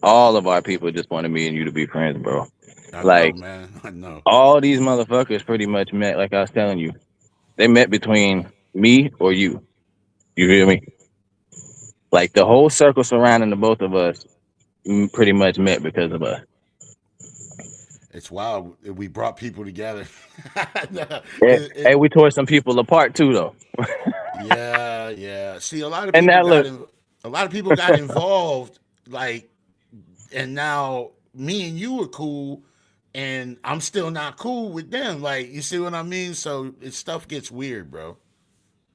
[SPEAKER 6] all of our people just wanted me and you to be friends, bro.
[SPEAKER 2] I know,
[SPEAKER 6] Like
[SPEAKER 2] man. I know.
[SPEAKER 6] all these motherfuckers pretty much met, like I was telling you, they met between me or you. You hear me? Like the whole circle surrounding the both of us pretty much met because of us.
[SPEAKER 2] It's wild. We brought people together. No,
[SPEAKER 6] Yeah. Hey, we tore some people apart too, though.
[SPEAKER 2] yeah, yeah. See,
[SPEAKER 6] And that look,
[SPEAKER 2] a lot of people got involved, like, and now me and you are cool, and I'm still not cool with them. Like, you see what I mean? So stuff gets weird, bro.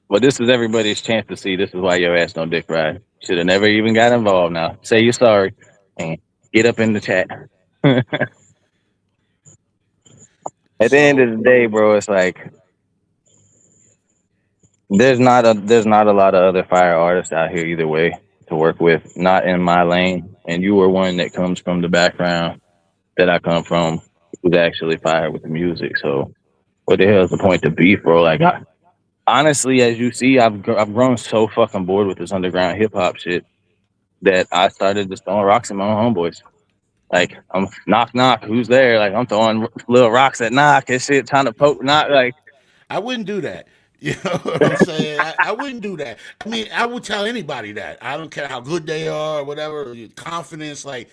[SPEAKER 6] well, this is everybody's chance to see. This is why your ass don't dick ride. Should have never even got involved. Now say you're sorry and get up in the chat. At the end
[SPEAKER 2] So
[SPEAKER 6] of the day, bro, it's like there's not a lot of other fire artists out here either way to work with. Not in my lane, and you are one that comes from the background that I come from, who's actually fire with the music. So, what the hell is the point to beef, bro? Like, honestly, as you see, I've grown so fucking bored with this underground hip hop shit that I started just throwing rocks at my own homeboys. Like, I'm knock knock, who's there? Like, I'm throwing little rocks at knock and shit, trying to poke knock. Like,
[SPEAKER 2] I wouldn't do that. You know what I'm saying? I wouldn't do that. I mean, I would tell anybody that. I don't care how good they are or whatever. Your confidence, like,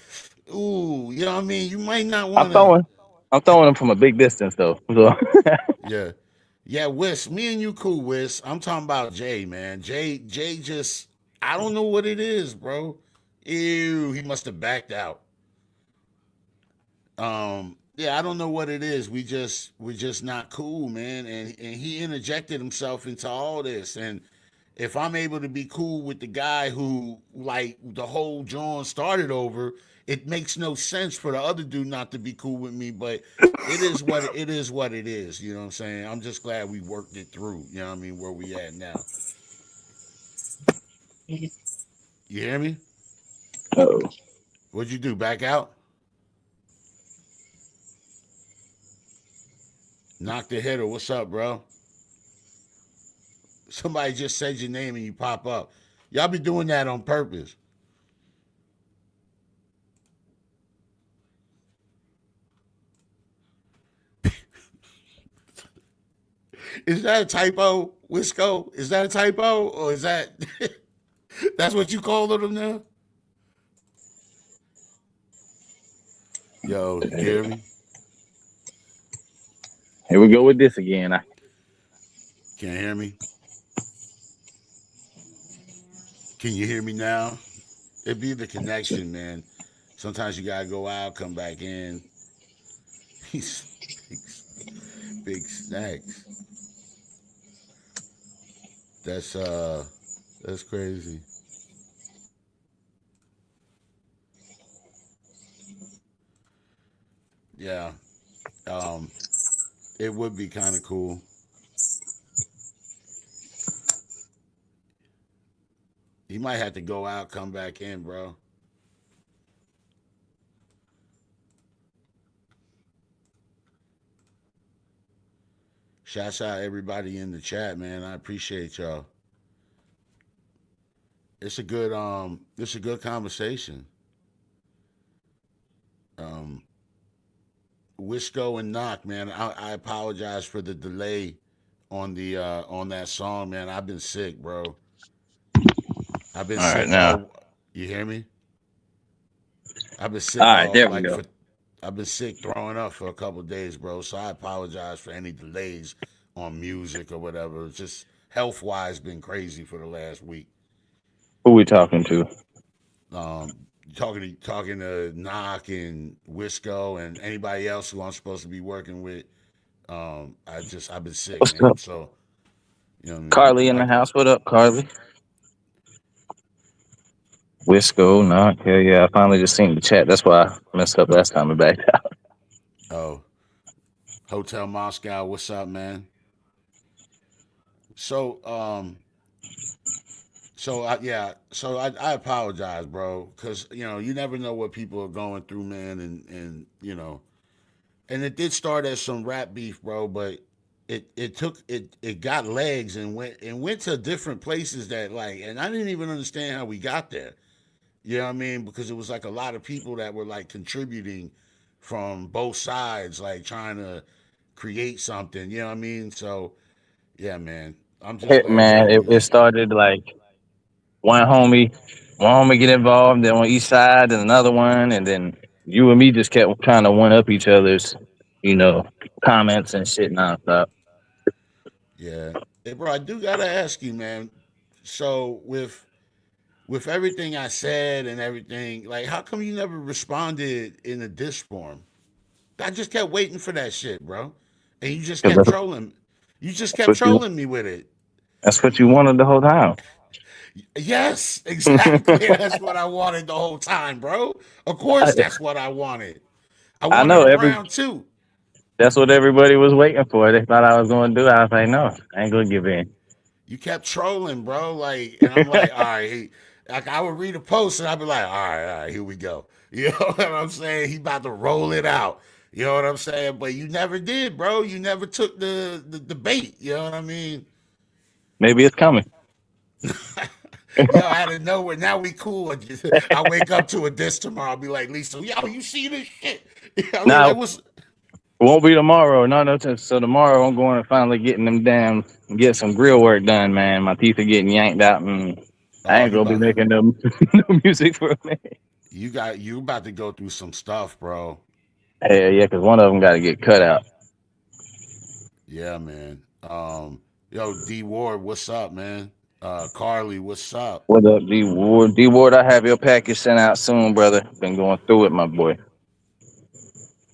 [SPEAKER 2] ooh, you know what I mean? You might not
[SPEAKER 6] I'm
[SPEAKER 2] want to.
[SPEAKER 6] throwing, I'm throwing them from a big distance though. So,
[SPEAKER 2] Yeah. Yeah, Wiss, me and you cool, Wiss. I'm talking about Jay, man. Jay just, I don't know what it is, bro. Ew, he must have backed out. Yeah, I don't know what it is. We're just not cool, man. And he interjected himself into all this. And if I'm able to be cool with the guy who like the whole John started over, it makes no sense for the other dude not to be cool with me. But it is what it is. You know what I'm saying? I'm just glad we worked it through. You know what I mean? Where we at now? You hear me?
[SPEAKER 6] oh,
[SPEAKER 2] What'd you do? Back out? Knock the hitter. What's up, bro? Somebody just said your name and you pop up. Y'all be doing that on purpose. Is that a typo, Wisco? Is that a typo, or is that that's what you call them now? Yo, you hear me?
[SPEAKER 6] here we go with this again.
[SPEAKER 2] Can't hear me? Can you hear me now? It be the connection, man. Sometimes you gotta go out, come back in. These big snacks. That's crazy. Yeah. Um, it would be kind of cool. You might have to go out, come back in, bro. Shouts out everybody in the chat, man. I appreciate y'all. It's a good conversation. Um, Wisco and Knock, man. I apologize for the delay on that song, man. I've been sick, bro. I've been
[SPEAKER 6] All right,
[SPEAKER 2] sick
[SPEAKER 6] now
[SPEAKER 2] all You hear me? I've been
[SPEAKER 6] All
[SPEAKER 2] sick
[SPEAKER 6] right,
[SPEAKER 2] all
[SPEAKER 6] there we
[SPEAKER 2] like
[SPEAKER 6] go.
[SPEAKER 2] for I've been sick throwing up for a couple of days, bro. So I apologize for any delays on music or whatever. It's just health wise been crazy for the last week.
[SPEAKER 6] Who we talking to?
[SPEAKER 2] Um, talking to Knock and Wisco and anybody else who I'm supposed to be working with. I've been sick,
[SPEAKER 6] What's
[SPEAKER 2] man.
[SPEAKER 6] up?
[SPEAKER 2] So you know what I mean.
[SPEAKER 6] Carly in the house. What up, Carly? Wisco, knock. Hell yeah. I finally just seen the chat. That's why I messed up last time and backed out.
[SPEAKER 2] Oh, Hotel Moscow, what's up, man? So I apologize, bro, because you never know what people are going through, man, and and it did start as some rap beef, bro, but it got legs and went to different places that like, and I didn't even understand how we got there. You know what I mean? Because it was like a lot of people that were like contributing from both sides, like trying to create something. You know what I mean? So yeah, man, I'm just
[SPEAKER 6] Hit
[SPEAKER 2] glad
[SPEAKER 6] man,
[SPEAKER 2] y'all
[SPEAKER 6] it
[SPEAKER 2] good.
[SPEAKER 6] started like one homie, one homie get involved, then on each side, and another one, and then you and me just kept trying to one up each other's, you know, comments and shit nonstop.
[SPEAKER 2] Yeah, hey, bro, I do gotta ask you, man. So with everything I said and everything, like, how come you never responded in a diss form? I just kept waiting for that shit, bro, and you just
[SPEAKER 6] 'Cause
[SPEAKER 2] kept trolling. You just kept
[SPEAKER 6] what you,
[SPEAKER 2] trolling me with it.
[SPEAKER 6] that's what you wanted the whole time.
[SPEAKER 2] Yes, exactly. That's what I wanted the whole time, bro. Of course, that's what I wanted. I
[SPEAKER 6] I
[SPEAKER 2] wanted
[SPEAKER 6] know
[SPEAKER 2] a
[SPEAKER 6] every.
[SPEAKER 2] round two.
[SPEAKER 6] That's what everybody was waiting for. They thought I was going to do it. I was like, no, I ain't gonna give in.
[SPEAKER 2] You kept trolling, bro. Like, and I'm like, all right. Like, I would read a post and I'd be like, all right, here we go. You know what I'm saying? He about to roll it out. You know what I'm saying? But you never did, bro. You never took the bait. You know what I mean?
[SPEAKER 6] Maybe it's coming.
[SPEAKER 2] Yo, out of nowhere, now we cool. I wake up to a diss tomorrow. I'll be like, Lisa, yo, you see this shit? I mean,
[SPEAKER 6] Now
[SPEAKER 2] like, what's
[SPEAKER 6] it won't be tomorrow. No, no. So tomorrow I'm going to finally getting them damn get some grill work done, man. My teeth are getting yanked out, and I
[SPEAKER 2] oh,
[SPEAKER 6] ain't
[SPEAKER 2] you
[SPEAKER 6] gonna be
[SPEAKER 2] about to
[SPEAKER 6] making no no music for a minute.
[SPEAKER 2] you about to go through some stuff, bro.
[SPEAKER 6] Hell yeah, because one of them got to get cut out.
[SPEAKER 2] Yeah, man. Yo, D Ward, what's up, man? Carly, what's up?
[SPEAKER 6] What up, D Ward? D Ward, I have your package sent out soon, brother. Been going through it, my boy.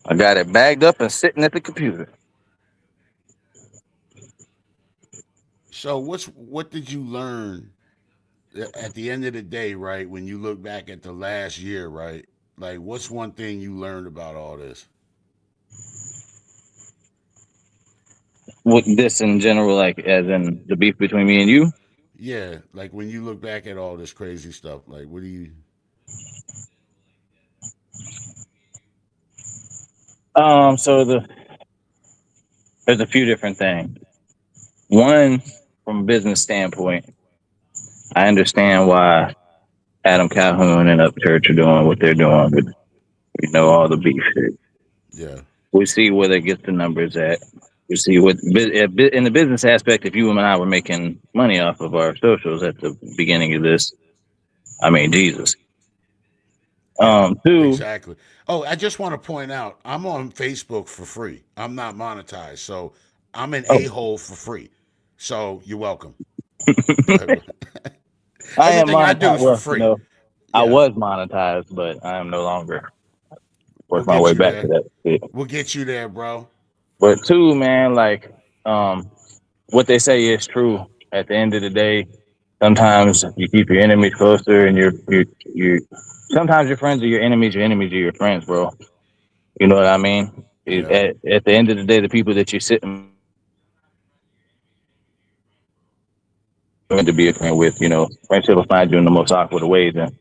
[SPEAKER 6] I got it bagged up and sitting at the computer.
[SPEAKER 2] So, what did you learn at the end of the day, right? When you look back at the last year, right? Like, what's one thing you learned about all this?
[SPEAKER 6] With this in general, like as in the beef between me and you.
[SPEAKER 2] Yeah, like when you look back at all this crazy stuff, like, what do you?
[SPEAKER 6] So there's a few different things. One, from a business standpoint, I understand why Adam Calhoun and Upchurch are doing what they're doing, but we know all the beef shit.
[SPEAKER 2] Yeah,
[SPEAKER 6] We see where they get the numbers at. We see what in the business aspect. If you and I were making money off of our socials at the beginning of this, I mean, Jesus.
[SPEAKER 2] yeah,
[SPEAKER 6] Two,
[SPEAKER 2] exactly. Oh, I just want to point out, I'm on Facebook for free. I'm not monetized, so I'm an
[SPEAKER 6] oh,
[SPEAKER 2] a hole for free. So you're welcome.
[SPEAKER 6] I am
[SPEAKER 2] Everything I do
[SPEAKER 6] monetized.
[SPEAKER 2] is for
[SPEAKER 6] Well,
[SPEAKER 2] free.
[SPEAKER 6] I
[SPEAKER 2] Yeah,
[SPEAKER 6] was monetized, but I am no longer.
[SPEAKER 2] we'll
[SPEAKER 6] Work my
[SPEAKER 2] get
[SPEAKER 6] way
[SPEAKER 2] you
[SPEAKER 6] back to
[SPEAKER 2] there.
[SPEAKER 6] that shit.
[SPEAKER 2] We'll get you there, bro.
[SPEAKER 6] But two, man, like what they say is true. At the end of the day, sometimes you keep your enemies closer, and you. Sometimes your friends are your enemies. Your enemies are your friends, bro. You know what I mean?
[SPEAKER 2] Yeah,
[SPEAKER 6] At the end of the day, the people that you're sitting to be a friend with, you know, friendship will find you in the most awkward of ways. And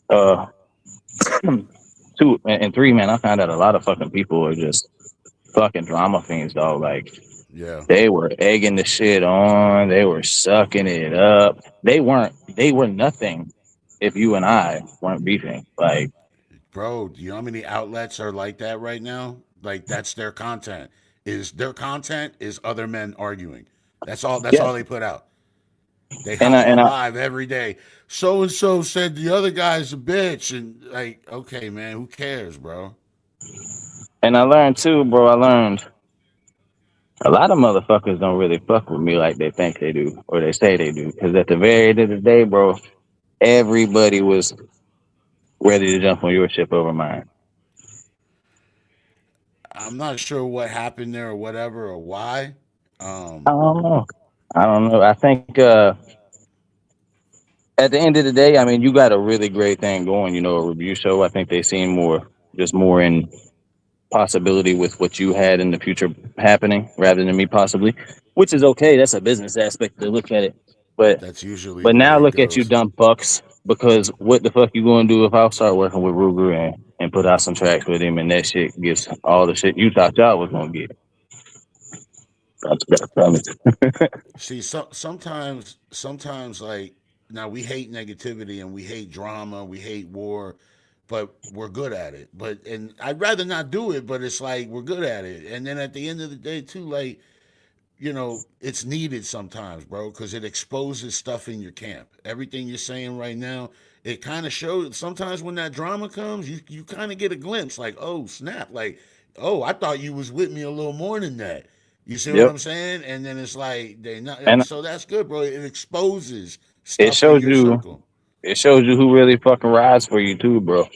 [SPEAKER 6] uh, two and three, man, I found out a lot of fucking people are just fucking drama fiends, dog. Like
[SPEAKER 2] yeah,
[SPEAKER 6] they were egging the shit on. They were sucking it up. They weren't. They were nothing if you and I weren't beefing. Like,
[SPEAKER 2] bro. Do you know how many outlets are like that right now? Like that's their content. Is their content is other men arguing. That's all. That's
[SPEAKER 6] yeah,
[SPEAKER 2] all they put out. They
[SPEAKER 6] And
[SPEAKER 2] hop
[SPEAKER 6] I and
[SPEAKER 2] on
[SPEAKER 6] I
[SPEAKER 2] live every day. So and so said the other guy's a bitch, and like, okay, man, who cares, bro?
[SPEAKER 6] and I learned too, bro. I learned a lot of motherfuckers don't really fuck with me like they think they do or they say they do. Because at the very end of the day, bro, everybody was ready to jump on your ship over mine.
[SPEAKER 2] I'm not sure what happened there or whatever or why.
[SPEAKER 6] I don't know. I don't know. I think at the end of the day, I mean, you got a really great thing going. You know, a review show. I think they seem more in possibility with what you had in the future happening rather than me possibly, which is okay. That's a business aspect to look at it. But
[SPEAKER 2] That's usually
[SPEAKER 6] but
[SPEAKER 2] the
[SPEAKER 6] now
[SPEAKER 2] way it
[SPEAKER 6] look at you,
[SPEAKER 2] goes.
[SPEAKER 6] dumb bucks. Because what the fuck you gonna do if I start working with Ruger and put out some tracks with him and that shit gets all the shit you thought y'all was gonna get? That's promise.
[SPEAKER 2] See, sometimes like now we hate negativity and we hate drama, we hate war, but we're good at it. But and I'd rather not do it, but it's like we're good at it. And then at the end of the day, too, like it's needed sometimes, bro, because it exposes stuff in your camp. Everything you're saying right now, it kind of shows. Sometimes when that drama comes, you kind of get a glimpse, like, oh snap, like, oh, I thought you was with me a little more than that. You see what
[SPEAKER 6] Yep.
[SPEAKER 2] I'm saying? And then it's like they not like
[SPEAKER 6] And
[SPEAKER 2] so that's good, bro. It exposes
[SPEAKER 6] it
[SPEAKER 2] stuff in
[SPEAKER 6] shows
[SPEAKER 2] your
[SPEAKER 6] you
[SPEAKER 2] circle.
[SPEAKER 6] it shows you who really fucking rides for you too, bro.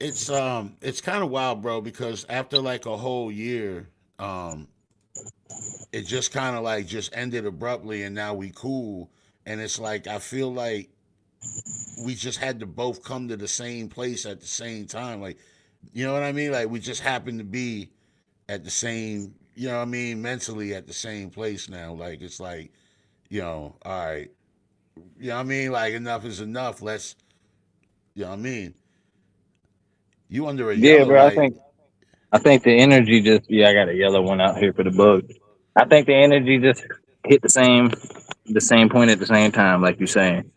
[SPEAKER 2] It's kind of wild, bro, because after like a whole year, it just kind of like just ended abruptly, and now we cool. And it's like I feel like we just had to both come to the same place at the same time. Like, you know what I mean? Like we just happened to be at the same, you know what I mean, mentally at the same place now. Like it's like, all right, you know what I mean? Like enough is enough. Let's, you know what I mean? You under a
[SPEAKER 6] Yeah,
[SPEAKER 2] yellow
[SPEAKER 6] bro.
[SPEAKER 2] light.
[SPEAKER 6] I think the energy just I got a yellow one out here for the bug. I think the energy just hit the same point at the same time, like you're saying.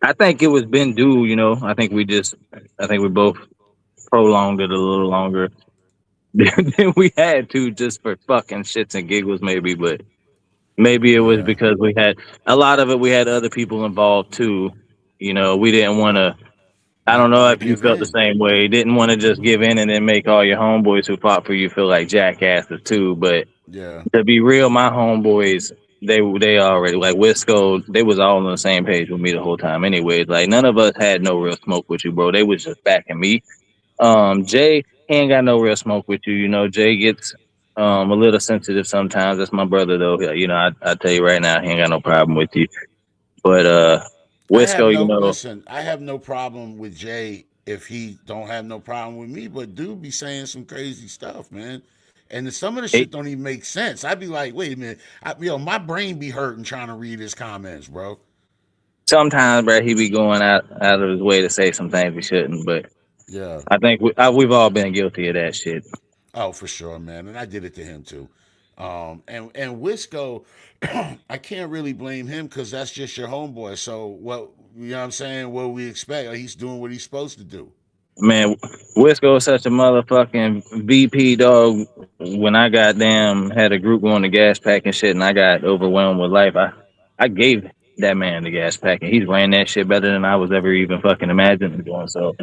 [SPEAKER 6] I think it was been due, I think we both prolonged it a little longer than we had to just for fucking shits and giggles, maybe. But maybe it was
[SPEAKER 2] Yeah.
[SPEAKER 6] because we had a lot of it. We had other people involved too. We didn't want to. I don't
[SPEAKER 2] Not
[SPEAKER 6] know
[SPEAKER 2] want to
[SPEAKER 6] if you
[SPEAKER 2] give
[SPEAKER 6] felt the
[SPEAKER 2] in.
[SPEAKER 6] same way. Didn't want to just give in and then make all your homeboys who fought for you feel like jackasses too. But
[SPEAKER 2] Yeah.
[SPEAKER 6] to be real, my homeboys, they already like Wisco, they was all on the same page with me the whole time. Anyways, like none of us had no real smoke with you, bro. They was just backing me. Jay, he ain't got no real smoke with you. Jay gets a little sensitive sometimes. That's my brother though. I tell you right now, he ain't got no problem with you. But
[SPEAKER 2] I have
[SPEAKER 6] Wisco,
[SPEAKER 2] no listen. I have no problem with Jay if he don't have no problem with me. But dude be saying some crazy stuff, man. And some of the
[SPEAKER 6] he,
[SPEAKER 2] shit don't even make sense. I'd be like, wait a minute, my brain be hurting trying to read his comments, bro.
[SPEAKER 6] sometimes, bro, he be going out of his way to say some things he shouldn't. But
[SPEAKER 2] Yeah.
[SPEAKER 6] I think we've all been guilty of that shit.
[SPEAKER 2] Oh, for sure, man. And I did it to him too. And Wisco, I can't really blame him because that's just your homeboy. So what you know what I'm saying? What we expect? Like, he's doing what he's supposed to do.
[SPEAKER 6] Man, Wisco is such a motherfucking VP dog. When I goddamn had a group going to gas pack and shit, and I got overwhelmed with life, I gave that man the gas pack, and he's ran that shit better than I was ever even fucking imagining doing. So,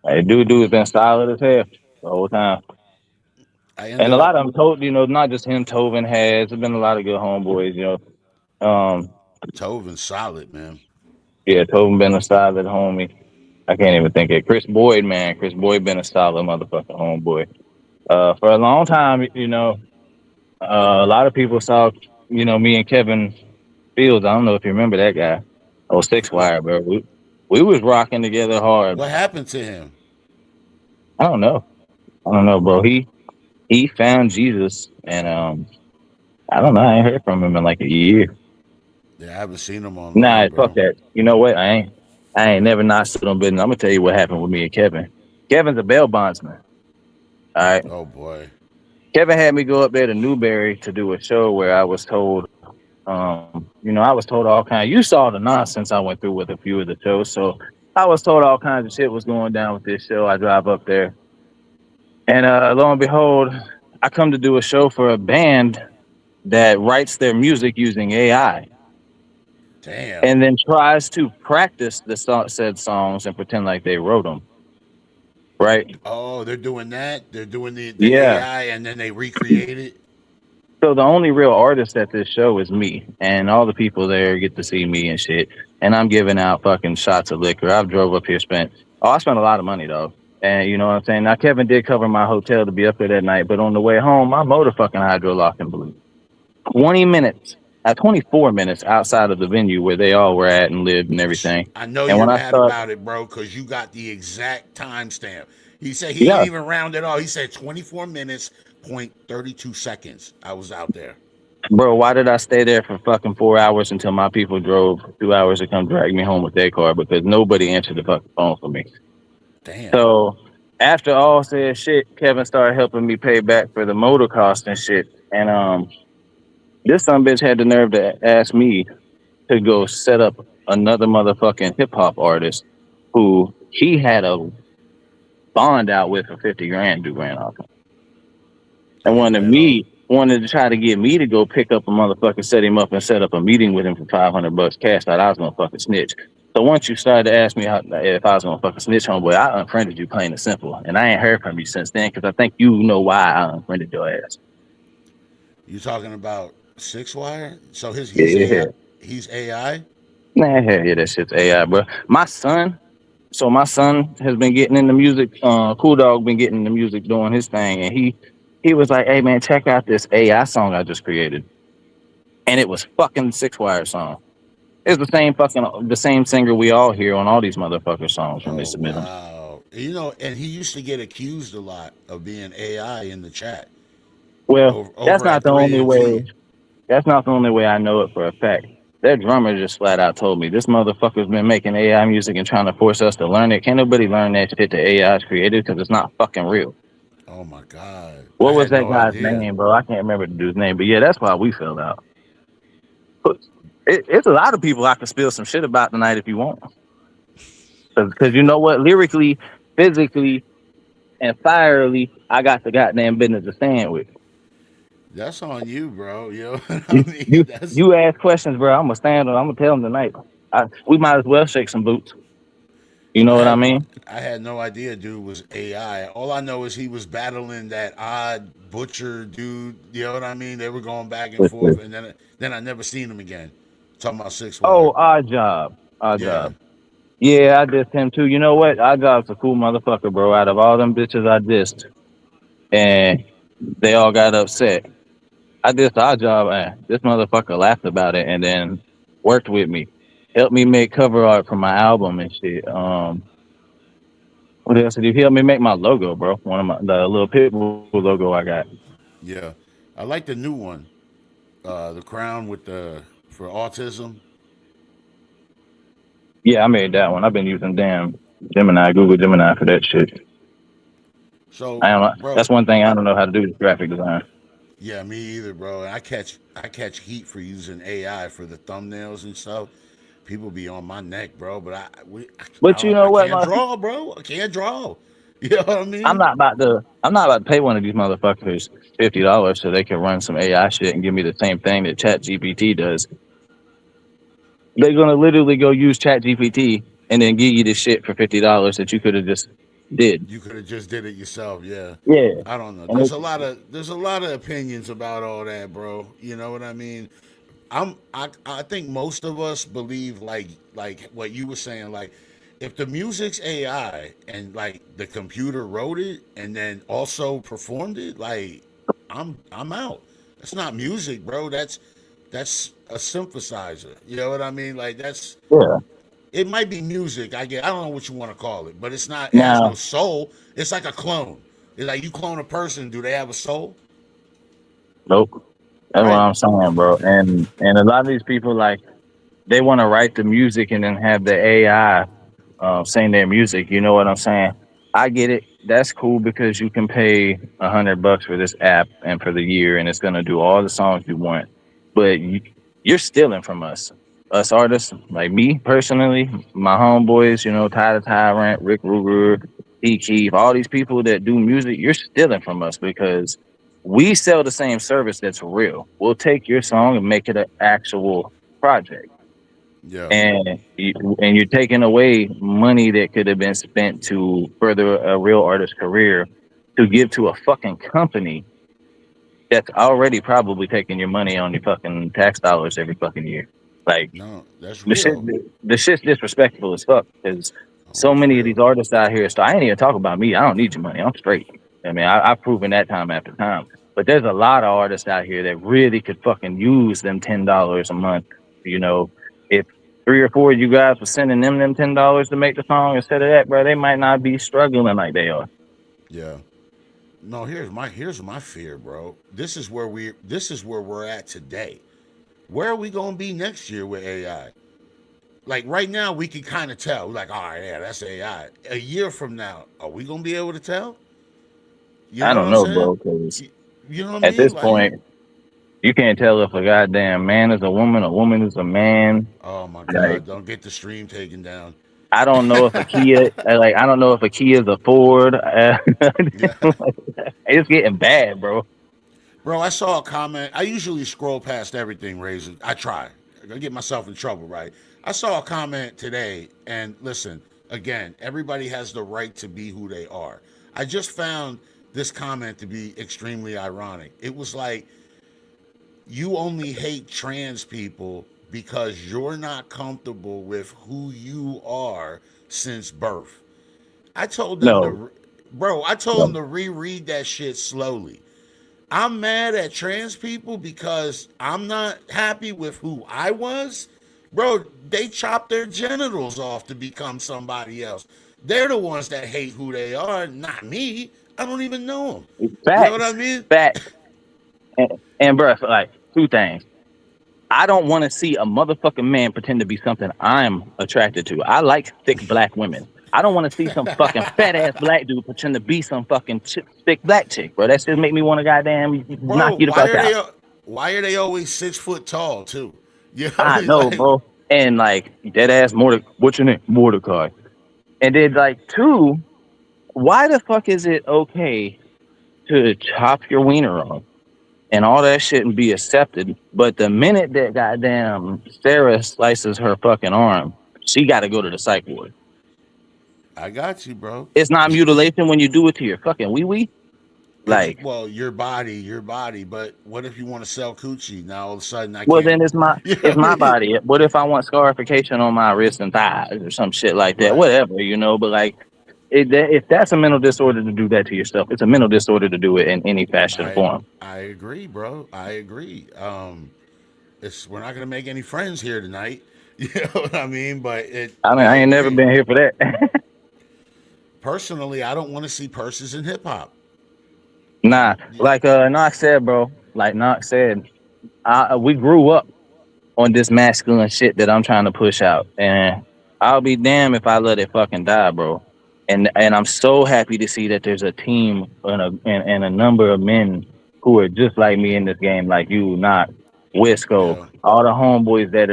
[SPEAKER 6] hey, dude has been solid as hell the whole time.
[SPEAKER 2] I
[SPEAKER 6] And
[SPEAKER 2] ended
[SPEAKER 6] a
[SPEAKER 2] up
[SPEAKER 6] lot of them told, not just him, Tovin has. There's been a lot of good homeboys.
[SPEAKER 2] Tovin solid, man.
[SPEAKER 6] Yeah, Tovin been a solid homie. I can't even think of it. Chris Boyd, man. Chris Boyd been a solid motherfucking homeboy. For a long time, a lot of people saw, me and Kevin Fields. I don't know if you remember that guy. Oh, Six
[SPEAKER 2] What
[SPEAKER 6] Wire, bro. We was rocking together hard.
[SPEAKER 2] what happened to him?
[SPEAKER 6] I don't know. I don't know, bro. He found Jesus, and I don't know. I ain't heard from him in like a year.
[SPEAKER 2] Yeah, I haven't seen him
[SPEAKER 6] Nah,
[SPEAKER 2] online,
[SPEAKER 6] fuck
[SPEAKER 2] bro.
[SPEAKER 6] that. You know what? I ain't never not stood on business. I'm gonna tell you what happened with me and Kevin. Kevin's a bail bondsman. All right.
[SPEAKER 2] Oh boy.
[SPEAKER 6] Kevin had me go up there to Newberry to do a show where I was told, I was told all kinds. You saw the nonsense I went through with a few of the shows, so I was told all kinds of shit was going down with this show. I drive up there, and lo and behold, I come to do a show for a band that writes their music using AI
[SPEAKER 2] Damn.
[SPEAKER 6] and then tries to practice said songs and pretend like they wrote them. Right?
[SPEAKER 2] Oh, they're doing that. They're doing the
[SPEAKER 6] Yeah.
[SPEAKER 2] AI and then they recreate it.
[SPEAKER 6] So the only real artist at this show is me, and all the people there get to see me and shit. And I'm giving out fucking shots of liquor. I've drove up here, I spent a lot of money though. And you know what I'm saying? Now Kevin did cover my hotel to be up there that night, but on the way home, my motor fucking hydro locked and blew. 24 minutes outside of the venue where they all were at and lived and everything.
[SPEAKER 2] I know
[SPEAKER 6] And
[SPEAKER 2] you're
[SPEAKER 6] when I
[SPEAKER 2] mad
[SPEAKER 6] start,
[SPEAKER 2] about it, bro, because you got the exact timestamp. He said he
[SPEAKER 6] yeah,
[SPEAKER 2] didn't even round it off. He said 24 minutes, 32 seconds. I was out there.
[SPEAKER 6] bro, why did I stay there for fucking 4 hours until my people drove 2 hours to come drag me home with their car because nobody answered the fucking phone for me.
[SPEAKER 2] Damn.
[SPEAKER 6] So after all said shit, Kevin started helping me pay back for the motor cost and shit. And this son bitch had the nerve to ask me to go set up another motherfucking hip hop artist who he had a bond out with for 50 grand due ran off him. And wanted to try to get me to go pick up a motherfucker, set him up and set up a meeting with him for $500 cash. Thought I was gonna fucking snitch. So once you started to ask me if I was gonna fucking snitch, homeboy, I unfriended you plain and simple. And I ain't heard from you since then because I think you know why I unfriended your ass.
[SPEAKER 2] You talking about Six Wire? So he's
[SPEAKER 6] Yeah.
[SPEAKER 2] AI. He's AI.
[SPEAKER 6] Nah, hell yeah, that shit's AI, bro. My son has been getting into music. Cool Dog been getting into music doing his thing, and he was like, "Hey man, check out this AI song I just created," and it was fucking Six Wire song. It's the same singer we all hear on all these motherfucker songs when they submit them.
[SPEAKER 2] Wow. You know, and he used to get accused a lot of being AI in the chat.
[SPEAKER 6] Well, that's
[SPEAKER 2] Over
[SPEAKER 6] not
[SPEAKER 2] at
[SPEAKER 6] the only
[SPEAKER 2] 3
[SPEAKER 6] way. That's not the only way I know it for a fact. Their drummer just flat out told me this motherfucker's been making AI music and trying to force us to learn it. Can't nobody learn that shit the AI's created because it's not fucking real.
[SPEAKER 2] Oh my God.
[SPEAKER 6] What
[SPEAKER 2] I
[SPEAKER 6] was
[SPEAKER 2] had
[SPEAKER 6] that
[SPEAKER 2] no
[SPEAKER 6] guy's
[SPEAKER 2] idea.
[SPEAKER 6] name, bro? I can't remember the dude's name, but yeah, that's why we filled out. But it's a lot of people I could spill some shit about tonight if you want. Because you know what? Lyrically, physically, and fierily, I got the goddamn business to stand with.
[SPEAKER 2] That's on you, bro. You know what I
[SPEAKER 6] You
[SPEAKER 2] mean?
[SPEAKER 6] you,
[SPEAKER 2] That's
[SPEAKER 6] you ask questions, bro. I'm gonna stand on. I'm gonna tell them tonight. We might as well shake some boots. You know
[SPEAKER 2] I
[SPEAKER 6] what I
[SPEAKER 2] had
[SPEAKER 6] mean?
[SPEAKER 2] I had no idea dude was AI. All I know is he was battling that odd butcher dude. You know what I mean? They were going back and forth, and then I never seen him again. Talking about Six Wire.
[SPEAKER 6] Oh, Odd Job. Odd
[SPEAKER 2] Yeah.
[SPEAKER 6] Job. Yeah, I dissed him too. You know what? Odd Job's a cool motherfucker, bro. Out of all them bitches I dissed, and they all got upset. I dissed Odd Job, and this motherfucker laughed about it and then worked with me. Helped me make cover art for my album and shit. What else did he help me make my logo, bro? One of the little Pitbull logo I got.
[SPEAKER 2] Yeah. I like the new one. The crown with the for autism.
[SPEAKER 6] Yeah, I made that one. I've been using damn Google Gemini for that shit.
[SPEAKER 2] So,
[SPEAKER 6] I don't know.
[SPEAKER 2] bro,
[SPEAKER 6] That's one thing I don't know how to do is graphic design.
[SPEAKER 2] yeah, me either, bro. And I catch heat for using AI for the thumbnails and stuff. People be on my neck, bro. But
[SPEAKER 6] But you know
[SPEAKER 2] I
[SPEAKER 6] what,
[SPEAKER 2] can't draw, bro. I can't draw. You know what I
[SPEAKER 6] I'm
[SPEAKER 2] mean?
[SPEAKER 6] not about to pay one of these motherfuckers $50 so they can run some AI shit and give me the same thing that Chat GPT does. They're gonna literally go use Chat GPT and then give you this shit for $50 that you could have just did.
[SPEAKER 2] You could have just did it yourself. Yeah.
[SPEAKER 6] Yeah.
[SPEAKER 2] I don't know.
[SPEAKER 6] And
[SPEAKER 2] There's a lot of opinions about all that, bro. You know what I mean? I think most of us believe like what you were saying, like if the music's AI and like the computer wrote it and then also performed it, like I'm out. That's not music, bro. That's a synthesizer. You know what I mean? Like
[SPEAKER 6] yeah.
[SPEAKER 2] it might be music. I don't know what you want to call it, but it's not. It has no
[SPEAKER 6] Now,
[SPEAKER 2] soul. It's like a clone. It's like you clone a person. Do they have a soul?
[SPEAKER 6] nope. That's what
[SPEAKER 2] Right.
[SPEAKER 6] I'm saying, bro. And a lot of these people like they want to write the music and then have the AI sing their music. You know what I'm saying? I get it. That's cool because you can pay $100 for this app and for the year, and it's gonna do all the songs you want. But you're stealing from us artists, like me personally, my homeboys. You know, Ty the Tyrant, Rick Ruger, T Keith, all these people that do music. You're stealing from us because We sell the same service that's real. We'll take your song and make it an actual project.
[SPEAKER 2] Yeah.
[SPEAKER 6] And you're taking away money that could have been spent to further a real artist's career to give to a fucking company that's already probably taking your money on your fucking tax dollars every fucking year. Like
[SPEAKER 2] No, that's
[SPEAKER 6] the shit,
[SPEAKER 2] real.
[SPEAKER 6] the shit's disrespectful as fuck because so
[SPEAKER 2] It's
[SPEAKER 6] many of
[SPEAKER 2] real.
[SPEAKER 6] these artists out here. So I ain't even talk about me. I don't need your money. I'm straight. I mean, I've proven that time after time. But there's a lot of artists out here that really could fucking use them $10 a month. You know, if 3 or 4 of you guys were sending them $10 to make the song instead of that, bro, they might not be struggling like they are.
[SPEAKER 2] Yeah. No, here's my fear, bro. This is where we're at today. Where are we gonna be next year with AI? Like right now, we can kind of tell. We're like, all right, yeah, that's AI. A year from now, are we gonna be able to tell? You
[SPEAKER 6] I
[SPEAKER 2] know
[SPEAKER 6] don't
[SPEAKER 2] what I'm
[SPEAKER 6] know,
[SPEAKER 2] saying?
[SPEAKER 6] bro, because
[SPEAKER 2] You know what I
[SPEAKER 6] at
[SPEAKER 2] mean?
[SPEAKER 6] this
[SPEAKER 2] Like,
[SPEAKER 6] point, you can't tell if a goddamn man is a woman is a man.
[SPEAKER 2] oh my
[SPEAKER 6] Like,
[SPEAKER 2] God, don't get the stream taken down.
[SPEAKER 6] I don't know if a Kia, I don't know if a Kia is a Ford.
[SPEAKER 2] Yeah.
[SPEAKER 6] It's getting bad, bro.
[SPEAKER 2] Bro, I saw a comment. I usually scroll past everything, RAIZA. I try. I get myself in trouble, right? I saw a comment today, and listen, again, everybody has the right to be who they are. I just found this comment to be extremely ironic. It was like, you only hate trans people because you're not comfortable with who you are since birth. I told them
[SPEAKER 6] No,
[SPEAKER 2] to, bro, I told them
[SPEAKER 6] no,
[SPEAKER 2] to reread that shit slowly. I'm mad at trans people because I'm not happy with who I was. Bro, they chop their genitals off to become somebody else. They're the ones that hate who they are, not me. I don't even know them. You know what I
[SPEAKER 6] facts,
[SPEAKER 2] mean?
[SPEAKER 6] facts. And bro, like 2 things. I don't want to see a motherfucking man pretend to be something I'm attracted to. I like thick black women. I don't want to see some fucking fat ass black dude pretend to be some fucking thick black chick, bro. That shit make me want to goddamn knock
[SPEAKER 2] Bro,
[SPEAKER 6] you the fuck out.
[SPEAKER 2] why are they always 6 foot tall too? You know what I
[SPEAKER 6] I
[SPEAKER 2] mean?
[SPEAKER 6] know,
[SPEAKER 2] Like,
[SPEAKER 6] bro. And like that ass what's your name? Mordecai. And then like 2, why the fuck is it okay to chop your wiener off and all that shit and be accepted? But the minute that goddamn Sarah slices her fucking arm, she got to go to the psych ward.
[SPEAKER 2] I got you, bro.
[SPEAKER 6] It's not mutilation when you do it to your fucking wee wee.
[SPEAKER 2] It's,
[SPEAKER 6] Like,
[SPEAKER 2] well, your body. But what if you want to sell coochie? Now all of a sudden I
[SPEAKER 6] well,
[SPEAKER 2] can't.
[SPEAKER 6] then it's my
[SPEAKER 2] You know
[SPEAKER 6] it's
[SPEAKER 2] what I
[SPEAKER 6] my
[SPEAKER 2] mean?
[SPEAKER 6] body. What if I want scarification on my wrists and thighs or some shit like that?
[SPEAKER 2] Right.
[SPEAKER 6] Whatever, you know. But like, if that's a mental disorder to do that to yourself, it's a mental disorder to do it in any fashion or
[SPEAKER 2] I
[SPEAKER 6] form.
[SPEAKER 2] I agree, bro. I agree. It's we're not gonna make any friends here tonight. You know what I mean? But
[SPEAKER 6] I mean,
[SPEAKER 2] I
[SPEAKER 6] I ain't never
[SPEAKER 2] agree.
[SPEAKER 6] been here for that.
[SPEAKER 2] Personally, I don't want to see purses in hip hop.
[SPEAKER 6] Nah, like Knox said, bro. Like Knox said, we grew up on this masculine shit that I'm trying to push out, and I'll be damned if I let it fucking die, bro. And I'm so happy to see that there's a team and a number of men who are just like me in this game, like you, Knox, Wisco,
[SPEAKER 2] Yeah.
[SPEAKER 6] all the homeboys that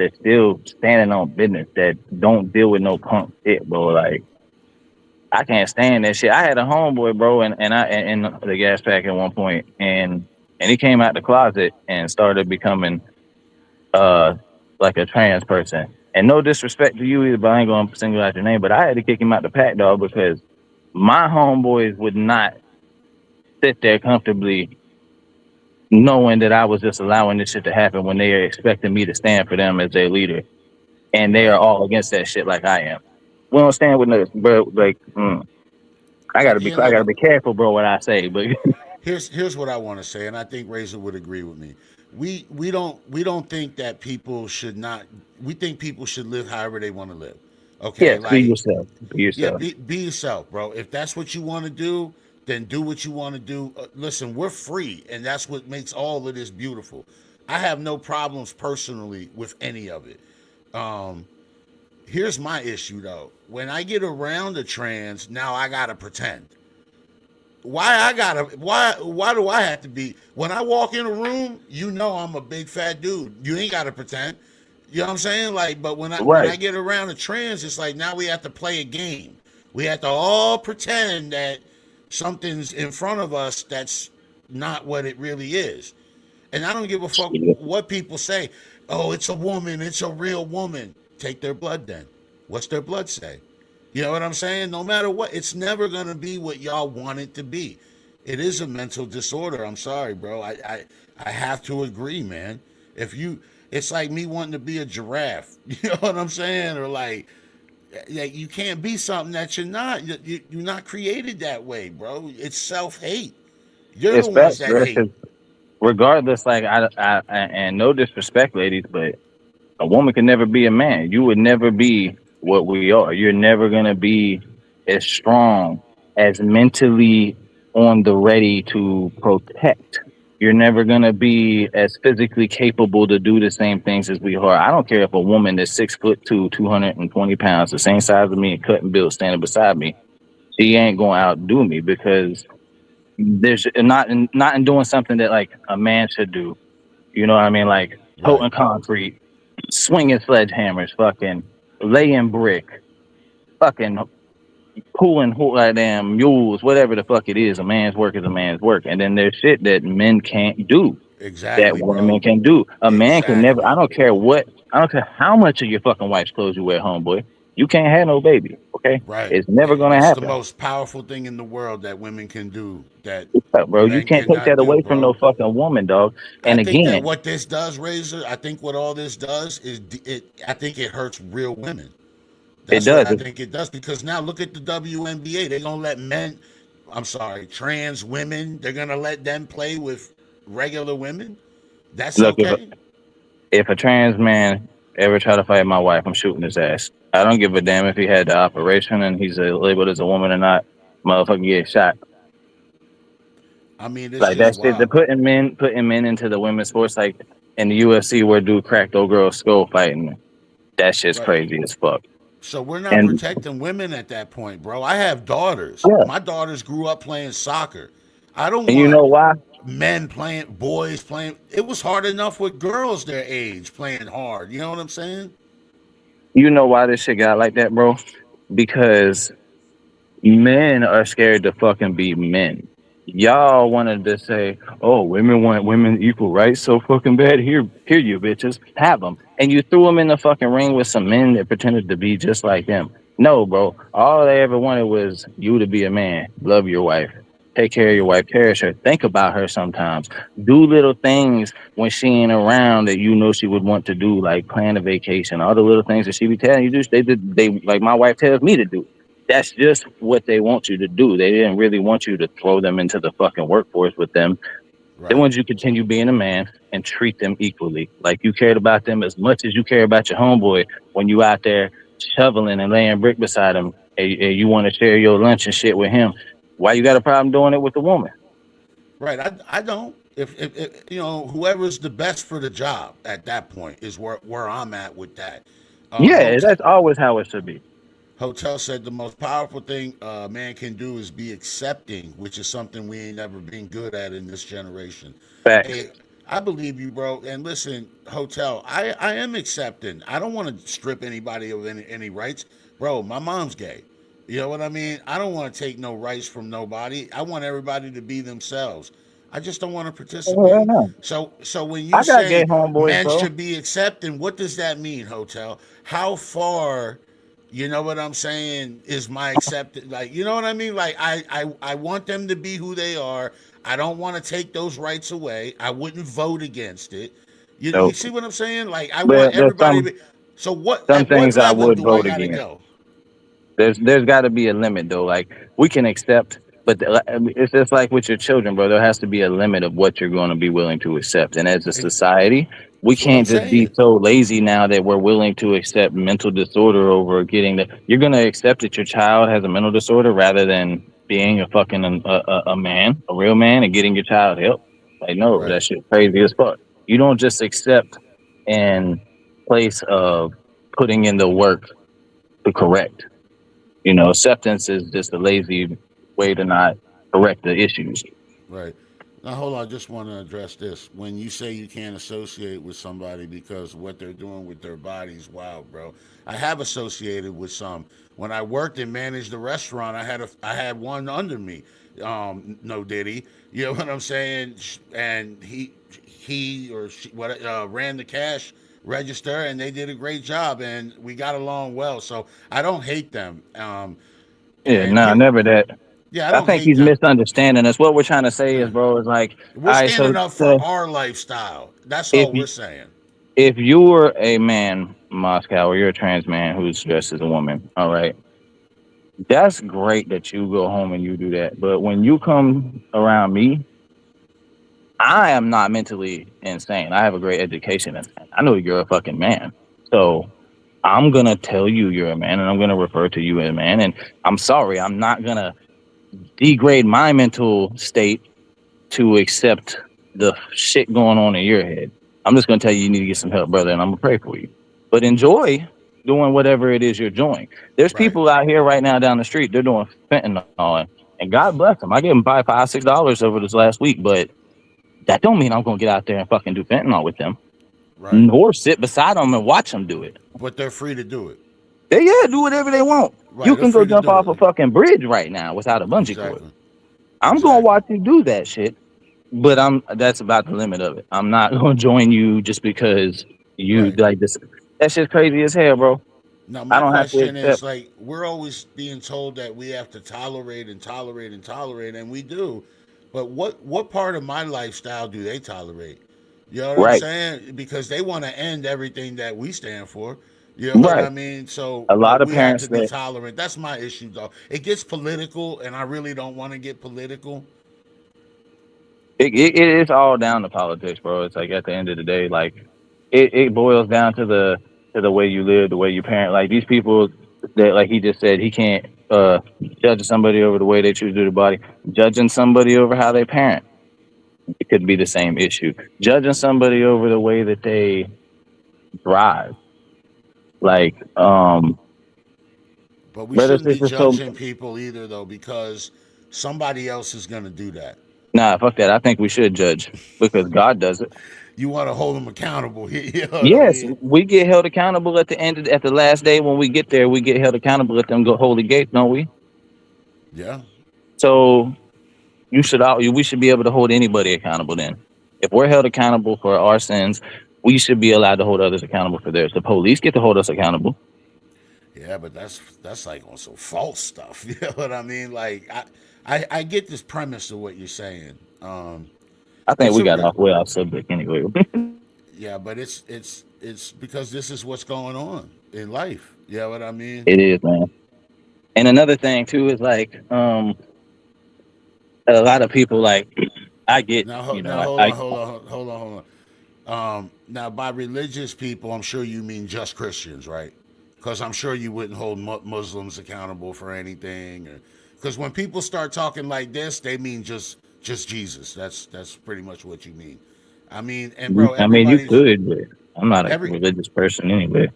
[SPEAKER 6] are still standing on business, that don't deal with no punk shit, bro. Like, I can't stand that shit. I had a homeboy, bro, and the gas pack at one point, and he came out the closet and started becoming like a trans person. And no disrespect to you either, but I ain't gonna single out your name. But I had to kick him out the pack, dog, because my homeboys would not sit there comfortably knowing that I was just allowing this shit to happen when they are expecting me to stand for them as their leader, and they are
[SPEAKER 2] Right.
[SPEAKER 6] all against that shit like I am. We don't stand with no, bro. Like, I
[SPEAKER 2] Yeah, yeah,
[SPEAKER 6] gotta
[SPEAKER 2] look,
[SPEAKER 6] be careful, bro, what I say. But
[SPEAKER 2] here's what I want to say, and I think RAIZA would agree with me. We don't think that people should not. We think people should live however they want to live. Okay,
[SPEAKER 6] yes, be
[SPEAKER 2] like,
[SPEAKER 6] yourself. Be
[SPEAKER 2] yeah,
[SPEAKER 6] yourself.
[SPEAKER 2] be yourself, bro. If that's what you want to do, then do what you want to do. Listen, we're free, and that's what makes all of this beautiful. I have no problems personally with any of it. Um, Here's my issue though. When I get around a trans, now I gotta pretend. Why do I have to be when I walk in a room, you know I'm a big fat dude. You ain't gotta pretend. You know what I'm saying? Like, but when I
[SPEAKER 6] Right.
[SPEAKER 2] get around a trans, it's like now we have to play a game. We have to all pretend that something's in front of us that's not what it really is. And I don't give a fuck what people say. Oh, it's a woman. It's a real woman. Take their blood then. What's their blood say? You know what I'm saying? No matter what, it's never going to be what y'all want it to be. It is a mental disorder. I'm sorry, bro. I have to agree, man. If you, it's like me wanting to be a giraffe. You know what I'm saying? Or like you can't be something that you're not. You're not created that way, bro. It's self-hate. You're
[SPEAKER 6] It's
[SPEAKER 2] the ones
[SPEAKER 6] facts,
[SPEAKER 2] that
[SPEAKER 6] bro.
[SPEAKER 2] hate.
[SPEAKER 6] 'Cause regardless, like and no disrespect, ladies, but a woman can never be a man. You would never be what we are. You're never gonna be as strong, as mentally on the ready to protect. You're never gonna be as physically capable to do the same things as we are. I don't care if a woman is 6'2", 220 pounds, the same size as me and cut and built, standing beside me. She ain't gonna outdo me because there's not in doing something that like a man should do. You know what I mean? Like
[SPEAKER 2] Right.
[SPEAKER 6] toting concrete, swinging sledgehammers, fucking laying brick, fucking pulling damn mules, whatever the fuck it is. A man's work is a man's work. And then there's shit that men can't do that
[SPEAKER 2] Exactly,
[SPEAKER 6] women
[SPEAKER 2] bro.
[SPEAKER 6] can do. A man can never.
[SPEAKER 2] Exactly.
[SPEAKER 6] I don't care how much of your fucking wife's clothes you wear, homeboy. You can't have no baby. Okay,
[SPEAKER 2] Right.
[SPEAKER 6] it's never gonna
[SPEAKER 2] It's the
[SPEAKER 6] happen.
[SPEAKER 2] most powerful thing in the world that women can do that
[SPEAKER 6] Bro, you
[SPEAKER 2] men
[SPEAKER 6] can't take
[SPEAKER 2] cannot
[SPEAKER 6] that
[SPEAKER 2] do,
[SPEAKER 6] away from no
[SPEAKER 2] bro.
[SPEAKER 6] fucking woman, dog.
[SPEAKER 2] I
[SPEAKER 6] And
[SPEAKER 2] think that
[SPEAKER 6] again,
[SPEAKER 2] what this does, Razor, I think what all this does is I think it hurts real women.
[SPEAKER 6] it
[SPEAKER 2] That's what
[SPEAKER 6] does.
[SPEAKER 2] I think it does because now look at the WNBA. They're going to let men, I'm sorry, trans women, they're going to let them play with regular women. That's
[SPEAKER 6] Look,
[SPEAKER 2] okay.
[SPEAKER 6] if a trans man ever try to fight my wife, I'm shooting his ass. I don't give a damn if he had the operation and he's labeled as a woman or not. Motherfucker get shot.
[SPEAKER 2] I mean, this
[SPEAKER 6] Like
[SPEAKER 2] shit is
[SPEAKER 6] that shit. They're
[SPEAKER 2] wild.
[SPEAKER 6] putting men into the women's sports, like in the UFC where dude cracked old girl's skull fighting. That shit's
[SPEAKER 2] Right.
[SPEAKER 6] crazy as fuck.
[SPEAKER 2] So we're not
[SPEAKER 6] And
[SPEAKER 2] protecting women at that point, bro. I have daughters.
[SPEAKER 6] yeah,
[SPEAKER 2] My daughters grew up playing soccer. I don't
[SPEAKER 6] and you
[SPEAKER 2] want
[SPEAKER 6] know why?
[SPEAKER 2] men playing, boys playing. It was hard enough with girls their age playing hard. You know what I'm saying?
[SPEAKER 6] You know why this shit got like that, bro? Because men are scared to fucking be men. Y'all wanted to say, "Oh, women want women equal rights so fucking bad." Here you bitches have them, and you threw them in the fucking ring with some men that pretended to be just like them. No, bro. All they ever wanted was you to be a man, love your wife, take care of your wife, cherish her, think about her sometimes, do little things when she ain't around that you know she would want to do, like plan a vacation, all the little things that she be telling you to do. They like my wife tells me to do. That's just what they want you to do. They didn't really want you to throw them into the fucking workforce with them. They
[SPEAKER 2] Right.
[SPEAKER 6] want you to continue being a man and treat them equally. Like you cared about them as much as you care about your homeboy when you out there shoveling and laying brick beside him and you want to share your lunch and shit with him. Why you got a problem doing it with the woman?
[SPEAKER 2] Right. I don't. If you know whoever's the best for the job at that point is where I'm at with that.
[SPEAKER 6] Yeah,
[SPEAKER 2] Hotel,
[SPEAKER 6] that's always how it should be.
[SPEAKER 2] Hotel said the most powerful thing a man can do is be accepting, which is something we ain't never been good at in this generation.
[SPEAKER 6] Facts.
[SPEAKER 2] Hey, I believe you, bro. And listen, Hotel, I am accepting. I don't want to strip anybody of any rights, bro. My mom's gay. You know what I mean? I don't want to take no rights from nobody. I want everybody to be themselves. I just don't want to
[SPEAKER 6] Well,
[SPEAKER 2] participate.
[SPEAKER 6] no.
[SPEAKER 2] So when you
[SPEAKER 6] I got gay
[SPEAKER 2] say
[SPEAKER 6] homeboys,
[SPEAKER 2] men
[SPEAKER 6] bro.
[SPEAKER 2] should be accepting, what does that mean, Hotel? How far, you know what I'm saying, is my acceptance? Like, you know what I mean? Like, I want them to be who they are. I don't want to take those rights away. I wouldn't vote against it. You
[SPEAKER 6] Nope.
[SPEAKER 2] see what I'm saying? Like, I want
[SPEAKER 6] But there's
[SPEAKER 2] everybody to be. So what?
[SPEAKER 6] some
[SPEAKER 2] At what
[SPEAKER 6] things I
[SPEAKER 2] level
[SPEAKER 6] would
[SPEAKER 2] do I
[SPEAKER 6] vote
[SPEAKER 2] gotta
[SPEAKER 6] against.
[SPEAKER 2] go?
[SPEAKER 6] There's got to be a limit though. Like we can accept, but it's just like with your children, bro. There has to be a limit of what you're going to be willing to accept. And as a society, we
[SPEAKER 2] That's what I'm
[SPEAKER 6] can't just be
[SPEAKER 2] saying.
[SPEAKER 6] so lazy now that we're willing to accept mental disorder over getting that. You're going to accept that your child has a mental disorder rather than being a fucking a man, a real man, and getting your child help. Like no,
[SPEAKER 2] Right.
[SPEAKER 6] that shit crazy as fuck. You don't just accept in place of putting in the work to correct. You know, acceptance is just a lazy way to not correct the issues.
[SPEAKER 2] Right. Now, hold on. I just want to address this. When you say you can't associate with somebody because what they're doing with their bodies, wow, bro. I have associated with some. When I worked and managed the restaurant, I had one under me. No Diddy. You know what I'm saying? And he or she ran the cash register, and they did a great job, and we got along well. So I don't hate them.
[SPEAKER 6] Yeah,
[SPEAKER 2] And
[SPEAKER 6] no,
[SPEAKER 2] here,
[SPEAKER 6] never that.
[SPEAKER 2] yeah, I
[SPEAKER 6] I
[SPEAKER 2] don't
[SPEAKER 6] think
[SPEAKER 2] hate
[SPEAKER 6] he's
[SPEAKER 2] them.
[SPEAKER 6] misunderstanding us. What we're trying to say is,
[SPEAKER 2] Yeah.
[SPEAKER 6] bro, is like,
[SPEAKER 2] We're
[SPEAKER 6] all right,
[SPEAKER 2] standing
[SPEAKER 6] so
[SPEAKER 2] up for our lifestyle. That's
[SPEAKER 6] if
[SPEAKER 2] all we're saying.
[SPEAKER 6] if you were a man, Moscow, or you're a trans man who's dressed as a woman, all right, that's great that you go home and you do that. But when you come around me, I am not mentally insane. I have a great education, and I know you're a fucking man. So I'm gonna tell you you're a man, and I'm gonna refer to you as a man. And I'm sorry, I'm not gonna degrade my mental state to accept the shit going on in your head. I'm just gonna tell you you need to get some help, brother, and I'm gonna pray for you. But enjoy doing whatever it is you're doing. There's
[SPEAKER 2] Right.
[SPEAKER 6] people out here right now down the street, they're doing fentanyl, and God bless them. I gave them probably $5, $6 over this last week, but that don't mean I'm gonna get out there and fucking do fentanyl with them,
[SPEAKER 2] Right.
[SPEAKER 6] nor sit beside them and watch them do it.
[SPEAKER 2] But they're free to do it.
[SPEAKER 6] They do whatever they want.
[SPEAKER 2] Right.
[SPEAKER 6] You
[SPEAKER 2] They're
[SPEAKER 6] can go
[SPEAKER 2] free to
[SPEAKER 6] jump
[SPEAKER 2] do
[SPEAKER 6] off a
[SPEAKER 2] it.
[SPEAKER 6] fucking bridge right now without a bungee cord.
[SPEAKER 2] Exactly.
[SPEAKER 6] I'm gonna
[SPEAKER 2] Exactly.
[SPEAKER 6] watch you do that shit, but that's about the limit of it. I'm not gonna join you just because you
[SPEAKER 2] Right.
[SPEAKER 6] like this. That shit's crazy as hell, bro.
[SPEAKER 2] Now,
[SPEAKER 6] I
[SPEAKER 2] my
[SPEAKER 6] don't have to
[SPEAKER 2] question
[SPEAKER 6] accept.
[SPEAKER 2] is like, we're always being told that we have to tolerate and tolerate and tolerate, and we do. But what part of my lifestyle do they tolerate? You know what I'm
[SPEAKER 6] Right,
[SPEAKER 2] saying? Because they want to end everything that we stand for. You know what I
[SPEAKER 6] right.
[SPEAKER 2] mean? So,
[SPEAKER 6] A lot
[SPEAKER 2] but
[SPEAKER 6] of
[SPEAKER 2] we have
[SPEAKER 6] parents
[SPEAKER 2] to be
[SPEAKER 6] that
[SPEAKER 2] tolerant. That's my issue, though. It gets political, and I really don't want to get political.
[SPEAKER 6] it is all down to politics, bro. It's like at the end of the day, like it boils down to the way you live, the way you parent. Like these people that, like he just said, he can't judge somebody over the way they choose to do the body. Judging somebody over how they parent, it could be the same issue. Judging somebody over the way that they drive, like
[SPEAKER 2] But we
[SPEAKER 6] brothers
[SPEAKER 2] shouldn't be
[SPEAKER 6] sisters. So
[SPEAKER 2] judging people either, though, because somebody else is going to do that.
[SPEAKER 6] nah, fuck that. I think we should judge because God does it.
[SPEAKER 2] You want to hold them accountable. You know what I
[SPEAKER 6] Yes,
[SPEAKER 2] mean?
[SPEAKER 6] we get held accountable at the at the last day when we get there. We get held accountable at them holy gates, don't we?
[SPEAKER 2] Yeah.
[SPEAKER 6] So we should be able to hold anybody accountable. Then, if we're held accountable for our sins, we should be allowed to hold others accountable for theirs. The police get to hold us accountable.
[SPEAKER 2] Yeah, but that's like on some false stuff. You know what I mean? Like I get this premise of what you're saying.
[SPEAKER 6] I think
[SPEAKER 2] It's
[SPEAKER 6] we
[SPEAKER 2] a
[SPEAKER 6] got
[SPEAKER 2] re-
[SPEAKER 6] off way off subject anyway.
[SPEAKER 2] yeah, but it's because this is what's going on in life. You know what I mean?
[SPEAKER 6] It is, man. And another thing too is like a lot of people like I get, you know,
[SPEAKER 2] Now hold
[SPEAKER 6] I
[SPEAKER 2] on, hold on. Now by religious people, I'm sure you mean just Christians, right? Because I'm sure you wouldn't hold Muslims accountable for anything. Because when people start talking like this, they mean just Jesus. That's pretty much what you mean. I mean, and bro,
[SPEAKER 6] I mean, you could, but I'm not a
[SPEAKER 2] every
[SPEAKER 6] religious person anyway.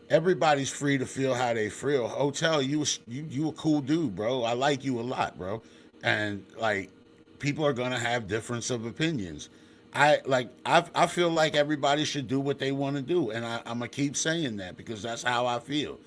[SPEAKER 2] everybody's free to feel how they feel. Hotel, you a cool dude, bro. I like you a lot, bro. And like, people are gonna have difference of opinions. I feel like everybody should do what they want to do, and I'm gonna keep saying that because that's how I feel.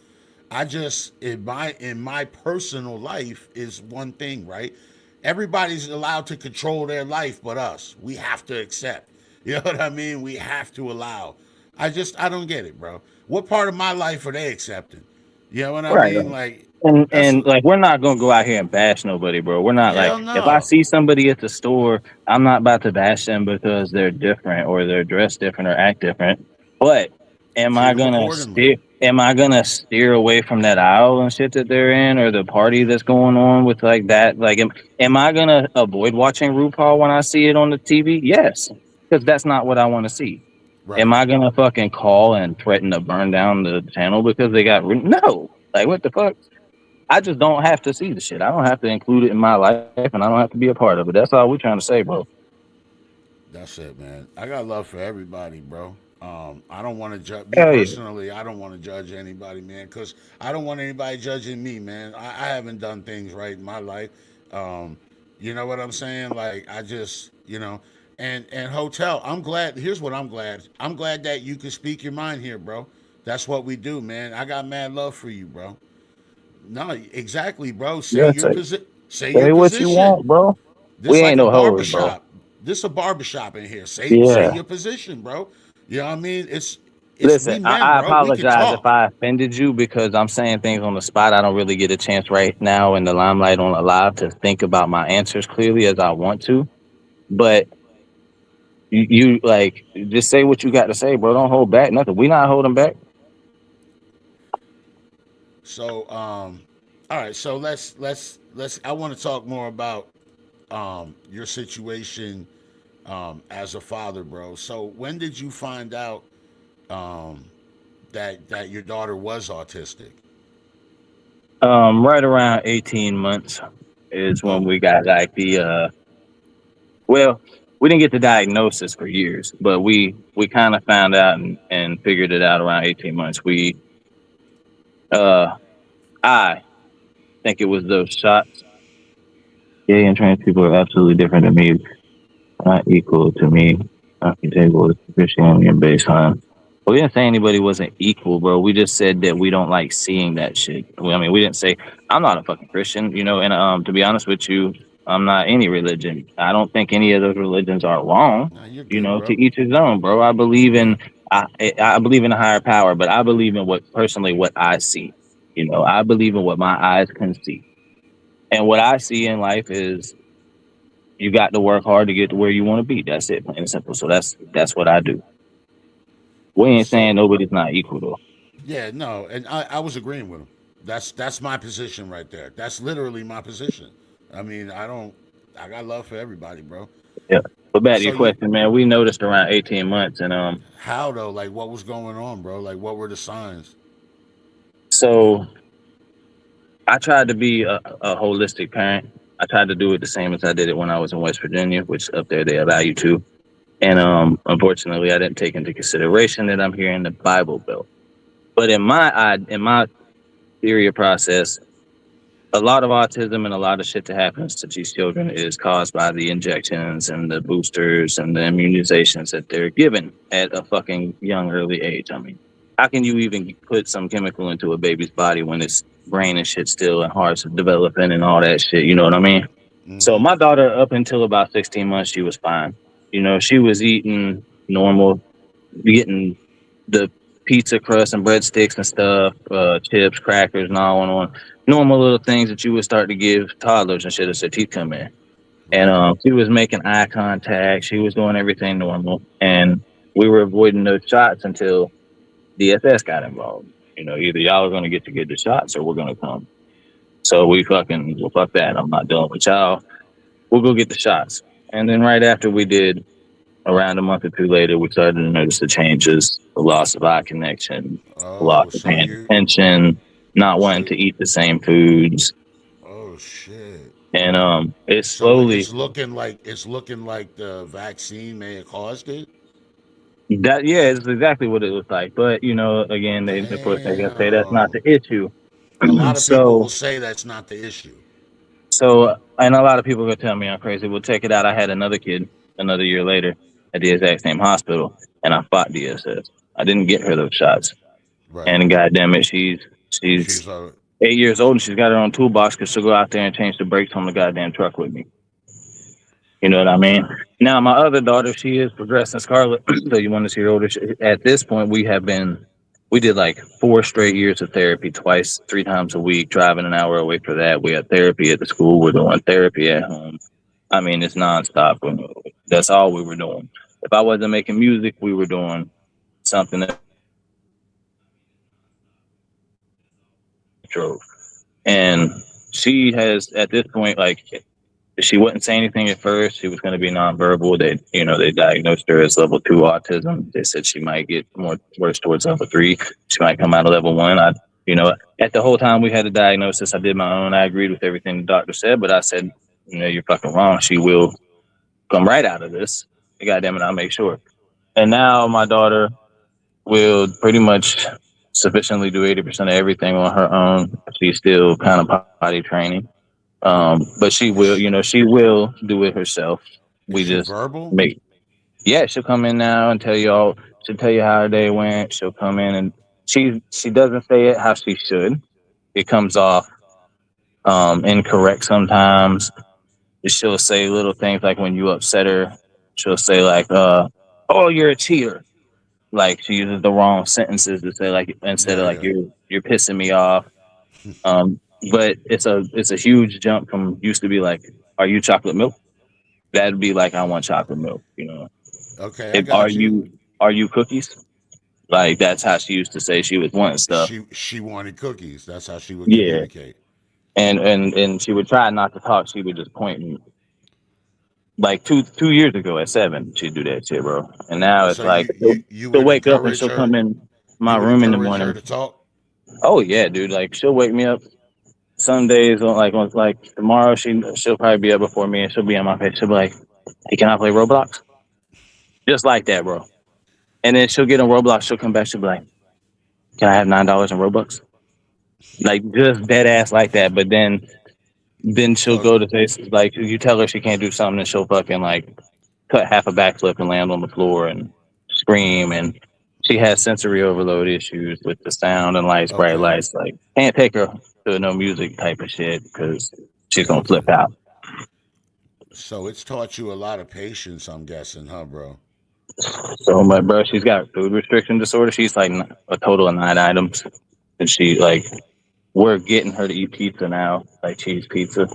[SPEAKER 2] I just in my personal life is one thing, right? Everybody's allowed to control their life, but us. We have to accept. You know what I mean? We have to allow. I don't get it, bro. What part of my life are they accepting? You know what I
[SPEAKER 6] Right.
[SPEAKER 2] mean? Like that's
[SPEAKER 6] And like we're not gonna go out here and bash nobody, bro. We're not like
[SPEAKER 2] hell
[SPEAKER 6] if I
[SPEAKER 2] no.
[SPEAKER 6] see somebody at the store, I'm not about to bash them because they're different or they're dressed different or act different. But
[SPEAKER 2] Treat them accordingly.
[SPEAKER 6] am I gonna steer away from that aisle and shit that they're in or the party that's going on with like that? Like am I gonna avoid watching RuPaul when I see it on the TV? Yes. Because that's not what I want to see. Am
[SPEAKER 2] Right.
[SPEAKER 6] I gonna fucking call and threaten to burn down the channel because they got no? Like what the fuck? I just don't have to see the shit. I don't have to include it in my life, and I don't have to be a part of it. That's all we're trying to say, bro.
[SPEAKER 2] That's it, man. I got love for everybody, bro. I don't want to judge. Me
[SPEAKER 6] Hell yeah.
[SPEAKER 2] personally, I don't want to judge anybody, man, because I don't want anybody judging me, man. I haven't done things right in my life. Um, You know what I'm saying? Like I just, and hotel. I'm glad. Here's what I'm glad. I'm glad that you can speak your mind here, bro. That's what we do, man. I got mad love for you, bro. No, exactly, bro. Say
[SPEAKER 6] Yeah,
[SPEAKER 2] your position. Say your
[SPEAKER 6] say what you
[SPEAKER 2] position.
[SPEAKER 6] want, bro. We
[SPEAKER 2] This
[SPEAKER 6] ain't
[SPEAKER 2] like a
[SPEAKER 6] no hoes, bro.
[SPEAKER 2] barbershop. This a barbershop in here. Say
[SPEAKER 6] Yeah.
[SPEAKER 2] your position, bro. You know what I mean? It's
[SPEAKER 6] Listen,
[SPEAKER 2] we men,
[SPEAKER 6] I
[SPEAKER 2] bro. We can
[SPEAKER 6] apologize if
[SPEAKER 2] talk.
[SPEAKER 6] I offended you because I'm saying things on the spot. I don't really get a chance right now in the limelight on a live to think about my answers clearly as I want to. But you like just say what you got to say, bro. Don't hold back nothing. We not holding back.
[SPEAKER 2] So, all right. So let's. I want to talk more about your situation as a father, bro. So when did you find out um, that your daughter was autistic?
[SPEAKER 6] Right around 18 months is when
[SPEAKER 2] Oh,
[SPEAKER 6] we got like well, we didn't get the diagnosis for years, but we kind of found out and figured it out around 18 months. Uh, I think it was those shots. Gay and trans people are absolutely different than me, not equal to me. I can table with Christianity and based on. We didn't say anybody wasn't equal, bro. We just said that we don't like seeing that shit. I mean, we didn't say I'm not a fucking Christian, and to be honest with you, I'm not any religion. I don't think any of those religions are wrong.
[SPEAKER 2] nah, you're good,
[SPEAKER 6] To
[SPEAKER 2] bro.
[SPEAKER 6] each his own, bro. I believe
[SPEAKER 2] Yeah.
[SPEAKER 6] in I believe in a higher power, but I believe in what I see. I believe in what my eyes can see, and what I see in life is you got to work hard to get to where you want to be. That's it, plain and simple. So that's what I do. We ain't saying
[SPEAKER 2] So
[SPEAKER 6] nobody's not equal though.
[SPEAKER 2] yeah, no, and I was agreeing with him. That's my position right there. That's literally my position. I mean, I don't. I got love for everybody, bro.
[SPEAKER 6] Yeah. But back to
[SPEAKER 2] So
[SPEAKER 6] your
[SPEAKER 2] you,
[SPEAKER 6] question, man, we noticed around 18 months, and
[SPEAKER 2] how though? Like, what was going on, bro? Like, what were the signs?
[SPEAKER 6] so I tried to be a holistic parent. I tried to do it the same as I did it when I was in West Virginia, which up there they allow you to. And
[SPEAKER 2] Right.
[SPEAKER 6] unfortunately, I didn't take into consideration that I'm here in the Bible Belt. But in my theory of process, a lot of autism and a lot of shit that happens to these children is caused by the injections and the boosters and the immunizations that they're given at a fucking young early age. I mean, how can you even put some chemical into a baby's body when its brain and shit still and heart's developing and all that shit? You know what I mean? So
[SPEAKER 2] Mm-hmm.
[SPEAKER 6] my daughter, up until about 16 months, she was fine. She was eating normal, getting the pizza crust and breadsticks and stuff, chips, crackers, and all on normal little things that you would start to give toddlers and shit as their teeth come in. And
[SPEAKER 2] Right.
[SPEAKER 6] she was making eye contact. She was doing everything normal, and we were avoiding those shots until DSS got involved. Either y'all are going to get the shots or we're going to come. So well, fuck that. I'm not dealing with y'all. We'll go get the shots. And then right after we did, around a month or two later, we started to notice the changes, the loss of eye connection, the loss
[SPEAKER 2] Oh,
[SPEAKER 6] of
[SPEAKER 2] so
[SPEAKER 6] paying
[SPEAKER 2] you,
[SPEAKER 6] attention, not wanting
[SPEAKER 2] so,
[SPEAKER 6] to eat the same foods.
[SPEAKER 2] oh shit.
[SPEAKER 6] And it
[SPEAKER 2] So
[SPEAKER 6] slowly
[SPEAKER 2] it's looking like the vaccine may have caused it.
[SPEAKER 6] that yeah, it's exactly what it was like. But again, they of course they're gonna say that's not
[SPEAKER 2] Damn.
[SPEAKER 6] the issue.
[SPEAKER 2] A lot of people will
[SPEAKER 6] so
[SPEAKER 2] say that's not the issue.
[SPEAKER 6] and a lot of people are gonna tell me I'm crazy. Well, check it out. I had another kid another year later at the exact same hospital, and I fought DSS. I didn't get her those shots.
[SPEAKER 2] Right.
[SPEAKER 6] And goddamn it, she's
[SPEAKER 2] She's a
[SPEAKER 6] 8 years old and she's got her own toolbox because she'll go out there and change the brakes on the goddamn truck with me. You know what I mean? Now my other daughter, she is progressing Scarlet. So you want to see her older. At this point, we did like 4 straight years of therapy, twice, 3 times a week, driving an hour away for that. We had therapy at the school. We're doing therapy at home. I mean, it's nonstop. That's all we were doing. If I wasn't making music, we were doing something that drove. And she has at this point, like, she wouldn't say anything at first. She was going to be nonverbal. They diagnosed her as level 2 autism. They said she might get more worse towards level 3. She might come out of level 1. At the whole time we had a diagnosis, I did my own. I agreed with everything the doctor said, but I said, you're fucking wrong. She will come right out of this. God damn it, I'll make sure. And now my daughter will pretty much sufficiently do 80% of everything on her own. She's still kind of potty training. But she will, she will do it herself.
[SPEAKER 2] Is
[SPEAKER 6] We
[SPEAKER 2] she
[SPEAKER 6] just
[SPEAKER 2] verbal?
[SPEAKER 6] make, yeah, she'll come in now and tell you all. She'll tell you how her day went. She'll come in and she doesn't say it how she should. It comes off incorrect sometimes. She'll say little things like when you upset her, she'll say like, "Oh, you're a cheater." Like she uses the wrong sentences to say like instead
[SPEAKER 2] Yeah,
[SPEAKER 6] of like
[SPEAKER 2] yeah.
[SPEAKER 6] you're pissing me off. But it's a huge jump from used to be like, "Are you chocolate milk?" That'd be like, "I want chocolate milk."
[SPEAKER 2] Okay, I
[SPEAKER 6] If
[SPEAKER 2] got you.
[SPEAKER 6] are you cookies? Like that's how she used to say she was wanting stuff.
[SPEAKER 2] She wanted cookies. That's how she would
[SPEAKER 6] Yeah,
[SPEAKER 2] communicate.
[SPEAKER 6] and she would try not to talk. She would just point and like two years ago at 7, she'd do that shit, bro. And now
[SPEAKER 2] Oh,
[SPEAKER 6] it's
[SPEAKER 2] so
[SPEAKER 6] like
[SPEAKER 2] you
[SPEAKER 6] she'll
[SPEAKER 2] would
[SPEAKER 6] wake up and
[SPEAKER 2] encourage
[SPEAKER 6] she'll
[SPEAKER 2] her.
[SPEAKER 6] come in my
[SPEAKER 2] You would
[SPEAKER 6] room in the
[SPEAKER 2] encourage her
[SPEAKER 6] morning.
[SPEAKER 2] to talk.
[SPEAKER 6] Oh yeah, dude. Like she'll wake me up some days like tomorrow she'll probably be up before me and she'll be on my face. She'll be like, "Hey, can I play Roblox?" Just like that, bro. And then she'll get on Roblox. She'll come back. She'll be like, "Can I have $9 in Robux?" Like just dead ass like that. But then she'll
[SPEAKER 2] So
[SPEAKER 6] go to say like you tell her she can't do something and she'll fucking like cut half a backflip and land on the floor and scream. And she has sensory overload issues with the sound and lights, bright
[SPEAKER 2] okay,
[SPEAKER 6] lights. Like can't take her to no music type of shit because she's gonna
[SPEAKER 2] okay.
[SPEAKER 6] flip out.
[SPEAKER 2] So it's taught you a lot of patience, I'm guessing, huh, bro?
[SPEAKER 6] So my bro, she's got food restriction disorder. She's like a total of 9 items, and she like we're getting her to eat pizza now, like cheese pizza.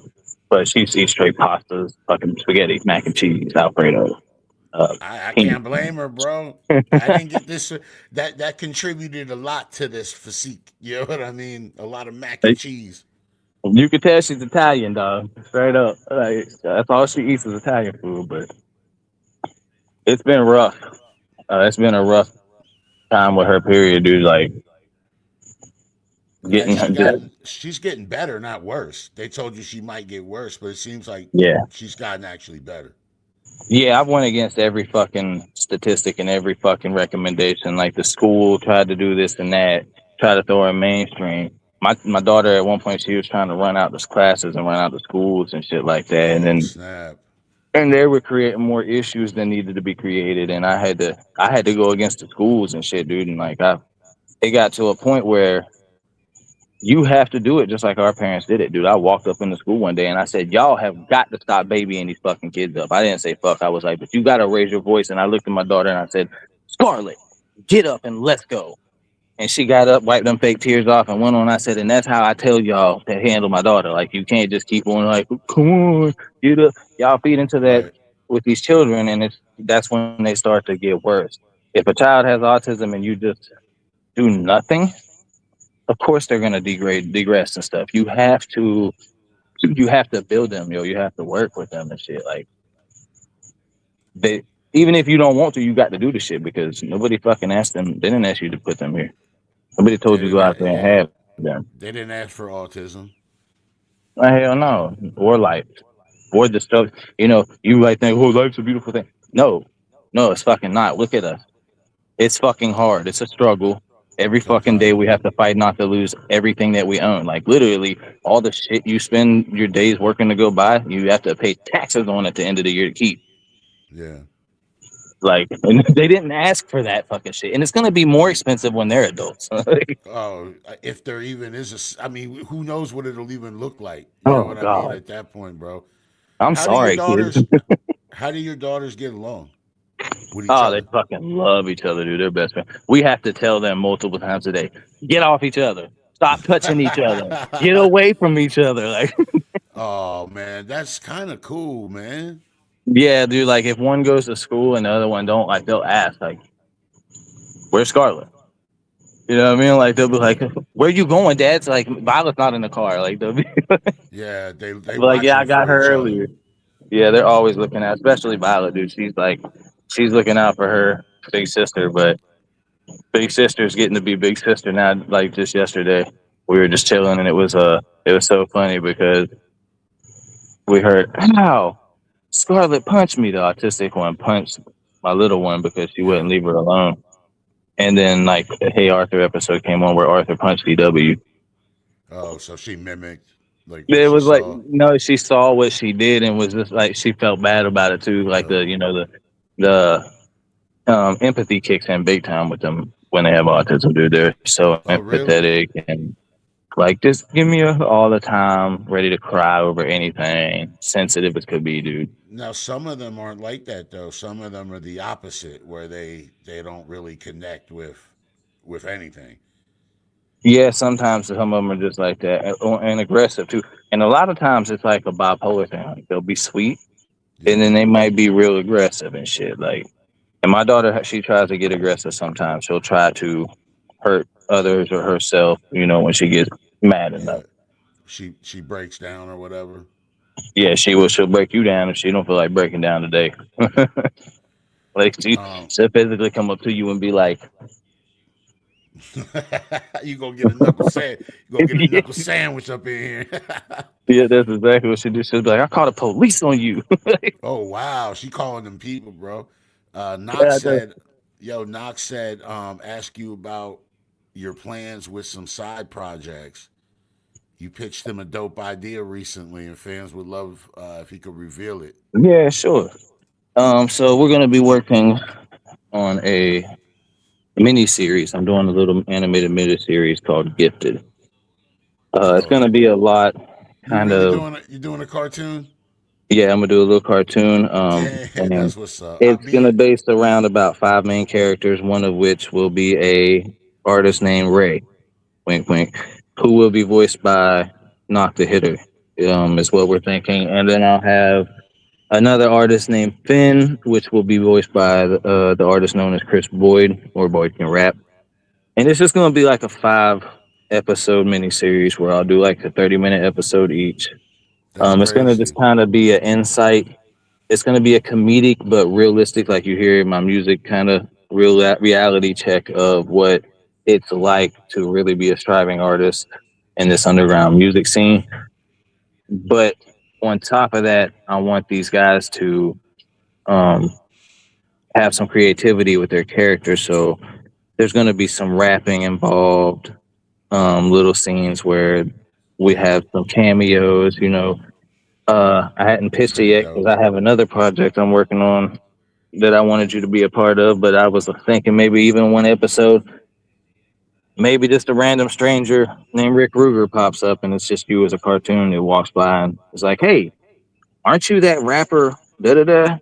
[SPEAKER 6] But she eats straight pastas, fucking spaghetti, mac and cheese, Alfredo.
[SPEAKER 2] I
[SPEAKER 6] Pina.
[SPEAKER 2] can't blame her, bro. I didn't get this. That contributed a lot to this physique. You know what I mean? A lot of mac and cheese.
[SPEAKER 6] You can tell she's Italian, dog. Straight up, like that's all she eats is Italian food. But it's been rough. It's been a rough time with her. Period, dude. Like
[SPEAKER 2] Has
[SPEAKER 6] getting
[SPEAKER 2] she
[SPEAKER 6] her.
[SPEAKER 2] gotten? She's getting better, not worse. They told you she might get worse, but it seems like
[SPEAKER 6] Yeah,
[SPEAKER 2] she's gotten actually better.
[SPEAKER 6] yeah. I've went against every fucking statistic and every fucking recommendation. Like the school tried to do this and that, try to throw her mainstream. My daughter at one point she was trying to run out the classes and run out the schools and shit like that, and
[SPEAKER 2] Oh
[SPEAKER 6] then
[SPEAKER 2] snap!
[SPEAKER 6] they were creating more issues than needed to be created, and I had to go against the schools and shit, dude. And like it got to a point where you have to do it just like our parents did it, dude. I walked up in the school one day and I said, "Y'all have got to stop babying these fucking kids up." I didn't say fuck. I was like, "But you got to raise your voice." And I looked at my daughter and I said, "Scarlett, get up and let's go." And she got up, wiped them fake tears off, and went on. I said, "And that's how I tell y'all to handle my daughter. Like you can't just keep on like, come on, get up." Y'all feed into that
[SPEAKER 2] Right.
[SPEAKER 6] with these children, and that's when they start to get worse. If a child has autism and you just do nothing, of course they're gonna digress and stuff. You have to build them, yo. You have to work with them and shit. Like they, even if you don't want to, you got to do the shit because nobody fucking asked them. They didn't ask you to put them here. Nobody
[SPEAKER 2] They
[SPEAKER 6] told you to
[SPEAKER 2] didn't.
[SPEAKER 6] go out there and
[SPEAKER 2] Yeah.
[SPEAKER 6] have them.
[SPEAKER 2] They didn't ask for autism.
[SPEAKER 6] Hell no, or life, or the stuff. You might think, "Oh, life's a beautiful thing." No, no, it's fucking not. Look at us. It's fucking hard. It's a struggle. Every fucking day
[SPEAKER 2] Sometimes.
[SPEAKER 6] we have to fight not to lose everything that we own. Like literally, all the shit you spend your days working to go buy, you have to pay taxes on at the end of the year to keep.
[SPEAKER 2] Yeah.
[SPEAKER 6] Like, and they didn't ask for that fucking shit, and it's gonna be more expensive when they're adults.
[SPEAKER 2] Oh, if there even is I mean, who knows what it'll even look like? You know
[SPEAKER 6] Oh
[SPEAKER 2] what I mean?
[SPEAKER 6] god,
[SPEAKER 2] At that point, bro.
[SPEAKER 6] I'm
[SPEAKER 2] How do your
[SPEAKER 6] sorry, kids.
[SPEAKER 2] daughters? How do your daughters get along with each
[SPEAKER 6] Oh, they
[SPEAKER 2] other?
[SPEAKER 6] fucking love each other, dude. They're best friends. We have to tell them multiple times a day, get off each other. Stop touching each other. Get away from each other. Like,
[SPEAKER 2] Oh man, that's kind of cool, man.
[SPEAKER 6] yeah, dude. Like, if one goes to school and the other one don't, like, they'll ask, like, "Where's Scarlett?" You know what I mean? Like, they'll be like, "Where you going, Dad?" It's like, Violet's not in the car. Like, they'll be
[SPEAKER 2] Yeah, they
[SPEAKER 6] like, "Yeah, I
[SPEAKER 2] watching
[SPEAKER 6] got
[SPEAKER 2] for
[SPEAKER 6] her
[SPEAKER 2] each other.
[SPEAKER 6] earlier." Yeah, they're always looking at, especially Violet, dude. She's looking out for her big sister, but big sister's getting to be big sister now. Like just yesterday, we were just chilling, and it was so funny because we heard, "Ow, Scarlett punched me." The autistic one punched my little one because she
[SPEAKER 2] Yeah.
[SPEAKER 6] wouldn't leave her alone. And then like the Hey Arthur episode came on where Arthur punched DW.
[SPEAKER 2] Oh, so she mimicked. Like what
[SPEAKER 6] It
[SPEAKER 2] she
[SPEAKER 6] was like,
[SPEAKER 2] saw.
[SPEAKER 6] no, she saw what she did and was just like, she felt bad about it too. Like
[SPEAKER 2] Yo,
[SPEAKER 6] the empathy kicks in big time with them when they have autism, dude. They're so
[SPEAKER 2] oh really?
[SPEAKER 6] empathetic and like, just give me all the time, ready to cry over anything, sensitive as could be, dude.
[SPEAKER 2] Now some of them aren't like that though. Some of them are the opposite, where they don't really connect with anything.
[SPEAKER 6] Yeah, sometimes some of them are just like that and aggressive too. And a lot of times it's like a bipolar thing. Like they'll be sweet and
[SPEAKER 2] Yeah,
[SPEAKER 6] then they might be real aggressive and shit. Like, and my daughter, she tries to get aggressive sometimes. She'll try to hurt others or herself, when she gets mad enough.
[SPEAKER 2] yeah. She breaks down or whatever.
[SPEAKER 6] Yeah, she will. She'll break you down if she don't feel like breaking down today. Like
[SPEAKER 2] Um,
[SPEAKER 6] she'll physically come up to you and be like,
[SPEAKER 2] you gonna get a knuckle sand. You gonna get a knuckle sandwich up in here.
[SPEAKER 6] yeah, that's exactly what she do. She'll be like, I call the police on you.
[SPEAKER 2] Oh wow, she calling them people, bro. Knox
[SPEAKER 6] Yeah,
[SPEAKER 2] said, "Yo, Knox said, ask you about your plans with some side projects. You pitched him a dope idea recently, and fans would love if he could reveal it."
[SPEAKER 6] yeah, sure. So we're gonna be working on a mini series. I'm doing a little animated mini series called Gifted. It's
[SPEAKER 2] Oh,
[SPEAKER 6] gonna be a lot,
[SPEAKER 2] you
[SPEAKER 6] kind
[SPEAKER 2] really
[SPEAKER 6] of.
[SPEAKER 2] doing it? You doing a cartoon?
[SPEAKER 6] Yeah, I'm gonna do a little cartoon.
[SPEAKER 2] Damn,
[SPEAKER 6] And
[SPEAKER 2] that's what's up. I
[SPEAKER 6] it's gonna
[SPEAKER 2] mean,
[SPEAKER 6] base around about 5 main characters. One of which will be a artist named Ray, wink wink, who will be voiced by Knock the Hitter. Is what we're thinking, and then I'll have another artist named Finn, which will be voiced by the artist known as Chris Boyd, or Boyd Can Rap. And it's just gonna be like a 5 episode miniseries where I'll do like a 30-minute episode each.
[SPEAKER 2] that's
[SPEAKER 6] It's gonna just
[SPEAKER 2] crazy,
[SPEAKER 6] kind of be an insight. It's gonna be a comedic but realistic, like you hear my music, kind of reality check of what it's like to really be a striving artist in this underground music scene. But on top of that, I want these guys to um, have some creativity with their characters. So there's going to be some rapping involved, little scenes where we have some cameos. I hadn't
[SPEAKER 2] that's
[SPEAKER 6] pitched it
[SPEAKER 2] pretty
[SPEAKER 6] yet because
[SPEAKER 2] dope.
[SPEAKER 6] I have another project I'm working on that I wanted you to be a part of. But I was thinking maybe even one episode, maybe just a random stranger named Rick Ruger pops up and it's just you as a cartoon that walks by and it's like, hey, aren't you that rapper? Da da da.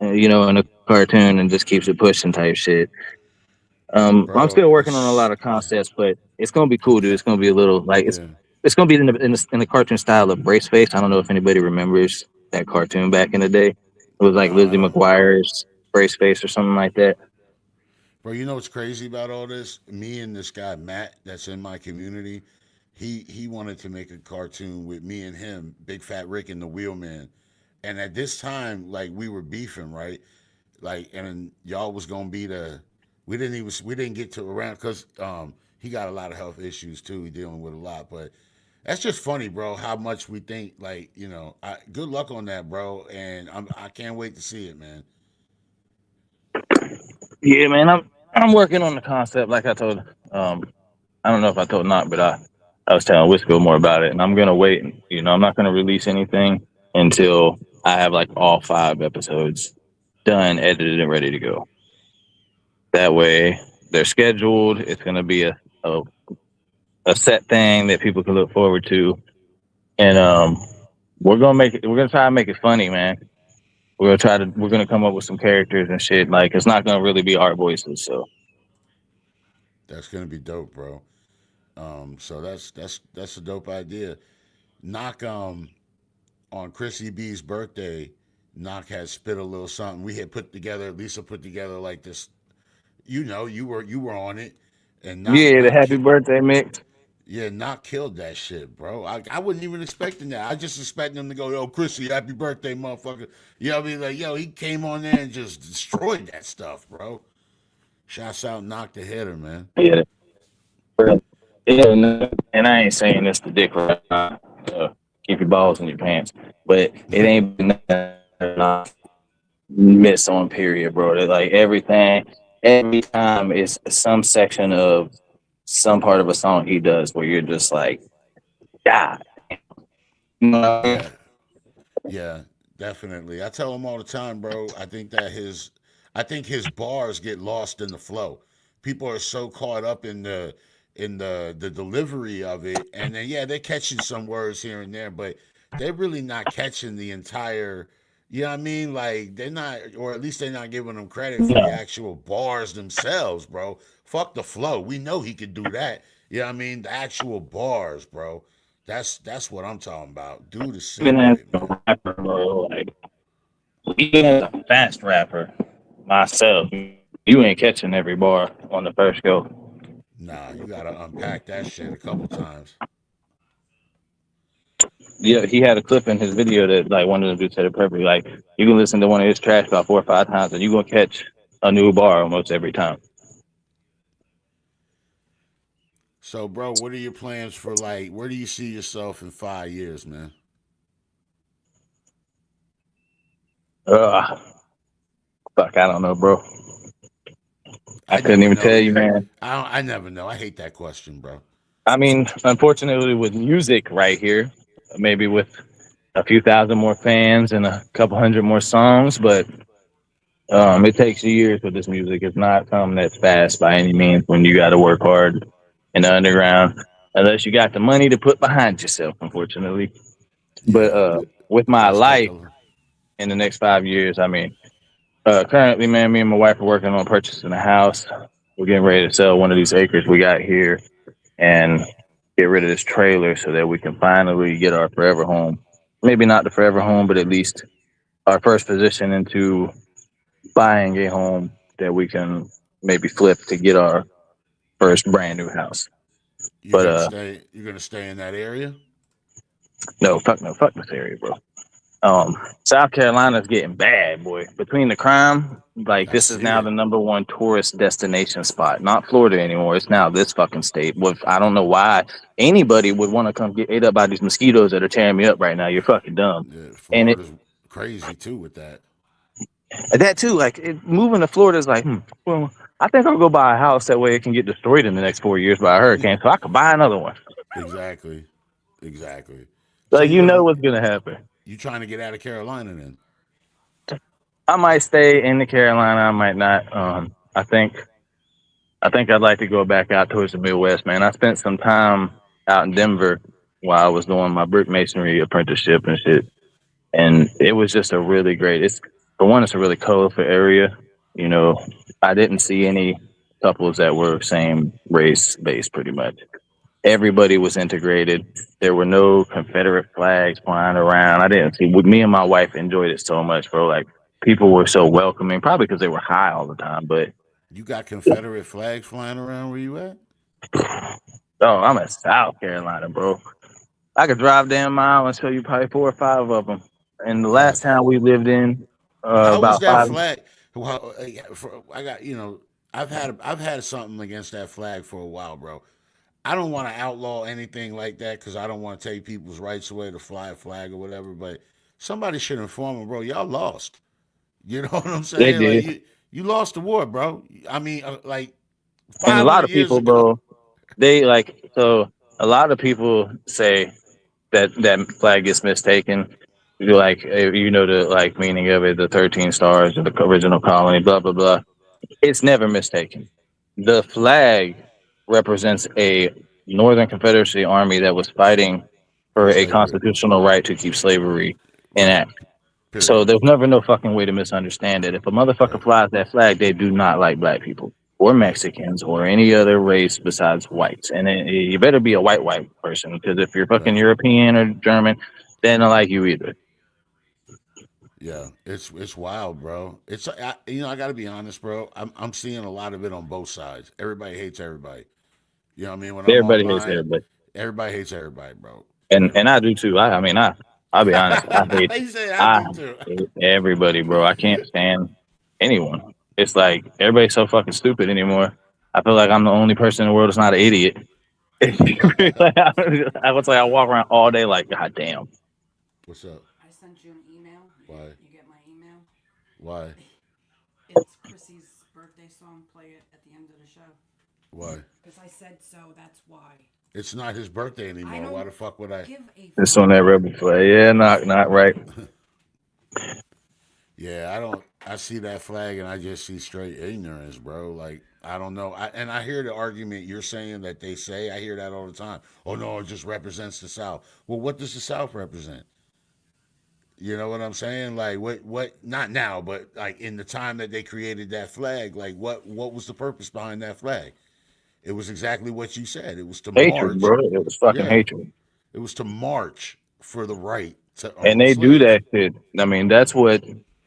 [SPEAKER 6] In a cartoon and just keeps it pushing type shit. I'm
[SPEAKER 2] Bro,
[SPEAKER 6] still working on a lot of concepts, but it's gonna be cool, dude. It's gonna be a little like
[SPEAKER 2] yeah.
[SPEAKER 6] it's gonna be in the cartoon style of Brace Face. I don't know if anybody remembers that cartoon back in the day. It was like Lizzie
[SPEAKER 2] Uh,
[SPEAKER 6] McGuire's Brace Face or something like that.
[SPEAKER 2] Bro, you know what's crazy about all this? Me and this guy Matt, that's in my community. He wanted to make a cartoon with me and him, Big Fat Rick and the Wheelman. And at this time, like we were beefing, right? Like, and y'all was gonna be the. We didn't get to around because he got a lot of health issues too. He dealing with a lot, but that's just funny, bro. How much we think, like good luck on that, bro. And I can't wait to see it, man.
[SPEAKER 6] Yeah, man. I'm working on the concept. Like I told, I don't know if I told not, but I was telling Wisco more about it, and I'm gonna wait. I'm not gonna release anything until I have like all 5 episodes done, edited, and ready to go. That way, they're scheduled. It's gonna be a set thing that people can look forward to, and we're gonna make it. We're gonna try to make it funny, man. We're gonna come up with some characters and shit. Like it's not gonna really be our voices, so.
[SPEAKER 2] That's gonna be dope, bro. So that's a dope idea. Knock on Chrissy B's birthday, Knock had spit a little something. We had put together, Lisa put together like this. You were on it, and
[SPEAKER 6] Yeah, the happy birthday mix.
[SPEAKER 2] yeah, Knock killed that shit, bro. I wasn't even expecting that. I just expected him to go, yo, Chrissy, happy birthday, motherfucker. You know what I mean? Like, yo, he came on there and just destroyed that stuff, bro. Shouts out Knock the Hitter, man.
[SPEAKER 6] Yeah, yeah, and I ain't saying this to dick right now. Keep your balls in your pants, but it ain't been not miss on period, bro. Like every time it's some section of some part of a song he does where you're just like, God.
[SPEAKER 2] Yeah, yeah, definitely. I tell him all the time, bro. I think his bars get lost in the flow. People are so caught up in the delivery of it, and then yeah, they're catching some words here and there, but they're really not catching the entire. You know what I mean? Like they're not, or at least they're not giving them credit for the
[SPEAKER 6] No.
[SPEAKER 2] actual bars themselves, bro. Fuck the flow. We know he could do that. You know what I mean? The actual bars, bro. That's what I'm talking about. Dude is sick
[SPEAKER 6] Even
[SPEAKER 2] with
[SPEAKER 6] as
[SPEAKER 2] it, man.
[SPEAKER 6] a rapper, bro, like even as a fast rapper myself, you ain't catching every bar on the first go.
[SPEAKER 2] Nah, you gotta unpack that shit a couple times.
[SPEAKER 6] Yeah, he had a clip in his video that like one of them dudes said it perfectly. Like you can listen to one of his tracks about 4 or 5 times, and you gonna catch a new bar almost every time.
[SPEAKER 2] So, bro, what are your plans for like? Where do you see yourself in 5 years, man?
[SPEAKER 6] Uh, fuck, I don't know, bro. I
[SPEAKER 2] I
[SPEAKER 6] couldn't
[SPEAKER 2] never
[SPEAKER 6] even
[SPEAKER 2] know
[SPEAKER 6] tell you,
[SPEAKER 2] either.
[SPEAKER 6] man.
[SPEAKER 2] I never know. I hate that question, bro.
[SPEAKER 6] I mean, unfortunately, with music right here, maybe with a few thousand more fans and a couple hundred more songs, but it takes years with this music. It's not something that's fast by any means when you got to work hard in the underground, unless you got the money to put behind yourself, unfortunately. But
[SPEAKER 2] Yeah,
[SPEAKER 6] with
[SPEAKER 2] it
[SPEAKER 6] my
[SPEAKER 2] does take
[SPEAKER 6] life
[SPEAKER 2] a.
[SPEAKER 6] in the next 5 years, I mean, currently, man, me and my wife are working on purchasing a house. We're getting ready to sell one of these acres we got here and get rid of this trailer so that we can finally get our forever home. Maybe not the forever home, but at least our first position into buying a home that we can maybe flip to get our first brand new house.
[SPEAKER 2] You're
[SPEAKER 6] But
[SPEAKER 2] gonna stay. You're gonna stay in that area.
[SPEAKER 6] no, fuck this area, bro. South Carolina's getting bad, boy. Between the crime, like
[SPEAKER 2] I
[SPEAKER 6] this is
[SPEAKER 2] see
[SPEAKER 6] now
[SPEAKER 2] it.
[SPEAKER 6] the #1 tourist destination spot. Not Florida anymore. It's now this fucking state. With I don't know why anybody would want to come get ate up by these mosquitoes that are tearing me up right now. You're fucking dumb.
[SPEAKER 2] Yeah,
[SPEAKER 6] And
[SPEAKER 2] Florida's crazy too with that.
[SPEAKER 6] that too, like moving to Florida is like, well, I think I'll go buy a house that way it can get destroyed in the next 4 years by a hurricane, so I could buy another one.
[SPEAKER 2] Exactly. Exactly. So
[SPEAKER 6] Like
[SPEAKER 2] you
[SPEAKER 6] you know
[SPEAKER 2] gonna
[SPEAKER 6] what's gonna happen.
[SPEAKER 2] you trying to get out of Carolina then?
[SPEAKER 6] I might stay in the Carolina. I might not. I think I'd like to go back out towards the Midwest, man. I spent some time out in Denver while I was doing my brick masonry apprenticeship and shit, and it was just a really great. It's for one, it's a really colorful area. You know, I didn't see any couples that were same race based, pretty much. Everybody was integrated. There were no Confederate flags flying around. I didn't see. With me and my wife enjoyed it so much, bro. Like people were so welcoming, probably because they were high all the time, but
[SPEAKER 2] You got Confederate flags flying around where you at?
[SPEAKER 6] oh, I'm in South Carolina, bro. I could drive down a mile and show you probably 4 or 5 of them. And the
[SPEAKER 2] Yeah.
[SPEAKER 6] last town we lived in,
[SPEAKER 2] How was
[SPEAKER 6] about
[SPEAKER 2] that
[SPEAKER 6] five.
[SPEAKER 2] flag? Well, I got I've had something against that flag for a while, bro. I don't want to outlaw anything like that because I don't want to take people's rights away to fly a flag or whatever. But somebody should inform them, bro. Y'all lost. You know what I'm
[SPEAKER 6] They
[SPEAKER 2] saying? Like
[SPEAKER 6] did,
[SPEAKER 2] you lost the war, bro. I mean, like
[SPEAKER 6] and a lot
[SPEAKER 2] 500
[SPEAKER 6] of
[SPEAKER 2] years
[SPEAKER 6] people,
[SPEAKER 2] ago.
[SPEAKER 6] bro. They like so. A lot of people say that that flag gets mistaken. You like you know the like meaning of it, the 13 stars of the original colony, blah blah blah. It's never mistaken. The flag represents a Northern Confederacy army that was fighting
[SPEAKER 2] For
[SPEAKER 6] for a
[SPEAKER 2] slavery,
[SPEAKER 6] constitutional right to keep slavery in
[SPEAKER 2] right?
[SPEAKER 6] act. So
[SPEAKER 2] Period.
[SPEAKER 6] there's never no fucking way to misunderstand it. If a motherfucker
[SPEAKER 2] Right.
[SPEAKER 6] flies that flag, they do not like black people or
[SPEAKER 2] Right.
[SPEAKER 6] Mexicans or any other race besides whites. And you better be a white person because if you're fucking
[SPEAKER 2] Right.
[SPEAKER 6] European or German, they don't like you either.
[SPEAKER 2] Yeah, it's wild, bro. I got to be honest, bro. I'm seeing a lot of it on both sides. Everybody hates everybody. You know what I mean? When I'm
[SPEAKER 6] Everybody hates
[SPEAKER 2] online,
[SPEAKER 6] everybody,
[SPEAKER 2] everybody hates everybody, bro.
[SPEAKER 6] and
[SPEAKER 2] You know.
[SPEAKER 6] I do too. I mean, I'll be honest.
[SPEAKER 2] He said I
[SPEAKER 6] I
[SPEAKER 2] do too.
[SPEAKER 6] hate everybody, bro. I can't stand anyone. It's like everybody's so fucking stupid anymore. I feel like I'm the only person in the world that's not an idiot. I was like, I walk around all day like, God damn.
[SPEAKER 2] What's up?
[SPEAKER 7] I sent you an email.
[SPEAKER 2] Why?
[SPEAKER 7] You get my email?
[SPEAKER 2] Why?
[SPEAKER 7] It's Chrissy's birthday song. Play it at the end of the show.
[SPEAKER 2] Why?
[SPEAKER 7] Because I said so, that's why.
[SPEAKER 2] It's not his birthday
[SPEAKER 7] I
[SPEAKER 2] anymore.
[SPEAKER 7] don't
[SPEAKER 2] Why the fuck would I?
[SPEAKER 7] give a
[SPEAKER 6] It's on that rebel flag. Yeah, not right.
[SPEAKER 2] Yeah, I don't. I see that flag and I just see straight ignorance, bro. Like I don't know. And I hear the argument you're saying that they say. I hear that all the time. Oh no, it just represents the South. Well, what does the South represent? You know what I'm saying? Like what? Not now, but like in the time that they created that flag. Like what was the purpose behind that flag? It was exactly what you said. It was to
[SPEAKER 6] Hatred,
[SPEAKER 2] march.
[SPEAKER 6] bro. It was fucking
[SPEAKER 2] Yeah,
[SPEAKER 6] hatred.
[SPEAKER 2] it was to march for the right to
[SPEAKER 6] And
[SPEAKER 2] own
[SPEAKER 6] they do
[SPEAKER 2] slaves.
[SPEAKER 6] that shit. I mean, that's what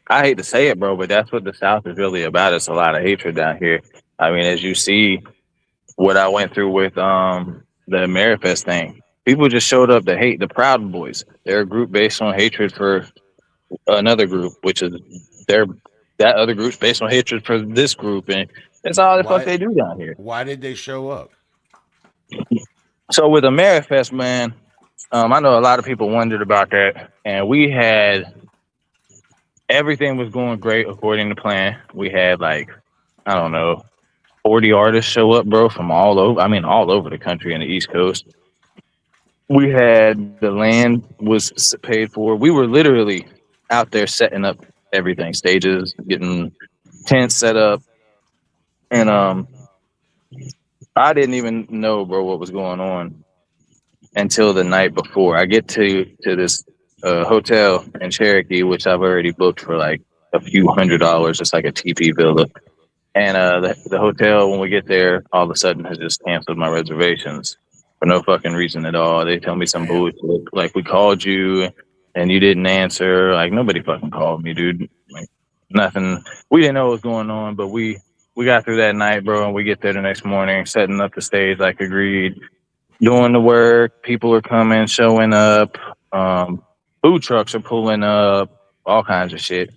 [SPEAKER 6] I hate to say it, bro, but that's what the South is really about. It's a lot of hatred down here. I mean, as you see what I went through with the Amerifest thing. People just showed up to hate the Proud Boys. They're a group based on hatred for another group, which is their that other group's based on hatred for this group, and that's all the fuck
[SPEAKER 2] Why?
[SPEAKER 6] they do down here.
[SPEAKER 2] Why did they show up?
[SPEAKER 6] So with Amerifest, man, I know a lot of people wondered about that, and we had everything was going great according to plan. We had like I don't know 40 artists show up, bro, from all over. I mean, all over the country and the East Coast. We had the land was paid for. We were literally out there setting up everything, stages, getting tents set up, and I didn't even know, bro, what was going on until the night before. I get to this hotel in Cherokee, which I've already booked for like a few $100s. It's like a TP villa. And the hotel, when we get there, all of a sudden has just canceled my reservations for no fucking reason at all. They tell me some
[SPEAKER 2] Damn.
[SPEAKER 6] bullshit, like we called you and you didn't answer. Like nobody fucking called me, dude. Like nothing. We didn't know what was going on, but we got through that night, bro. And we get there the next morning, setting up the stage like agreed, doing the work. People are coming, showing up. Food trucks are pulling up, all kinds of shit.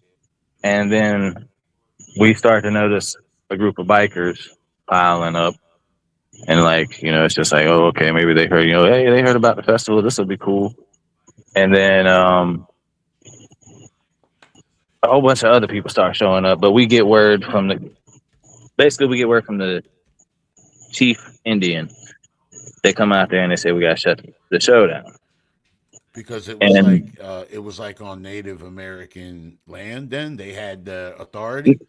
[SPEAKER 6] And then we start to notice a group of bikers piling up, and like it's just like, oh, okay, maybe they heard, hey, they heard about the festival, this will be cool. And then a whole bunch of other people start showing up, but we get word from the chief Indian. They come out there and they say we gotta shut the show down.
[SPEAKER 2] Because
[SPEAKER 6] And
[SPEAKER 2] it was like on Native American land. Then they had the authority.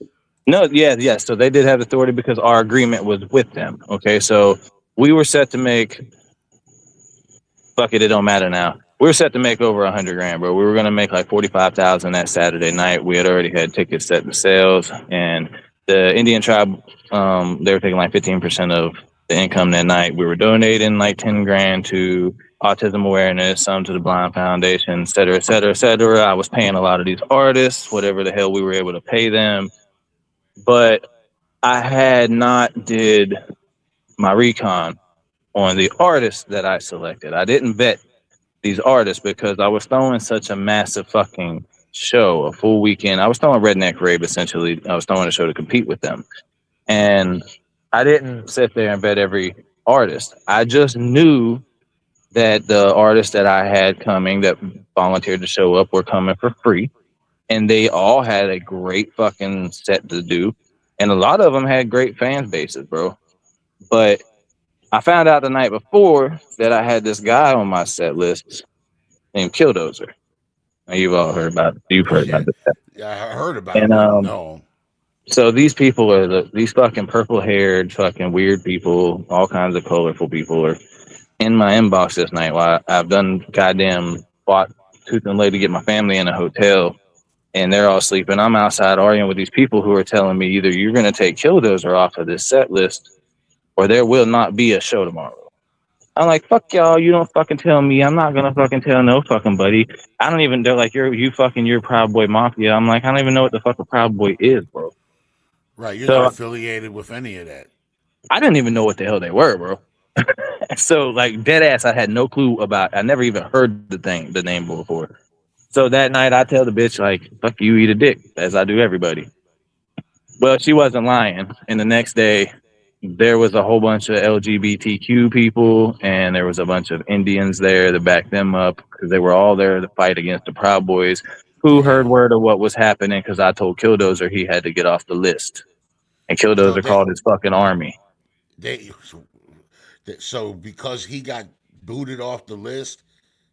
[SPEAKER 6] no, yeah. So they did have authority because our agreement was with them. Okay, so we were set to make. Fuck it, it don't matter now. We were set to make over $100,000, bro. We were gonna make like 45,000 that Saturday night. We had already had tickets set in sales, and the Indian tribe, they were taking like 15% of the income that night. We were donating like 10 grand to autism awareness, some to the Blind Foundation, et cetera, et cetera, et cetera. I was paying a lot of these artists, whatever the hell we were able to pay them. But I had not did my recon on the artists that I selected. I didn't vet these artists because I was throwing such a massive fucking show, a full weekend. I was throwing Redneck Rave essentially. I was throwing a show to compete with them. And I didn't sit there and vet every artist. I just knew that the artists that I had coming that volunteered to show up were coming for free. And they all had a great fucking set to do. And a lot of them had great fan bases, bro. But I found out the night before that I had this guy on my set list named Killdozer. Now you've all heard about you've heard
[SPEAKER 2] Yeah,
[SPEAKER 6] about this.
[SPEAKER 2] yeah, I heard about
[SPEAKER 6] And
[SPEAKER 2] him. I don't know him.
[SPEAKER 6] so these people are these fucking purple haired fucking weird people, all kinds of colorful people are in my inbox this night while I've done goddamn fought tooth and nail to get my family in a hotel, and they're all sleeping. I'm outside arguing with these people who are telling me either you're going to take Killdozer off of this set list or there will not be a show tomorrow. I'm like, fuck y'all, you don't fucking tell me. I'm not going to fucking tell no fucking buddy. I don't even, they're like, you're Proud Boy Mafia. I'm like, I don't even know what the fuck a Proud Boy is, bro.
[SPEAKER 2] Right, you're
[SPEAKER 6] So
[SPEAKER 2] not affiliated with any of that.
[SPEAKER 6] I didn't even know what the hell they were, bro. So like dead ass, I had no clue about. I never even heard the name before. So that night, I tell the bitch like, "Fuck you, eat a dick," as I do everybody. Well, she wasn't lying. And the next day, there was a whole bunch of LGBTQ people, and there was a bunch of Indians there to back them up because they were all there to fight against the Proud Boys, who heard word of what was happening because I told Killdozer he had to get off the list, and
[SPEAKER 2] So
[SPEAKER 6] Killdozer called his fucking army.
[SPEAKER 2] they So because he got booted off the list,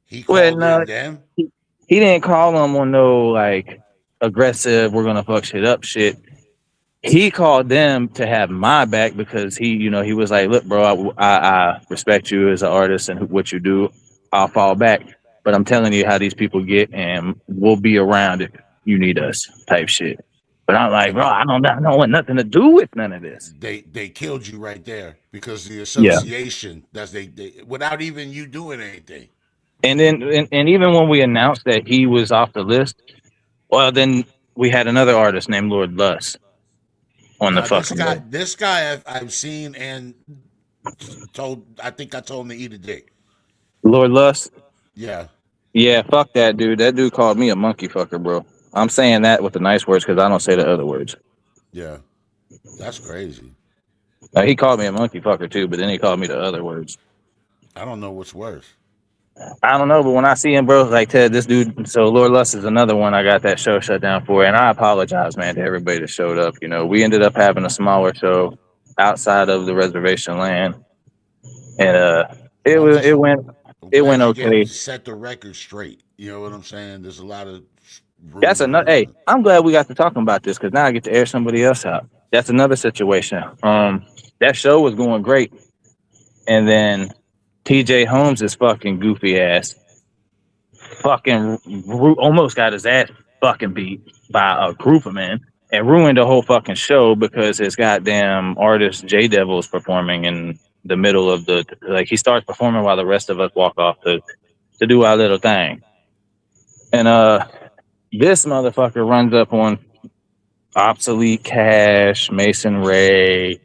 [SPEAKER 2] he
[SPEAKER 6] Well,
[SPEAKER 2] called
[SPEAKER 6] no,
[SPEAKER 2] in them.
[SPEAKER 6] he didn't call them on no like aggressive, we're gonna fuck shit up shit. He called them to have my back because he was like, look, bro, I respect you as an artist and what you do. I'll fall back, but I'm telling you how these people get, and we'll be around if you need us, type shit. But I'm like, bro, I don't want nothing to do with none of this.
[SPEAKER 2] They killed you right there because the
[SPEAKER 6] Yeah.
[SPEAKER 2] association that's they without even you doing anything.
[SPEAKER 6] And then, and even when we announced that he was off the list, well, then we had another artist named Lord Lust on the
[SPEAKER 2] Now
[SPEAKER 6] fucking list.
[SPEAKER 2] this guy I've seen and told. I think I told him to eat a dick.
[SPEAKER 6] Lord Lust.
[SPEAKER 2] Yeah,
[SPEAKER 6] Yeah, fuck that dude. That dude called me a monkey fucker, bro. I'm saying that with the nice words because I don't say the other words.
[SPEAKER 2] yeah, that's crazy.
[SPEAKER 6] He called me a monkey fucker too, but then he called me the other words.
[SPEAKER 2] I don't know what's worse.
[SPEAKER 6] I don't know, but when I see him, bro, like Ted, this dude. So Lord Lust is another one I got that show shut down for, and I apologize, man, to everybody that showed up. We ended up having a smaller show outside of the reservation land, and it
[SPEAKER 2] I'm
[SPEAKER 6] was
[SPEAKER 2] just
[SPEAKER 6] it went
[SPEAKER 2] I'm
[SPEAKER 6] it
[SPEAKER 2] glad
[SPEAKER 6] went
[SPEAKER 2] you
[SPEAKER 6] okay.
[SPEAKER 2] set the record straight. You know what I'm saying? There's a lot of
[SPEAKER 6] That's another.
[SPEAKER 2] rumors.
[SPEAKER 6] Hey, I'm glad we got to talking about this because now I get to air somebody else out. That's another situation. That show was going great, and then TJ Holmes' fucking goofy ass fucking almost got his ass fucking beat by a group of men and ruined the whole fucking show because his goddamn artist J Devil is performing in the middle of the like he starts performing while the rest of us walk off to do our little thing. And this motherfucker runs up on Obsolete Cash, Mason Ray,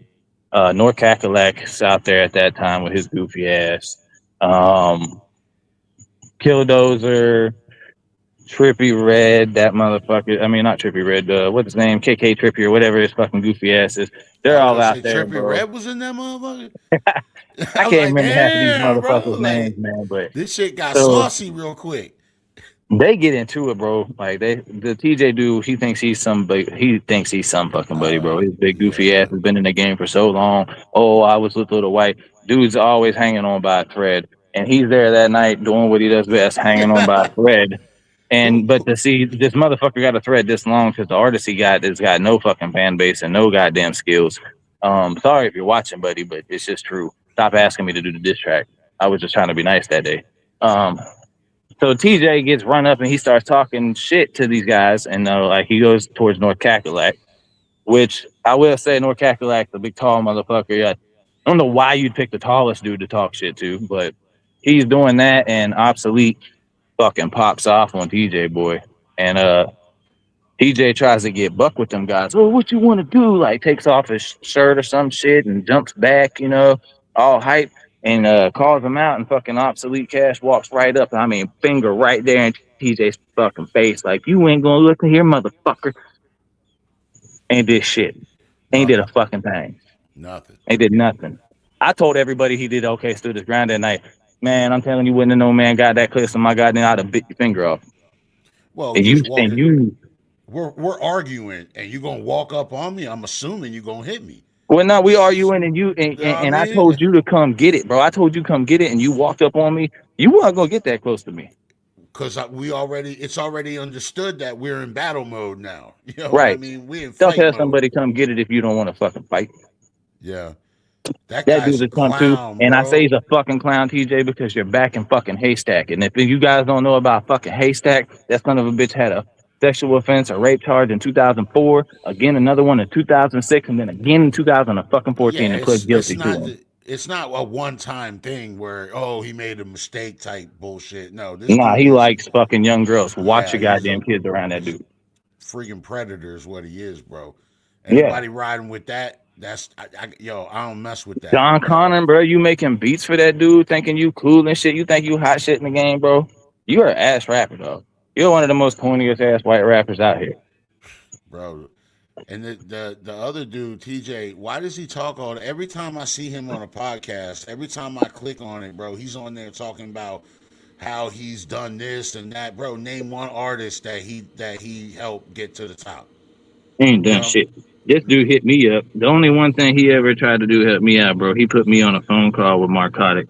[SPEAKER 6] North Cackalack's out there at that time with his goofy ass. Killdozer, Trippy Red, that motherfucker. I mean, not Trippy Red. What's his name? KK Trippy or whatever his fucking goofy ass is.
[SPEAKER 2] I
[SPEAKER 6] They're
[SPEAKER 2] was
[SPEAKER 6] all
[SPEAKER 2] gonna
[SPEAKER 6] out
[SPEAKER 2] say
[SPEAKER 6] there,
[SPEAKER 2] Trippy
[SPEAKER 6] bro.
[SPEAKER 2] Red was in that motherfucker.
[SPEAKER 6] I
[SPEAKER 2] I was
[SPEAKER 6] can't
[SPEAKER 2] like,
[SPEAKER 6] remember half of these
[SPEAKER 2] damn, bro.
[SPEAKER 6] motherfuckers' names,
[SPEAKER 2] Like
[SPEAKER 6] man. But
[SPEAKER 2] this shit got
[SPEAKER 6] so
[SPEAKER 2] saucy real quick.
[SPEAKER 6] they get into it, bro. Like the TJ dude, he thinks he's some fucking buddy, bro. His big goofy
[SPEAKER 2] Yeah.
[SPEAKER 6] ass has been in the game for so long. Oh, I was with Little White. Dude's always hanging on by a thread, and he's there that night doing what he does best, hanging on by a thread.
[SPEAKER 2] Who,
[SPEAKER 6] But
[SPEAKER 2] who
[SPEAKER 6] to see this motherfucker got a thread this long because the artist he got has got no fucking fan base and no goddamn skills. Sorry if you're watching, buddy, but it's just true. Stop asking me to do the diss track. I was just trying to be nice that day. So TJ gets run up and he starts talking shit to these guys, and like he goes towards North Cackalack, which I will say North Cackalack's a big tall motherfucker. Yeah, I don't know why you'd pick the tallest dude to talk shit to, but he's doing that, and Obsolete fucking pops off on TJ boy, and TJ tries to get buck with them guys. Oh, what you want to do? Like takes off his shirt or some shit and jumps back, all hype. And calls him out, and fucking Obsolete Cash walks right up. I mean, finger right there in TJ's fucking face, like you ain't gonna look here, motherfucker. Ain't did shit. Ain't did a
[SPEAKER 2] nothing.
[SPEAKER 6] fucking thing.
[SPEAKER 2] Nothing.
[SPEAKER 6] Ain't did nothing. I told everybody he did okay, stood his ground that night. Man, I'm telling you, wouldn't have no man got that close to my goddamn, I'd have bit your finger off.
[SPEAKER 2] Well,
[SPEAKER 6] And
[SPEAKER 2] just
[SPEAKER 6] you
[SPEAKER 2] walking.
[SPEAKER 6] and you.
[SPEAKER 2] We're arguing, and you gonna walk up on me. I'm assuming you gonna hit me.
[SPEAKER 6] Well, no, we arguing, and you and,
[SPEAKER 2] You know what
[SPEAKER 6] and
[SPEAKER 2] I
[SPEAKER 6] I
[SPEAKER 2] mean?
[SPEAKER 6] told you to come get it, bro. I told you come get it, and you walked up on me. You weren't gonna get that close to me,
[SPEAKER 2] Because it's already understood that we're in battle mode now. You know what I
[SPEAKER 6] right?
[SPEAKER 2] mean? We in
[SPEAKER 6] Don't
[SPEAKER 2] fight
[SPEAKER 6] tell
[SPEAKER 2] mode.
[SPEAKER 6] somebody come get it if you don't want to fucking fight.
[SPEAKER 2] Yeah. That
[SPEAKER 6] That
[SPEAKER 2] guy's
[SPEAKER 6] dude's
[SPEAKER 2] a
[SPEAKER 6] a cunt too,
[SPEAKER 2] clown,
[SPEAKER 6] and I
[SPEAKER 2] bro.
[SPEAKER 6] say he's a fucking clown, TJ, because you're back in fucking Haystack. And if you guys don't know about fucking Haystack, that son of a bitch had a sexual offense, a rape charge in 2004, again another one in 2006, and then again in 2014,
[SPEAKER 2] Yeah,
[SPEAKER 6] and pled guilty to them.
[SPEAKER 2] it's not a one-time thing where he made a mistake type bullshit. No, this
[SPEAKER 6] Nah,
[SPEAKER 2] dude
[SPEAKER 6] he
[SPEAKER 2] is
[SPEAKER 6] likes fucking young girls. Watch
[SPEAKER 2] yeah,
[SPEAKER 6] your
[SPEAKER 2] he's
[SPEAKER 6] goddamn kids around that
[SPEAKER 2] he's a
[SPEAKER 6] dude.
[SPEAKER 2] freaking predator is what he is, bro.
[SPEAKER 6] Yeah.
[SPEAKER 2] Anybody riding with that, I don't mess with that
[SPEAKER 6] John
[SPEAKER 2] at all.
[SPEAKER 6] Connor, bro, you making beats for that dude, thinking you cool and shit. You think you hot shit in the game, bro? You're an ass rapper, though. You're one of the most corniest ass white rappers out here.
[SPEAKER 2] Bro. And the other dude, TJ, why does he talk all that? Every time I see him on a podcast, every time I click on it, bro, he's on there talking about how he's done this and that. Bro, name one artist that he helped get to the top.
[SPEAKER 6] He ain't
[SPEAKER 2] You
[SPEAKER 6] done
[SPEAKER 2] know,
[SPEAKER 6] shit. This dude hit me up. The only one thing he ever tried to do help me out, bro. He put me on a phone call with Narcotic.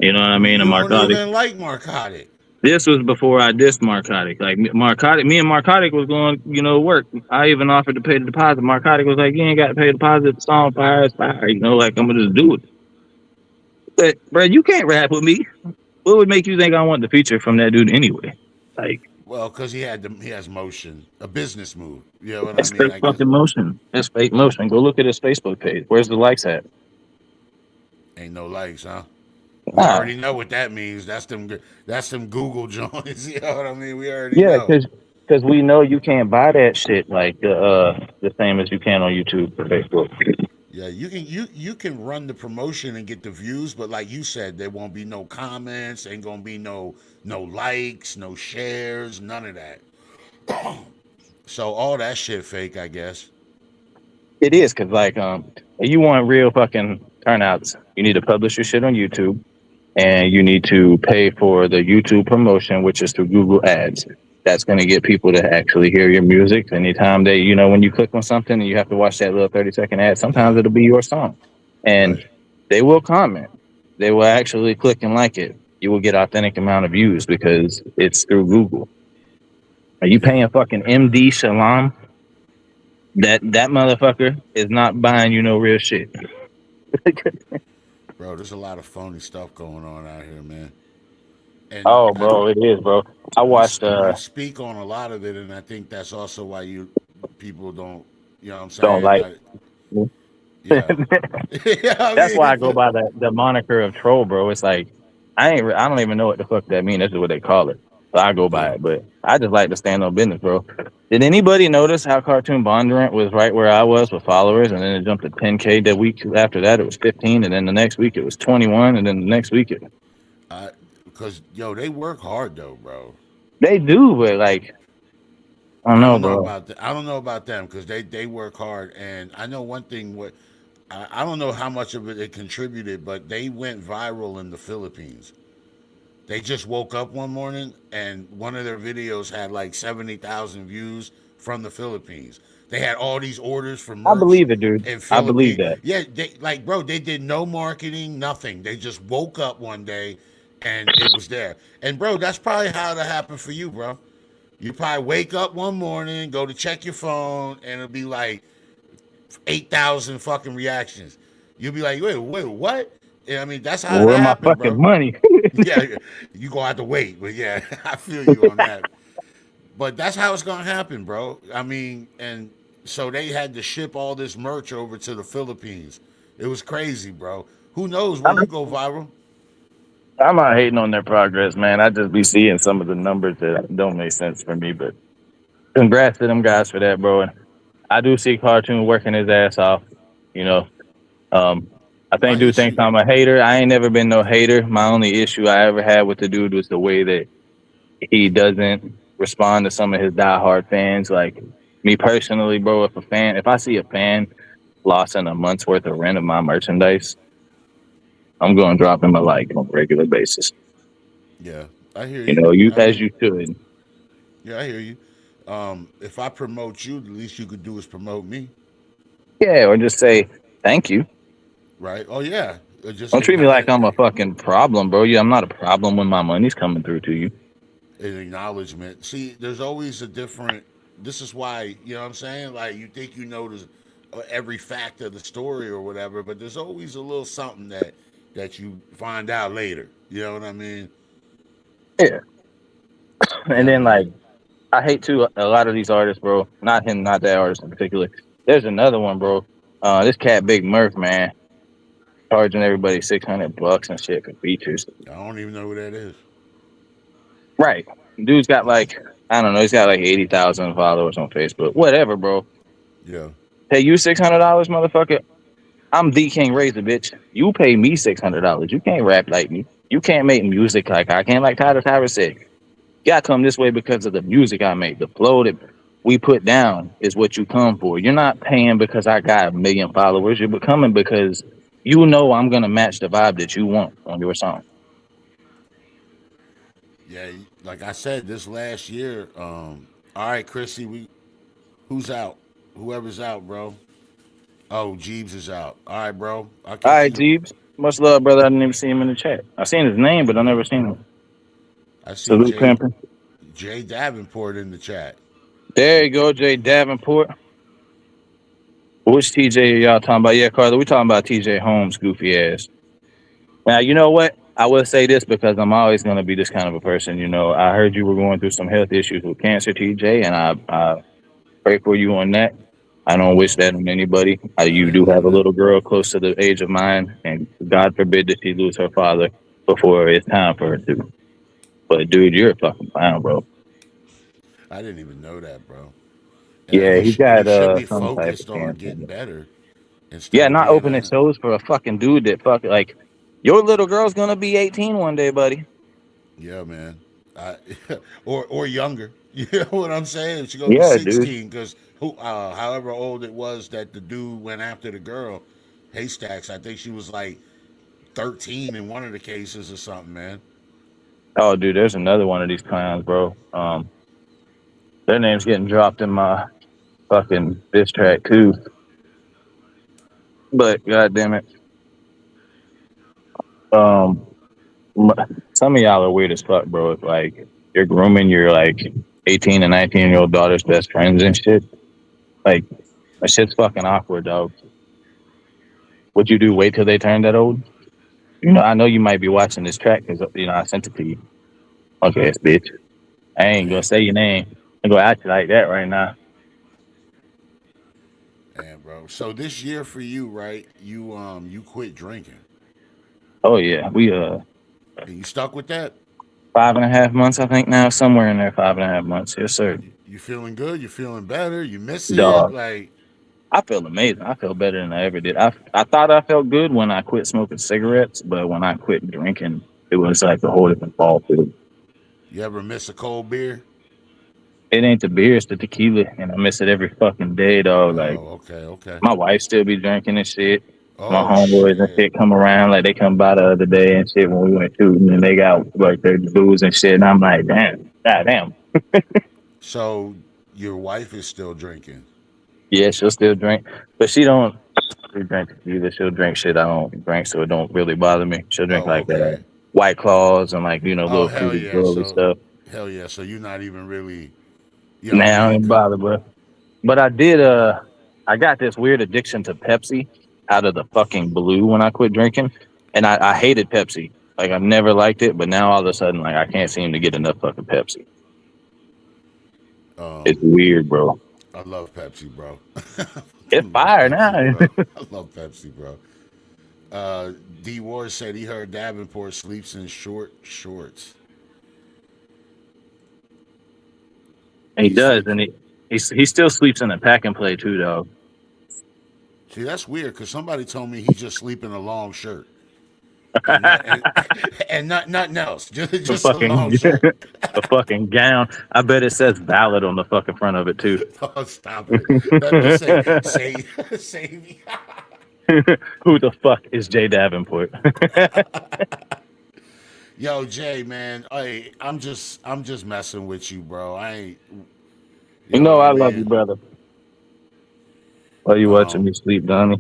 [SPEAKER 6] You know what I mean? And
[SPEAKER 2] You don't
[SPEAKER 6] Narcotic.
[SPEAKER 2] even like Narcotic.
[SPEAKER 6] This was before I dissed Narcotic. Like Narcotic, me and Narcotic was going, work. I even offered to pay the deposit. Narcotic was like, "You ain't got to pay the deposit. The song fire is fire." Like I'm gonna just do it. But bro, you can't rap with me. What would make you think I want the feature from that dude anyway? Like
[SPEAKER 2] Well, because he has motion, a business move. You know what I
[SPEAKER 6] that's
[SPEAKER 2] mean?
[SPEAKER 6] fake
[SPEAKER 2] I guess
[SPEAKER 6] fucking motion. That's fake motion. Go look at his Facebook page. Where's the likes at?
[SPEAKER 2] ain't no likes, huh? We
[SPEAKER 6] Nah.
[SPEAKER 2] already know what that means. That's them. That's them Google joints. You know what I mean? We already
[SPEAKER 6] Yeah,
[SPEAKER 2] know.
[SPEAKER 6] because we know you can't buy that shit like the same as you can on YouTube or Facebook.
[SPEAKER 2] Yeah, you can run the promotion and get the views, but like you said, there won't be no comments, ain't gonna be no likes, no shares, none of that. So all that shit fake, I guess.
[SPEAKER 6] It is because like if you want real fucking turnouts, you need to publish your shit on YouTube, and you need to pay for the YouTube promotion, which is through Google Ads. That's going to get people to actually hear your music. Anytime they, when you click on something and you have to watch that little 30-second ad, sometimes it'll be your song. And
[SPEAKER 2] Right.
[SPEAKER 6] they will comment. They will actually click and like it. You will get authentic amount of views because it's through Google. Are you paying fucking MD Shalom? That motherfucker is not buying you no real shit.
[SPEAKER 2] Bro, there's a lot of phony stuff going on out here, man. And
[SPEAKER 6] Oh, bro, it is, bro. I watched
[SPEAKER 2] we speak on a lot of it, and I think that's also why people don't, you know what I'm
[SPEAKER 6] don't
[SPEAKER 2] saying?
[SPEAKER 6] like.
[SPEAKER 2] Yeah. Yeah, I
[SPEAKER 6] That's why I
[SPEAKER 2] mean,
[SPEAKER 6] go by the moniker of troll, bro. It's like I don't even know what the fuck that means. That's just what they call it. So I go by
[SPEAKER 2] yeah.
[SPEAKER 6] it, but I just like to stand on business, bro. Did anybody notice how Cartoon Bondurant was right where I was with followers, and then it jumped to 10K? The week after that, it was 15, and then the next week it was 21, and then the next week
[SPEAKER 2] Because they work hard though, bro.
[SPEAKER 6] they do, but like I don't
[SPEAKER 2] I
[SPEAKER 6] know,
[SPEAKER 2] don't know
[SPEAKER 6] bro.
[SPEAKER 2] about I don't know about them because they work hard, and I know one thing. What I don't know how much of it contributed, but they went viral in the Philippines. They just woke up one morning and one of their videos had like 70,000 views from the Philippines. They had all these orders for
[SPEAKER 6] I
[SPEAKER 2] merch
[SPEAKER 6] believe it, dude.
[SPEAKER 2] in
[SPEAKER 6] I believe
[SPEAKER 2] Philippines.
[SPEAKER 6] that.
[SPEAKER 2] Yeah, bro, they did no marketing, nothing. They just woke up one day and it was there. And bro, that's probably how it'll happen for you, bro. You probably wake up one morning, go to check your phone, and it'll be like 8,000 fucking reactions. You'll be like, wait, what? Yeah, I mean, that's how it
[SPEAKER 6] Where my
[SPEAKER 2] happened,
[SPEAKER 6] fucking
[SPEAKER 2] bro.
[SPEAKER 6] money?
[SPEAKER 2] Yeah, you gonna have to wait, but yeah, I feel you on that. But that's how it's gonna happen, bro. I mean, and so they had to ship all this merch over to the Philippines. It was crazy, bro. Who knows when you go viral?
[SPEAKER 6] I'm not hating on their progress, man. I just be seeing some of the numbers that don't make sense for me. But congrats to them guys for that, bro. And I do see Cartoon working his ass off. You know, um, I think
[SPEAKER 2] Right? You
[SPEAKER 6] dude thinks
[SPEAKER 2] see,
[SPEAKER 6] I'm a hater. I ain't never been no hater. My only issue I ever had with the dude was the way that he doesn't respond to some of his diehard fans. Like me personally, bro, if I see a fan lost in a month's worth of rent of my merchandise, I'm going to drop him a like on a regular basis.
[SPEAKER 2] yeah, I hear
[SPEAKER 6] You
[SPEAKER 2] you.
[SPEAKER 6] know, you
[SPEAKER 2] I
[SPEAKER 6] as
[SPEAKER 2] mean,
[SPEAKER 6] you should.
[SPEAKER 2] yeah, I hear you. If I promote you, the least you could do is promote me,
[SPEAKER 6] Yeah, or just say thank you.
[SPEAKER 2] right? Oh yeah, just
[SPEAKER 6] Don't treat me like I'm a fucking problem, bro. Yeah, I'm not a problem when my money's coming through to you.
[SPEAKER 2] an acknowledgement. See, there's always a different. This is why you know what I'm saying. Like you think you know every fact of the story or whatever, but there's always a little something that you find out later. You know what I mean?
[SPEAKER 6] Yeah. And
[SPEAKER 2] Yeah,
[SPEAKER 6] then like
[SPEAKER 2] man.
[SPEAKER 6] I hate too a lot of these artists, bro. Not him, not that artist in particular. There's another one, bro. This cat Big Murph, man, charging everybody $600 and shit for features.
[SPEAKER 2] I don't even know who that is.
[SPEAKER 6] Right. Dude's got like I don't know, he's got like 80,000 followers on Facebook. Whatever, bro.
[SPEAKER 2] Yeah.
[SPEAKER 6] Pay you $600, motherfucker. I'm the King RAIZA, bitch. You pay me $600. You can't rap like me. You can't make music like I can. Like Tyler Tyrus said, you gotta come this way because of the music I make. The flow that we put down is what you come for. You're not paying because I got a million followers. You're coming because you know I'm gonna match the vibe that you want on your song.
[SPEAKER 2] Yeah, like I said, this last year, all right, Chrissy, who's out? Whoever's out, bro. Oh, Jeeves is out. All right, bro. I'll
[SPEAKER 6] All
[SPEAKER 2] catch
[SPEAKER 6] right,
[SPEAKER 2] you.
[SPEAKER 6] Jeeves. Much love, brother. I didn't even see him in the chat. I seen his name, but I never seen him.
[SPEAKER 2] I see
[SPEAKER 6] Salute, pimpin'.
[SPEAKER 2] Jay Davenport in the chat.
[SPEAKER 6] There you go, Jay Davenport. Which TJ are y'all talking about? Yeah, Carla, we talking about TJ Holmes, goofy ass. Now, you know what? I will say this because I'm always going to be this kind of a person. You know, I heard you were going through some health issues with cancer, TJ, and I pray for you on that. I don't wish that on anybody. You do have a little girl close to the age of mine, and God forbid that she lose her father before it's time for her to. But, dude, you're a fucking clown, bro.
[SPEAKER 2] I didn't even know that, bro.
[SPEAKER 6] Yeah, he
[SPEAKER 2] He
[SPEAKER 6] got
[SPEAKER 2] should be
[SPEAKER 6] some type of
[SPEAKER 2] focused on
[SPEAKER 6] cancer.
[SPEAKER 2] getting better instead
[SPEAKER 6] Yeah,
[SPEAKER 2] of
[SPEAKER 6] not
[SPEAKER 2] being
[SPEAKER 6] opening
[SPEAKER 2] a
[SPEAKER 6] shows for a fucking dude that fuck like your little girl's gonna be 18 one day, buddy.
[SPEAKER 2] yeah, man. I, or younger. You know what I'm saying? She gonna be
[SPEAKER 6] Yeah, dude.
[SPEAKER 2] 16 because however old it was that the dude went after the girl, Haystacks. I think she was like 13 in one of the cases or something, man.
[SPEAKER 6] Oh, dude, there's another one of these clowns, bro. Their name's getting dropped in my fucking diss track too. But god damn it, um, some of y'all are weird as fuck, bro. It's like you're grooming your like 18 and 19-year-old daughter's best friends and shit. Like that shit's fucking awkward, dog. Would you do? Wait till they turn that old? You know, I know you might be watching this track because you know I sent it to you. Okay, bitch. I ain't gonna say your name. I'm gonna act like that right now.
[SPEAKER 2] Man, bro. So this year for you, right? You quit drinking
[SPEAKER 6] Oh yeah, we
[SPEAKER 2] and you stuck with that.
[SPEAKER 6] 5.5 months, I think now, somewhere in there, 5.5 months. Yes, sir.
[SPEAKER 2] You feeling good? You feeling better? You miss it?
[SPEAKER 6] Dog,
[SPEAKER 2] Like,
[SPEAKER 6] I feel amazing. I feel better than I ever did. I thought I felt good when I quit smoking cigarettes, but when I quit drinking, it was like a whole different ball field.
[SPEAKER 2] you ever miss a cold beer?
[SPEAKER 6] It ain't the beer, it's the tequila, and I miss it every fucking day, dog. Like
[SPEAKER 2] Oh, okay, okay.
[SPEAKER 6] my wife still be drinking and shit. My
[SPEAKER 2] Oh
[SPEAKER 6] homeboys and
[SPEAKER 2] shit.
[SPEAKER 6] shit come around, like they come by the other day and shit when we went shooting, and they got like their booze and shit, and I'm like, damn, goddamn.
[SPEAKER 2] So your wife is still drinking.
[SPEAKER 6] Yeah, she'll still drink, but she don't really drink tequila. She'll drink shit I don't drink, so it don't really bother me. She'll drink
[SPEAKER 2] Oh,
[SPEAKER 6] like
[SPEAKER 2] okay.
[SPEAKER 6] White Claws and like
[SPEAKER 2] Oh
[SPEAKER 6] little
[SPEAKER 2] hell
[SPEAKER 6] fruity
[SPEAKER 2] yeah.
[SPEAKER 6] girly
[SPEAKER 2] So
[SPEAKER 6] stuff.
[SPEAKER 2] hell yeah. So you're not even really, you know what I
[SPEAKER 6] Now
[SPEAKER 2] mean?
[SPEAKER 6] ain't bother, but I did I got this weird addiction to Pepsi out of the fucking blue when I quit drinking, and I hated Pepsi. Like I never liked it, but now all of a sudden like I can't seem to get enough fucking Pepsi. It's weird, bro.
[SPEAKER 2] I love Pepsi, bro. I
[SPEAKER 6] It's
[SPEAKER 2] love
[SPEAKER 6] fire now.
[SPEAKER 2] Pepsi, bro. I love Pepsi, bro. D Ward said he heard Davenport sleeps in short shorts.
[SPEAKER 6] He
[SPEAKER 2] He
[SPEAKER 6] does,
[SPEAKER 2] sleeps.
[SPEAKER 6] and he still sleeps in a pack and play too, though.
[SPEAKER 2] See, that's weird because somebody told me he just sleep in a long shirt and not and not nothing else,
[SPEAKER 6] A
[SPEAKER 2] just a long
[SPEAKER 6] fucking
[SPEAKER 2] shirt.
[SPEAKER 6] a fucking gown. I bet it says "valid" on the fucking front of it too.
[SPEAKER 2] Oh, stop it. That say me.
[SPEAKER 6] Who the fuck is Jay Davenport?
[SPEAKER 2] Yo, Jay, man, I'm just messing with you, bro. I ain't, you
[SPEAKER 6] You
[SPEAKER 2] know
[SPEAKER 6] know
[SPEAKER 2] what I
[SPEAKER 6] I love you,
[SPEAKER 2] mean?
[SPEAKER 6] brother. Why you watching me sleep, Donnie?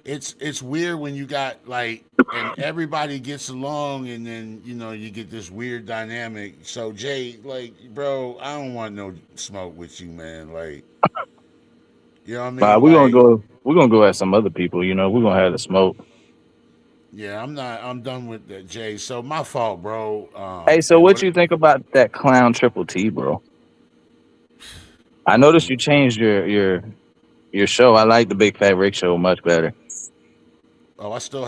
[SPEAKER 2] It's weird when you got like, and everybody gets along, and then you get this weird dynamic. So Jay, like, bro, I don't want no smoke with you, man. Like, you know what I mean?
[SPEAKER 6] We're gonna
[SPEAKER 2] Like,
[SPEAKER 6] go. We're gonna go at some other people. You know, we're gonna have the smoke.
[SPEAKER 2] yeah, I'm not. I'm done with that, Jay. So my fault, bro.
[SPEAKER 6] Hey, so
[SPEAKER 2] And
[SPEAKER 6] what
[SPEAKER 2] what?
[SPEAKER 6] you think about that clown Triple T, bro? I noticed you changed your show. I like the Big Fat Rick show much better.
[SPEAKER 2] Oh, I still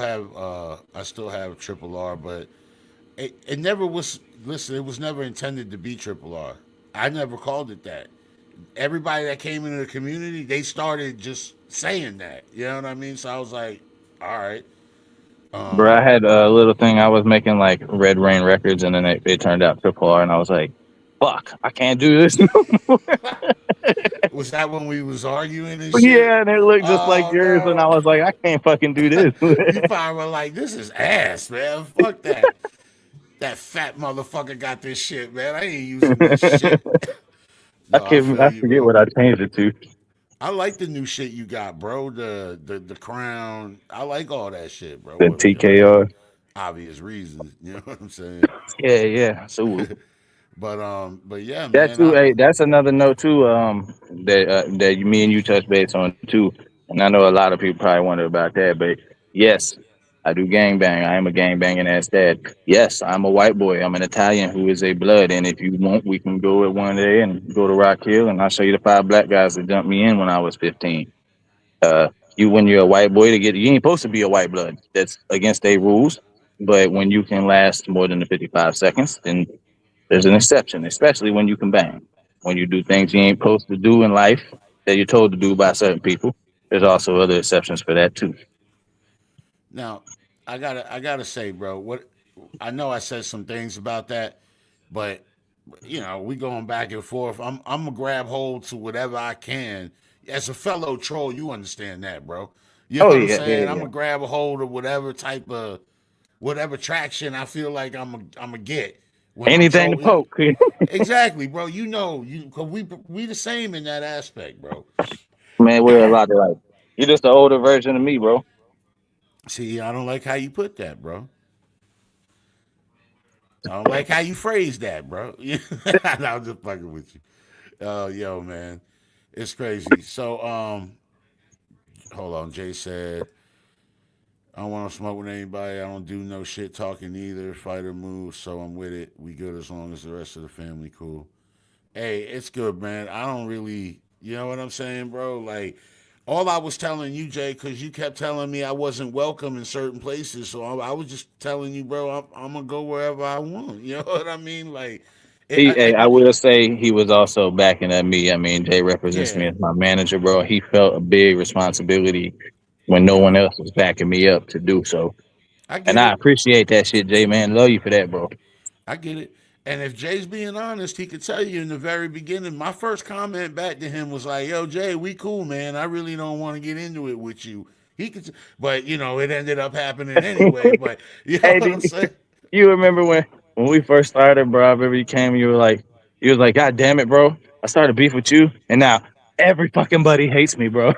[SPEAKER 2] have Triple R, but it never was. Listen, it was never intended to be Triple R. I never called it that. Everybody that came into the community, they started just saying that. You know what I mean? So I was like, all right.
[SPEAKER 6] Bro, I had a little thing. I was making like Red Rain Records, and then it turned out Triple R, and I was like, "Fuck, I can't do this no more."
[SPEAKER 2] Was that when we was arguing and shit?
[SPEAKER 6] Yeah, and it looked just like
[SPEAKER 2] Oh
[SPEAKER 6] yours, and I
[SPEAKER 2] no.
[SPEAKER 6] was like, "I can't fucking do this."
[SPEAKER 2] You probably were like, this is ass, man. Fuck that. That fat motherfucker got this shit, man. I ain't using this shit.
[SPEAKER 6] I
[SPEAKER 2] Yo, I
[SPEAKER 6] can't.
[SPEAKER 2] feel
[SPEAKER 6] I
[SPEAKER 2] you,
[SPEAKER 6] forget
[SPEAKER 2] bro.
[SPEAKER 6] what I changed it to.
[SPEAKER 2] I like the new shit you got, bro. The crown. I like all that shit, bro.
[SPEAKER 6] The
[SPEAKER 2] What, for
[SPEAKER 6] TKR.
[SPEAKER 2] obvious reasons. You know what I'm saying?
[SPEAKER 6] Yeah, yeah. So
[SPEAKER 2] But yeah,
[SPEAKER 6] that
[SPEAKER 2] man.
[SPEAKER 6] too. Hey, that's another note too. Me and you touched base on too. And I know a lot of people probably wonder about that, but yes, I do gangbang. I am a gangbanging ass dad. Yes, I'm a white boy. I'm an Italian who is a blood. And if you want, we can go at one day and go to Rock Hill, and I'll show you the 5 black guys that jumped me in when I was 15. Uh, when you're a white boy to get, you ain't supposed to be a white blood. That's against their rules. But when you can last more than the 55 seconds, then there's an exception, especially when you can bang. When you do things you ain't supposed to do in life that you're told to do by certain people, there's also other exceptions for that too.
[SPEAKER 2] Now, I gotta say, bro. What I know, I said some things about that, but we going back and forth. I'm gonna grab hold to whatever I can. As a fellow troll, you understand that, bro. You know
[SPEAKER 6] Oh
[SPEAKER 2] what I'm
[SPEAKER 6] yeah, yeah,
[SPEAKER 2] saying? I'm
[SPEAKER 6] yeah.
[SPEAKER 2] gonna grab a hold of whatever traction I feel like I'm gonna get when I'm
[SPEAKER 6] Anything to
[SPEAKER 2] trolling.
[SPEAKER 6] poke.
[SPEAKER 2] Exactly, bro. Cause we the same in that aspect, bro.
[SPEAKER 6] Man, we're a lot alike. You're just an older version of me, bro.
[SPEAKER 2] See, I don't like how you put that, bro. I don't like how you phrase that, bro. I'm just fucking with you. Yo, man, it's crazy. So, hold on. Jay said, "I don't want to smoke with anybody. I don't do no shit talking either. Fighter move, so I'm with it. We good as long as the rest of the family cool. Hey, it's good, man. I don't really, you know what I'm saying, bro? Like, all I was telling you, Jay, because you kept telling me I wasn't welcome in certain places. So I was just telling you, bro, I'm going to go wherever I want. You know what I mean? Like,
[SPEAKER 6] I will say he was also backing at me. I mean, Jay represents
[SPEAKER 2] yeah,
[SPEAKER 6] me as my manager, bro. He felt a big responsibility when no one
[SPEAKER 2] yeah,
[SPEAKER 6] else was backing me up to do so.
[SPEAKER 2] I
[SPEAKER 6] And
[SPEAKER 2] get
[SPEAKER 6] I
[SPEAKER 2] it.
[SPEAKER 6] appreciate that shit, Jay, man. Love you for that, bro.
[SPEAKER 2] I get it. And if Jay's being honest, he could tell you in the very beginning. My first comment back to him was like, "Yo, Jay, we cool, man. I really don't want to get into it with you." He could, but it ended up happening anyway. But you know
[SPEAKER 6] Hey,
[SPEAKER 2] what I'm saying?
[SPEAKER 6] you remember when we first started, bro? I remember you came, you was like, God damn it, bro. I started beef with you, and now every fucking buddy hates me, bro.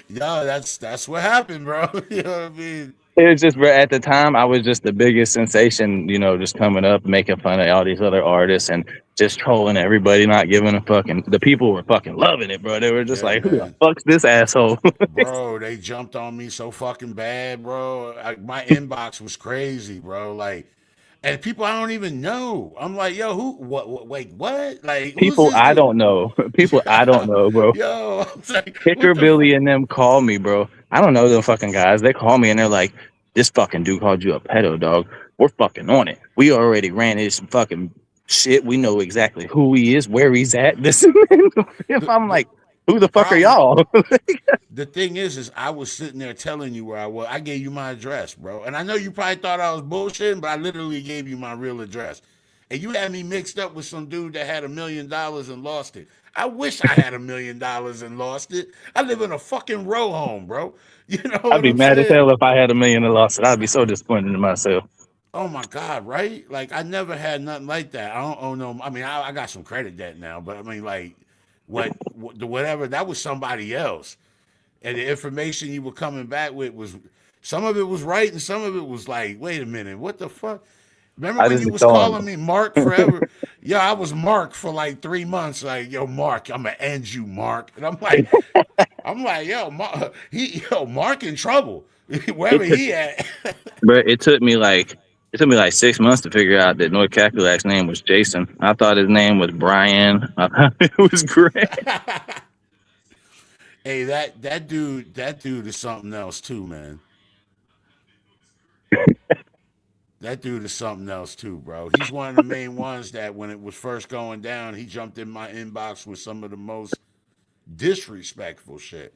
[SPEAKER 2] Yo, that's what happened, bro. You know what I mean?
[SPEAKER 6] It was just, bro, at the time, I was just the biggest sensation, just coming up, making fun of all these other artists and just trolling everybody, not giving a fucking. The people were fucking loving it, bro. They were just
[SPEAKER 2] Yeah,
[SPEAKER 6] like, who the
[SPEAKER 2] man.
[SPEAKER 6] fuck's this asshole?
[SPEAKER 2] Bro, they jumped on me so fucking bad, bro. My inbox was crazy, bro. Like, and people I don't even know. I'm like, yo, who? What? Wait, what? Like, who's
[SPEAKER 6] People
[SPEAKER 2] this
[SPEAKER 6] I
[SPEAKER 2] dude?
[SPEAKER 6] don't know. People I don't know, bro.
[SPEAKER 2] Yo, I was like,
[SPEAKER 6] Kicker
[SPEAKER 2] what the
[SPEAKER 6] Billy
[SPEAKER 2] fuck?
[SPEAKER 6] and them call me, bro. I don't know them fucking guys. They call me and they're like, "This fucking dude called you a pedo, dog. We're fucking on it. We already ran his fucking shit. We know exactly who he is, where he's at." This, if
[SPEAKER 2] The,
[SPEAKER 6] I'm
[SPEAKER 2] the
[SPEAKER 6] like, who the
[SPEAKER 2] the
[SPEAKER 6] fuck are
[SPEAKER 2] problem,
[SPEAKER 6] y'all?
[SPEAKER 2] the thing is I was sitting there telling you where I was. I gave you my address, bro. And I know you probably thought I was bullshitting, but I literally gave you my real address. And you had me mixed up with some dude that had $1 million and lost it. I wish I had $1 million and lost it. I live in a fucking row home, bro. You know
[SPEAKER 6] I'd
[SPEAKER 2] what
[SPEAKER 6] be
[SPEAKER 2] I'm
[SPEAKER 6] mad as
[SPEAKER 2] saying?
[SPEAKER 6] hell if I had a million and lost it. I'd be so disappointed in myself.
[SPEAKER 2] Oh my God, right? Like I never had nothing like that. I don't owe no. I mean, I got some credit debt now, but I mean, like, the whatever that was somebody else, and the information you were coming back with was some of it was right, and some of it was like, wait a minute, what the fuck? Remember
[SPEAKER 6] I
[SPEAKER 2] when
[SPEAKER 6] just
[SPEAKER 2] you
[SPEAKER 6] be
[SPEAKER 2] was
[SPEAKER 6] throwing.
[SPEAKER 2] calling me Mark forever? Yeah, I was Mark for like 3 months. Like, yo, Mark, I'm gonna end you, Mark. And I'm like, yo, Mark in trouble
[SPEAKER 6] It
[SPEAKER 2] wherever
[SPEAKER 6] took,
[SPEAKER 2] he at.
[SPEAKER 6] but it took me like 6 months to figure out that North Caculac's name was Jason. I thought his name was Brian. I thought it was Grant.
[SPEAKER 2] Hey, that dude is something else too, man. That dude is something else too, bro. He's one of the main ones that when it was first going down, he jumped in my inbox with some of the most disrespectful shit.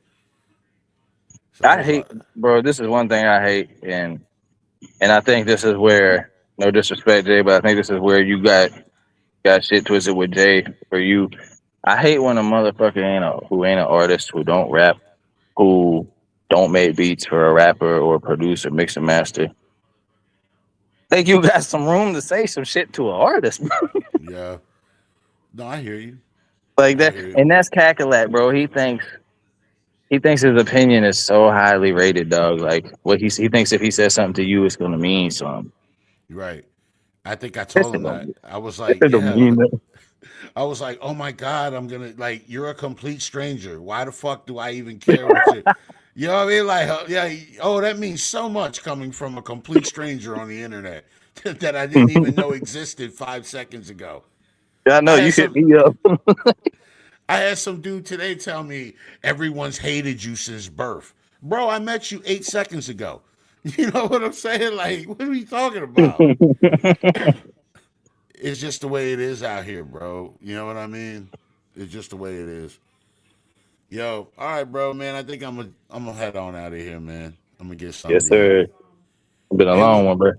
[SPEAKER 2] So I
[SPEAKER 6] I
[SPEAKER 2] was like,
[SPEAKER 6] hate, bro. This is one thing I hate, and I think this is where, no disrespect, Jay, but I think this is where you got shit twisted with Jay. For you, I hate when a motherfucker who ain't an artist, who don't rap, who don't make beats for a rapper or a producer, mix and master, Think you got some room to say some shit to an artist, bro.
[SPEAKER 2] Yeah. No, I hear you.
[SPEAKER 6] Like
[SPEAKER 2] I
[SPEAKER 6] that,
[SPEAKER 2] hear you.
[SPEAKER 6] and that's Cackalack, bro. He thinks his opinion is so highly rated, dog. Like what he thinks if he says something to you, it's gonna mean something.
[SPEAKER 2] You're right. I think I
[SPEAKER 6] This
[SPEAKER 2] told
[SPEAKER 6] shit
[SPEAKER 2] him that.
[SPEAKER 6] don't,
[SPEAKER 2] I was
[SPEAKER 6] this
[SPEAKER 2] like,
[SPEAKER 6] shit don't
[SPEAKER 2] yeah.
[SPEAKER 6] mean that.
[SPEAKER 2] I was like, oh my God, I'm gonna like you're a complete stranger. Why the fuck do I even care what you know what I mean? Like yeah, oh, that means so much coming from a complete stranger on the internet that I didn't even know existed 5 seconds ago.
[SPEAKER 6] I
[SPEAKER 2] I
[SPEAKER 6] know
[SPEAKER 2] had
[SPEAKER 6] you hit
[SPEAKER 2] some
[SPEAKER 6] me up.
[SPEAKER 2] I had some dude today tell me everyone's hated you since birth. Bro, I met you 8 seconds ago. You know what I'm saying? Like, what are we talking about? It's just the way it is out here, bro. You know what I mean? It's just the way it is. Yo, all right, bro, man. I think I'm gonna head on out of here, man. I'm gonna get something
[SPEAKER 6] Yes,
[SPEAKER 2] to eat.
[SPEAKER 6] sir. Been a
[SPEAKER 2] It was
[SPEAKER 6] long one, bro.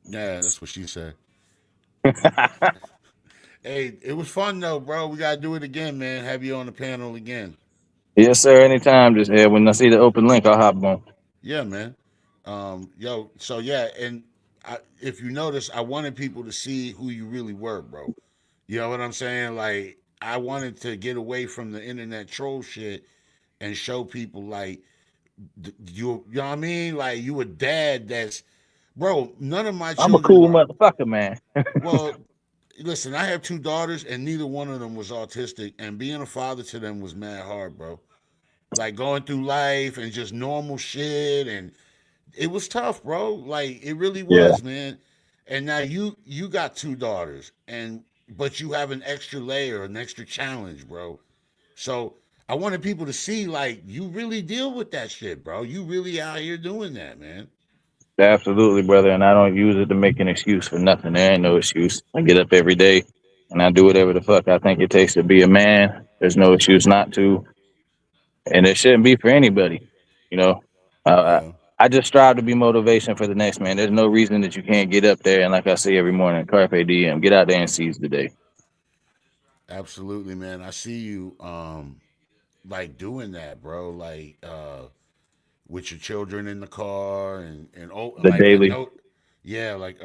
[SPEAKER 2] yeah, that's what she said. Hey, it was fun though, bro. We gotta do it again, man. Have you on the panel again.
[SPEAKER 6] Yes, sir. Anytime. Just when I see the open link, I'll hop on.
[SPEAKER 2] Yeah, man. Yo, so yeah, and if you notice, I wanted people to see who you really were, bro. You know what I'm saying? Like, I wanted to get away from the internet troll shit and show people like you know what I mean? Like you a dad that's bro, none of my
[SPEAKER 6] I'm a
[SPEAKER 2] children
[SPEAKER 6] cool
[SPEAKER 2] are
[SPEAKER 6] motherfucker, man.
[SPEAKER 2] well, listen, I have two daughters and neither one of them was autistic and being a father to them was mad hard, bro. Like going through life and just normal shit and it was tough, bro. Like it really
[SPEAKER 6] Yeah,
[SPEAKER 2] was, man. And now you got two daughters and but you have an extra layer, an extra challenge, bro. So I wanted people to see like you really deal with that shit, bro. You really out here doing that, man.
[SPEAKER 6] absolutely, brother. And I don't use it to make an excuse for nothing. There ain't no excuse. I get up every day and I do whatever the fuck I think it takes to be a man. There's no excuse not to, and it shouldn't be for anybody. You know, I, I
[SPEAKER 2] Yeah.
[SPEAKER 6] I just strive to be motivation for the next man. There's no reason that you can't get up there and, like I say every morning, carpe diem, get out there and seize the day.
[SPEAKER 2] Absolutely, man. I see you like doing that, bro. Like with your children in the car and oh
[SPEAKER 6] The
[SPEAKER 2] like I
[SPEAKER 6] daily,
[SPEAKER 2] know yeah, like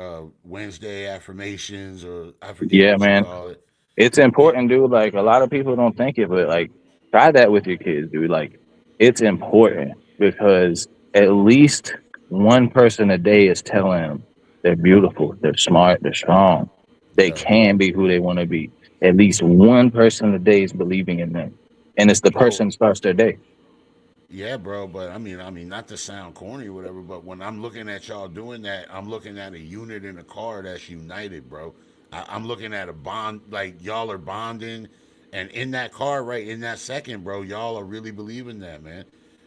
[SPEAKER 2] Wednesday affirmations or I forget
[SPEAKER 6] yeah,
[SPEAKER 2] what you
[SPEAKER 6] man.
[SPEAKER 2] call it.
[SPEAKER 6] It's
[SPEAKER 2] Yeah,
[SPEAKER 6] important, dude. Like a lot of people don't think it, but like try that with your kids, dude. Like it's important because at least one person a day is telling them they're beautiful, they're smart, they're strong, they
[SPEAKER 2] yeah.
[SPEAKER 6] can be who they want to be. At least one person a day is believing in them, and it's the
[SPEAKER 2] Oh,
[SPEAKER 6] person that starts their day.
[SPEAKER 2] yeah, bro, but I mean, not to sound corny or whatever, but when I'm looking at y'all doing that, I'm looking at a unit in a car that's united, bro. I'm looking at a bond, like y'all are bonding, and in that car, right in that second, bro, y'all are really believing that, man.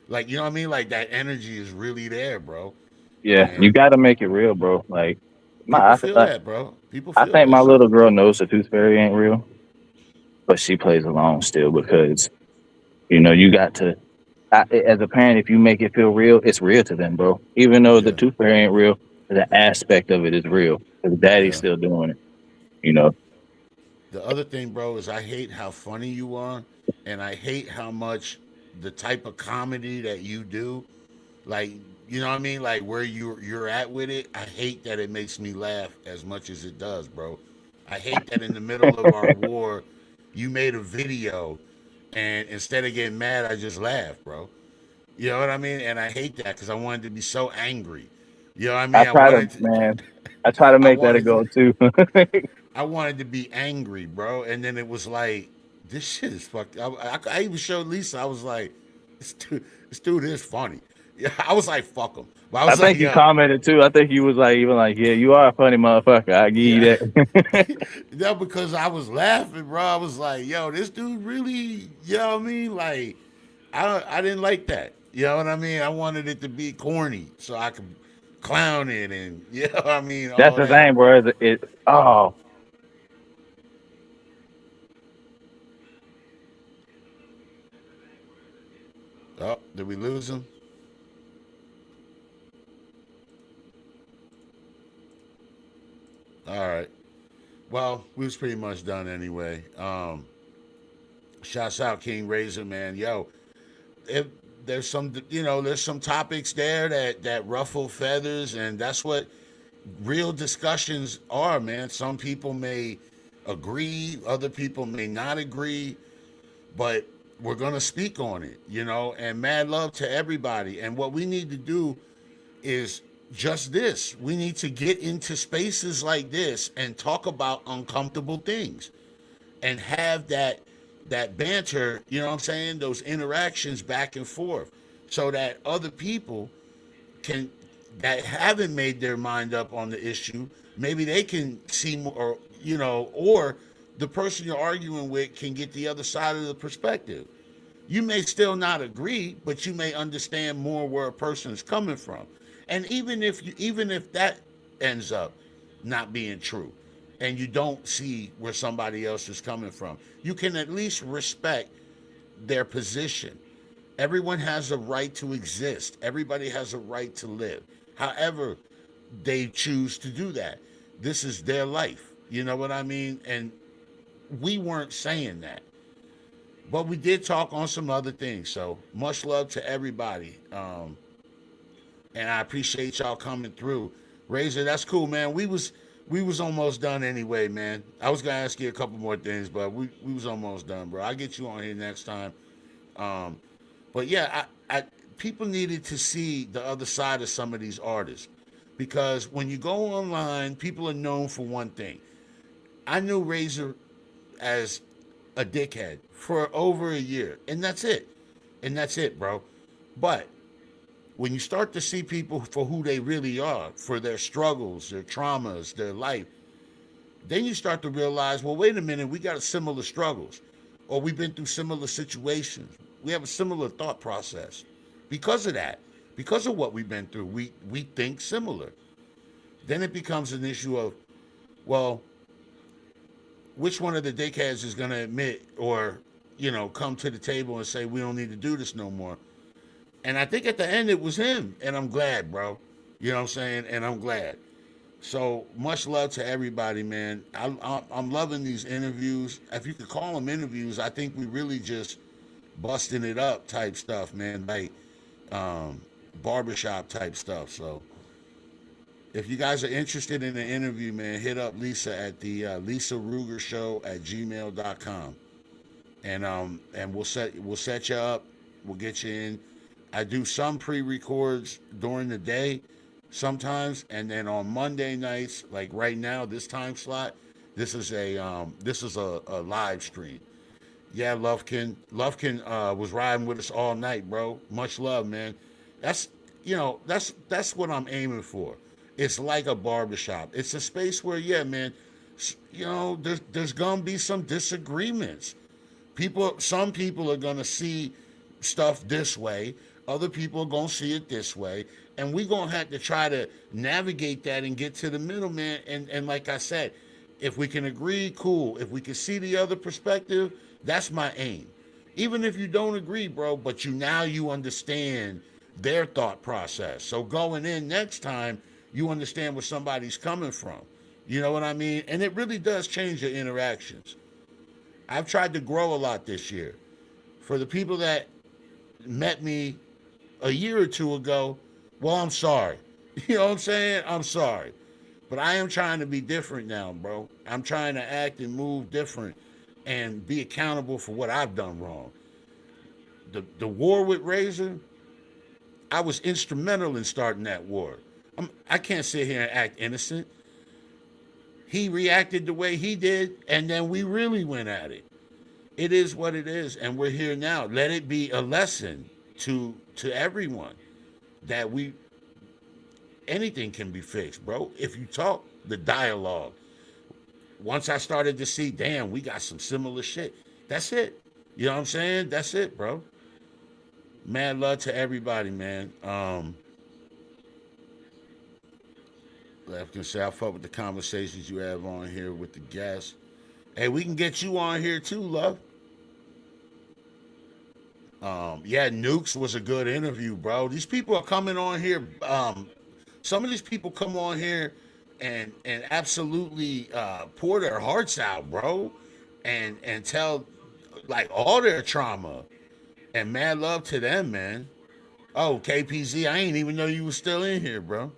[SPEAKER 2] Like, you know what I mean? Like that energy is really there, bro.
[SPEAKER 6] Yeah, you
[SPEAKER 2] And
[SPEAKER 6] got to make it real, bro. Like
[SPEAKER 2] people
[SPEAKER 6] my,
[SPEAKER 2] feel
[SPEAKER 6] I,
[SPEAKER 2] that, bro. People
[SPEAKER 6] I
[SPEAKER 2] feel
[SPEAKER 6] think
[SPEAKER 2] that
[SPEAKER 6] my
[SPEAKER 2] shit.
[SPEAKER 6] little girl knows the tooth fairy ain't real, but she plays along still because you got to. As a parent, if you make it feel real, it's real to them, bro. Even though the
[SPEAKER 2] Yeah,
[SPEAKER 6] tooth fairy ain't real, the aspect of it is real because daddy's
[SPEAKER 2] yeah.
[SPEAKER 6] still doing it. You know,
[SPEAKER 2] The other thing, bro, is I hate how funny you are, and I hate how much the type of comedy that you do, like you know what I mean, like where you're at with it. I hate that it makes me laugh as much as it does, bro. I hate that in the middle of our war, you made a video, and instead of getting mad, I just laughed, bro. You know what I mean? And I hate that because I wanted to be so angry. You know what I
[SPEAKER 6] I
[SPEAKER 2] mean? I
[SPEAKER 6] try to,
[SPEAKER 2] wanted to,
[SPEAKER 6] man, I try to
[SPEAKER 2] I
[SPEAKER 6] make that a
[SPEAKER 2] wanted to,
[SPEAKER 6] go too.
[SPEAKER 2] I wanted to be angry, bro. And then it was like, this shit is fucked. I even showed Lisa. I was like, this dude is funny. Yeah, I was like, fuck him. But I
[SPEAKER 6] I
[SPEAKER 2] was like,
[SPEAKER 6] think you
[SPEAKER 2] yo,
[SPEAKER 6] commented too. I think you was like, even like, yeah, you are a funny motherfucker. I give you
[SPEAKER 2] yeah.
[SPEAKER 6] that.
[SPEAKER 2] No, because I was laughing, bro. I was like, yo, this dude really, you know what I mean? Like, I didn't like that. You know what I mean? I wanted it to be corny so I could clown it and, you know what I mean?
[SPEAKER 6] That's
[SPEAKER 2] All
[SPEAKER 6] the
[SPEAKER 2] that.
[SPEAKER 6] thing, bro. Oh,
[SPEAKER 2] Oh, did we lose him? All right. Well, we was pretty much done anyway. Shouts out King Razor, man. Yo, if there's some, there's some topics there that ruffle feathers, and that's what real discussions are, man. Some people may agree, other people may not agree, but we're gonna speak on it, you know. And mad love to everybody. And what we need to do is just this: we need to get into spaces like this and talk about uncomfortable things, and have that banter. You know what I'm saying? Those interactions back and forth, so that other people can that haven't made their mind up on the issue, maybe they can see more, or, you know, or the person you're arguing with can get the other side of the perspective. You may still not agree, but you may understand more where a person is coming from. And even if that ends up not being true, and you don't see where somebody else is coming from, you can at least respect their position. Everyone has a right to exist. Everybody has a right to live. However, they choose to do that. This is their life. You know what I mean? And we weren't saying that, but we did talk on some other things. So much love to everybody. And I appreciate y'all coming through. RAIZA, that's cool, man. We was almost done anyway, man. I was gonna ask you a couple more things, but we was almost done, bro. I'll get you on here next time. But yeah, I people needed to see the other side of some of these artists, because when you go online, people are known for one thing. I knew RAIZA as a dickhead for over a year, and that's it. And that's it, bro. But when you start to see people for who they really are, for their struggles, their traumas, their life, then you start to realize, well, wait a minute, we got similar struggles, or we've been through similar situations. We have a similar thought process. Because of that, because of what we've been through, we think similar. Then it becomes an issue of, well, which one of the dickheads is going to admit, or, you know, come to the table and say, we don't need to do this no more. And I think at the end it was him, and I'm glad, bro. You know what I'm saying? And I'm glad. So much love to everybody, man. I'm loving these interviews. If you could call them interviews, I think we really just busting it up type stuff, man. Like barbershop type stuff. So if you guys are interested in the interview, man, hit up Lisa at the Lisa Ruger Show at gmail.com. And we'll set you up. We'll get you in. I do some pre-records during the day sometimes, and then on Monday nights, like right now, this time slot, this is a live stream. Yeah, Lufkin was riding with us all night, bro. Much love, man. That's what I'm aiming for. It's like a barbershop. It's a space where, yeah, man, there's gonna be some disagreements. Some people are gonna see stuff this way. Other people are going to see it this way. And we're going to have to try to navigate that and get to the middle, man. And like I said, if we can agree, cool. If we can see the other perspective, that's my aim. Even if you don't agree, bro, but you understand their thought process. So going in next time, you understand where somebody's coming from. You know what I mean? And it really does change your interactions. I've tried to grow a lot this year. For the people that met me a year or two ago, well, I'm sorry. You know what I'm saying? I'm sorry. But I am trying to be different now, bro. I'm trying to act and move different and be accountable for what I've done wrong. The war with RAIZA, I was instrumental in starting that war. I can't sit here and act innocent. He reacted the way he did, and then we really went at it. It is what it is, and we're here now. Let it be a lesson to everyone that anything can be fixed, bro. If you talk, the dialogue. Once I started to see, damn, we got some similar shit. That's it. You know what I'm saying? That's it, bro. Mad love to everybody, man. I can say I fuck with the conversations you have on here with the guests. Hey, we can get you on here too, love. Yeah, Nukes was a good interview, bro. These people are coming on here. Some of these people come on here and absolutely pour their hearts out, bro, and tell like all their trauma. And mad love to them, man. Oh, KPZ, I ain't even know you was still in here, bro.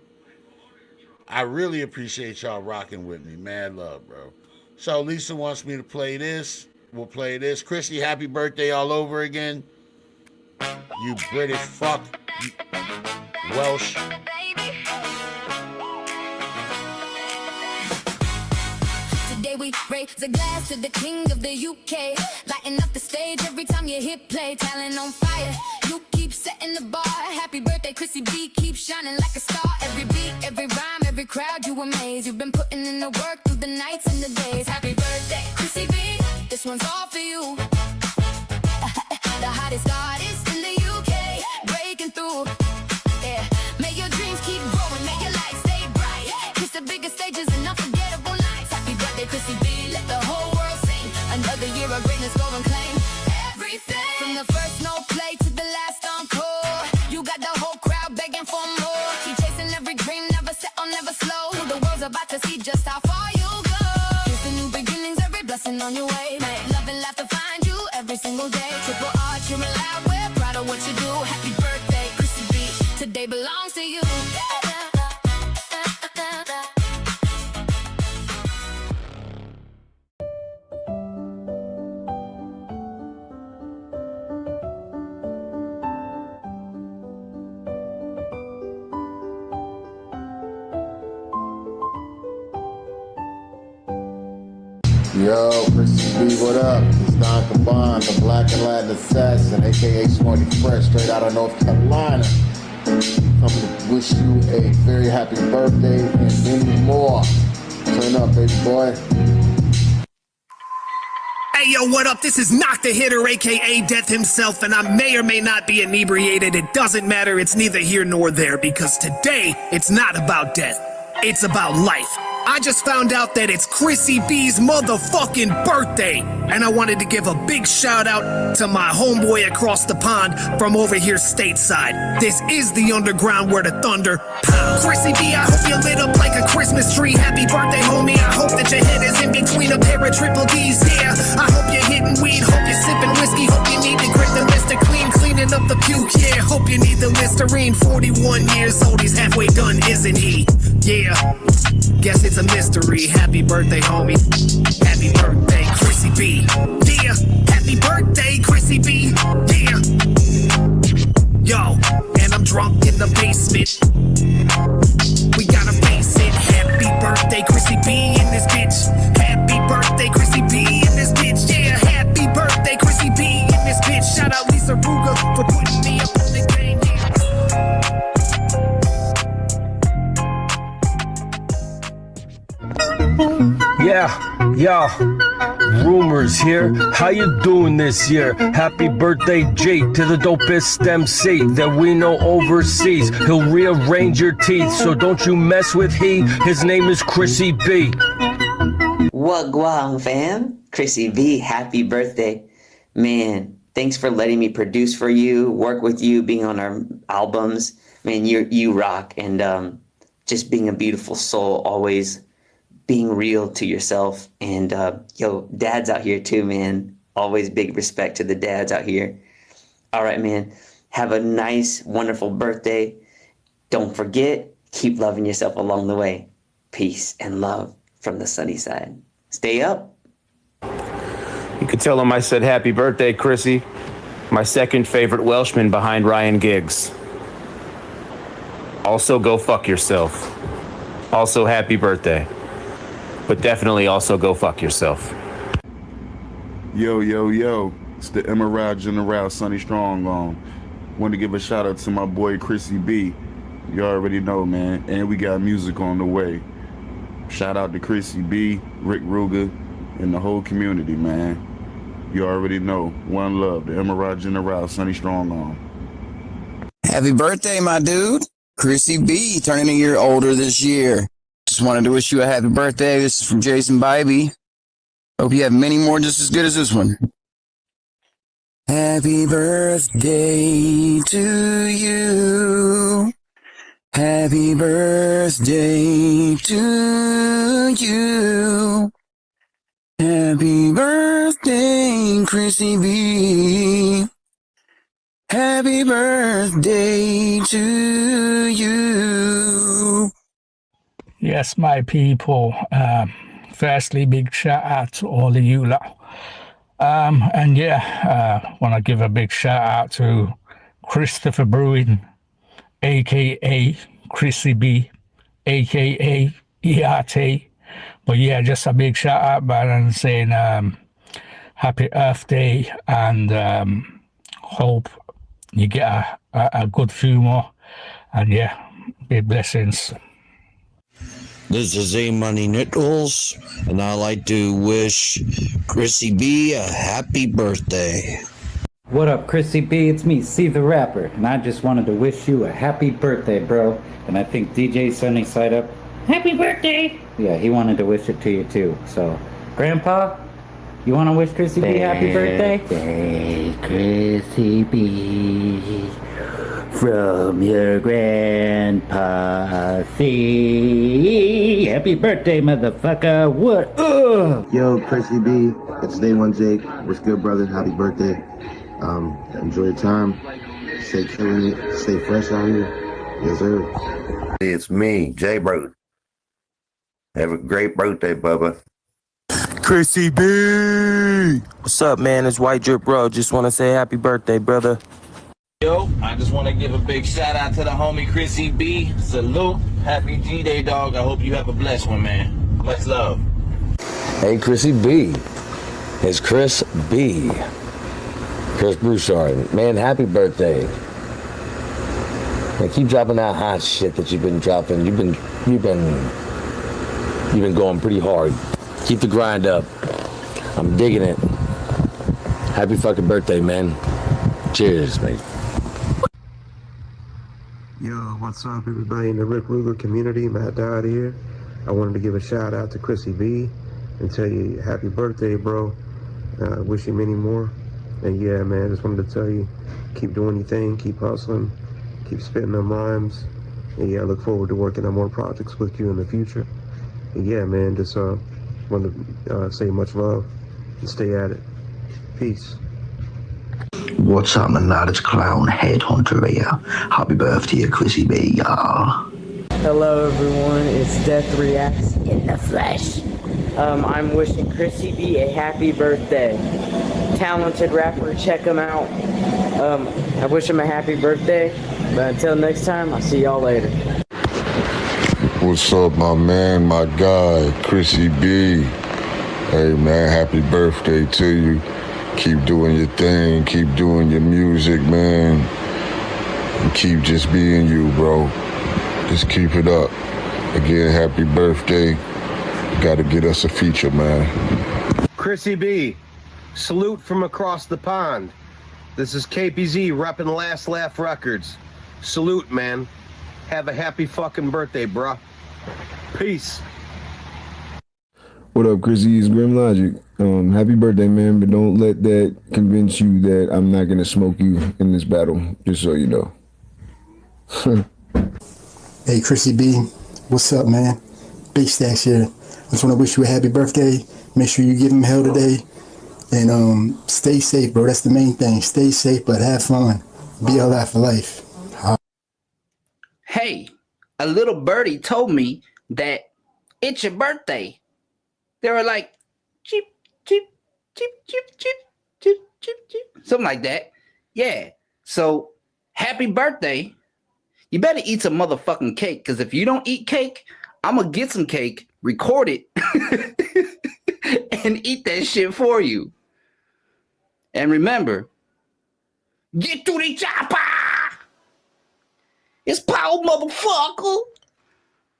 [SPEAKER 2] I really appreciate y'all rocking with me. Mad love, bro. So Lisa wants me to play this. We'll play this. Chrissy, happy birthday all over again. You British fuck. You Welsh.
[SPEAKER 4] Today we raise a glass to the king of the UK. Lighting up the stage every time you hit play. Talent on fire, you keep setting the bar. Happy birthday, Chrissy B, keep shining like a star. Every beat, every rhyme, every crowd, you amaze. You've been putting in the work through the nights and the days. Happy birthday, Chrissy B, this one's all for you. The hottest artist in the UK, breaking through. Yeah, may your dreams keep growing, may your light stay bright. Kiss the biggest stages and unforgettable nights. Happy birthday, Chrissy B, let the whole world sing. Another year of greatness, go and claim everything. From the first no play to the last encore, you got the whole crowd begging for more. Keep chasing every dream, never settle, never slow. The world's about to see just how far you go. Here's the new beginnings, every blessing on your way. May love and laughter find you every single day. Triple R, you're allowed, we're proud of what you do. Happy birthday, Chrissy B, today belongs to you.
[SPEAKER 8] Yo, Chrissy B, what up? It's Don Caban, the Black and Latin Assassin, aka Smarty Fresh, straight out of North Carolina. I'm to wish you a very happy birthday and many more. Turn up, baby boy.
[SPEAKER 9] Hey yo, what up? This is Knock the Hitter, aka Death himself, and I may or may not be inebriated. It doesn't matter, it's neither here nor there, because today, it's not about death. It's about life. I just found out that it's Chrissy B's motherfucking birthday, and I wanted to give a big shout out to my homeboy across the pond from over here stateside. This is the underground where the thunder pounds. Chrissy B, I hope you lit up like a Christmas tree. Happy birthday, homie. I hope that your head is in between a pair of triple D's. Yeah, I hope you're hitting weed, hope you're sipping whiskey, hope you need to grip the Mr. Clean, cleaning up the puke. Yeah, hope you need the Listerine. 41 years old, he's halfway done, isn't he? Yeah, guess it's a mystery. Happy birthday, homie. Happy birthday, Chrissy B. Yeah, happy birthday, Chrissy B. Yeah. Yo, and I'm drunk in the basement. We gotta face it. Happy birthday, Chrissy B in this bitch. Happy birthday, Chrissy B in this bitch. Yeah, happy birthday, Chrissy B in this bitch. Shout out Lisa Ruger for putting me up on the game.
[SPEAKER 10] Yeah, Rumors here. How you doing this year? Happy birthday, Jake, to the dopest MC that we know overseas. He'll rearrange your teeth, so don't you mess with he. His name is Chrissy B.
[SPEAKER 11] Wagwan fam, Chrissy B, happy birthday. Man, thanks for letting me produce for you, work with you, being on our albums. Man, you rock, and just being a beautiful soul, always being real to yourself. And yo, dads out here too, man. Always big respect to the dads out here. All right, man. Have a nice, wonderful birthday. Don't forget, keep loving yourself along the way. Peace and love from the sunny side. Stay up.
[SPEAKER 12] You could tell him I said happy birthday, Chrissy. My second favorite Welshman behind Ryan Giggs. Also, go fuck yourself. Also, happy birthday. But definitely also go fuck yourself.
[SPEAKER 13] Yo, yo, yo. It's the Emerald General, Sonny Strong on. Want to give a shout out to my boy Chrissy B. You already know, man. And we got music on the way. Shout out to Chrissy B, Rick Ruger, and the whole community, man. You already know. One love. The Emerald General, Sonny Strong on.
[SPEAKER 14] Happy birthday, my dude. Chrissy B, turning a year older this year. Just wanted to wish you a happy birthday. This is from Jason Bybee. Hope you have many more just as good as this one. Happy birthday to you. Happy birthday to you. Happy birthday, Chrissy B. Happy birthday to you.
[SPEAKER 15] Yes, my people. Firstly, big shout out to all of you lot. And yeah, want to give a big shout out to Christopher Bruin, aka Chrissy B, aka ERT. But yeah, just a big shout out, man, and saying happy Earth Day, and hope you get a good few more. And yeah, big blessings.
[SPEAKER 16] This is A Money Nichols, and I'd like to wish Chrissy B a happy birthday.
[SPEAKER 17] What up, Chrissy B? It's me, C the Rapper, and I just wanted to wish you a happy birthday, bro. And I think DJ Sunny Side Up, happy birthday! Yeah, he wanted to wish it to you too. So, Grandpa, you want to wish Chrissy B happy birthday?
[SPEAKER 18] Birthday, Chrissy B, from your grandpa C. Happy birthday, motherfucker. What up?
[SPEAKER 19] Yo, Chrissy B, it's Day One Jake. What's good, brother? Happy birthday. Enjoy your time. Stay killing it. Stay fresh out here. Yes, sir.
[SPEAKER 20] It's me, Jay Bro. Have a great birthday, Bubba.
[SPEAKER 12] Chrissy B! What's up, man? It's White Drip Bro. Just want to say happy birthday, brother.
[SPEAKER 5] Yo, I just want to give a big shout out to the homie Chrissy B. Salute. Happy G-Day, dog. I hope you have a blessed one, man. Much love.
[SPEAKER 21] Hey, Chrissy B. It's Chris B. Chris Broussard. Man, happy birthday. Man, keep dropping that hot shit that you've been dropping. You've been going pretty hard. Keep the grind up. I'm digging it. Happy fucking birthday, man. Cheers, mate.
[SPEAKER 22] Yo, what's up, everybody in the Rick Ruger community? Matt Dodd here. I wanted to give a shout out to Chrissy B and tell you happy birthday, bro. Wish you many more. And yeah, man, just wanted to tell you, keep doing your thing, keep hustling, keep spitting them rhymes. And yeah, I look forward to working on more projects with you in the future. And yeah, man, just want to say much love and stay at it. Peace.
[SPEAKER 23] What's up, man? It's Clown Headhunter here. Happy birthday, Chrissy B, y'all.
[SPEAKER 24] Hello, everyone. It's Death Reacts in the flesh. I'm wishing Chrissy B a happy birthday. Talented rapper, check him out. I wish him a happy birthday. But until next time, I'll see y'all later.
[SPEAKER 25] What's up, my man, my guy, Chrissy B? Hey, man, happy birthday to you. Keep doing your thing, keep doing your music, man. And keep just being you, bro. Just keep it up. Again, happy birthday. Gotta get us a feature, man.
[SPEAKER 26] Chrissy B, salute from across the pond. This is KPZ repping Last Laugh Records. Salute, man. Have a happy fucking birthday, bruh. Peace.
[SPEAKER 13] What up, Chrissy? It's Grim Logic. Happy birthday, man, but don't let that convince you that I'm not gonna smoke you in this battle, just so you know.
[SPEAKER 27] Hey, Chrissy B, what's up, man? Big Stacks here. I just want to wish you a happy birthday. Make sure you give him hell today. And stay safe, bro. That's the main thing. Stay safe, but have fun. BLI for life.
[SPEAKER 28] Hey, a little birdie told me that it's your birthday. They were like, cheep, cheep, cheep, cheep, cheep, cheep, cheep, cheep. Something like that. Yeah. So, happy birthday. You better eat some motherfucking cake, because if you don't eat cake, I'm going to get some cake, record it, and eat that shit for you. And remember, get to the chopper! It's power, motherfucker!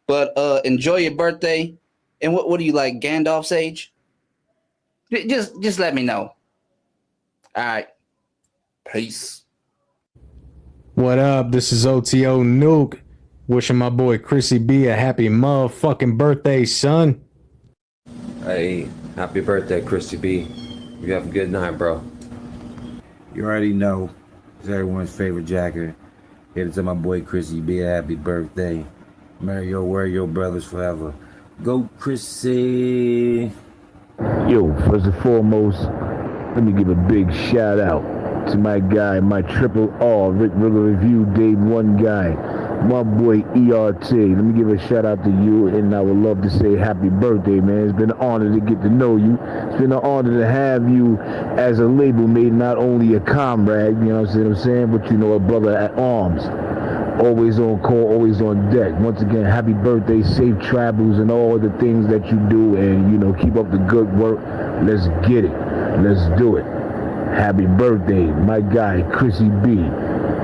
[SPEAKER 28] But enjoy your birthday. And what do you like, Gandalf's age? Just let me know. All right. Peace.
[SPEAKER 29] What up? This is OTO Nuke. Wishing my boy Chrissy B a happy motherfucking birthday, son.
[SPEAKER 30] Hey, happy birthday, Chrissy B. You have a good night, bro.
[SPEAKER 31] You already know. It's everyone's favorite jacker. Here to tell my boy Chrissy B a happy birthday. Marry your wear your brothers forever. Go, Chrissy.
[SPEAKER 32] Yo, first and foremost, let me give a big shout out to my guy, my triple R, Rickrugerreviews Day One guy. my boy ERT. Let me give a shout out to you, and I would love to say happy birthday, man. It's been an honor to get to know you. It's been an honor to have you as a label mate, not only a comrade, you know what I'm saying, but you know, a brother at arms. Always on call, always on deck. Once again, happy birthday, safe travels, and all the things that you do, and you know, keep up the good work. Let's get it. Let's do it. Happy birthday, my guy, Chrissy B,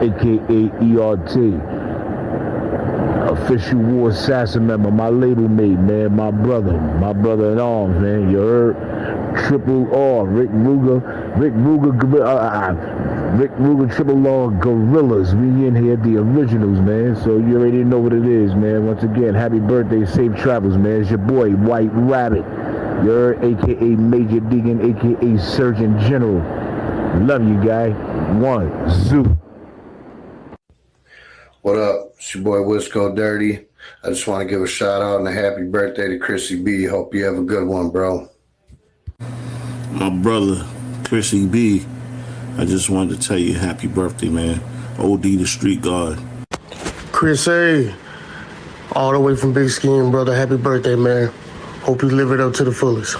[SPEAKER 32] aka ERT. Official War Assassin member, my label mate, man, my brother in arms, man. You heard? Triple R, Rickruger Triple R Gorillas. We in here, the originals, man. So you already know what it is, man. Once again, happy birthday, safe travels, man. It's your boy, White Rabbit. You heard? AKA Major Deacon, AKA Surgeon General. Love you, guy. One, zoo.
[SPEAKER 1] What up? It's your boy Wisco Dirty. I just want to give a shout out and a happy birthday to Chrissy B. Hope you have a good one, bro.
[SPEAKER 2] My brother, Chrissy B. I just wanted to tell you happy birthday, man. OD the street guard.
[SPEAKER 3] Chris A. All the way from Big Skin, brother. Happy birthday, man. Hope you live it up to the fullest.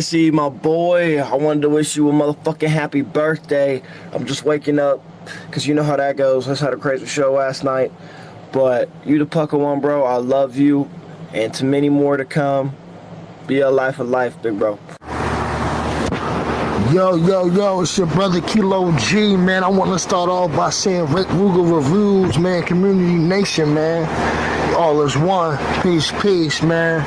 [SPEAKER 4] See, my boy, I wanted to wish you a motherfucking happy birthday. I'm just waking up, because you know how that goes. I just had a crazy show last night. But you the pucker one, bro. I love you. And to many more to come. Be a life of life, big bro.
[SPEAKER 3] Yo, it's your brother Kilo G, man. I want to start off by saying Rickrugerreviews, man. Community Nation, man. All is one. Peace, man.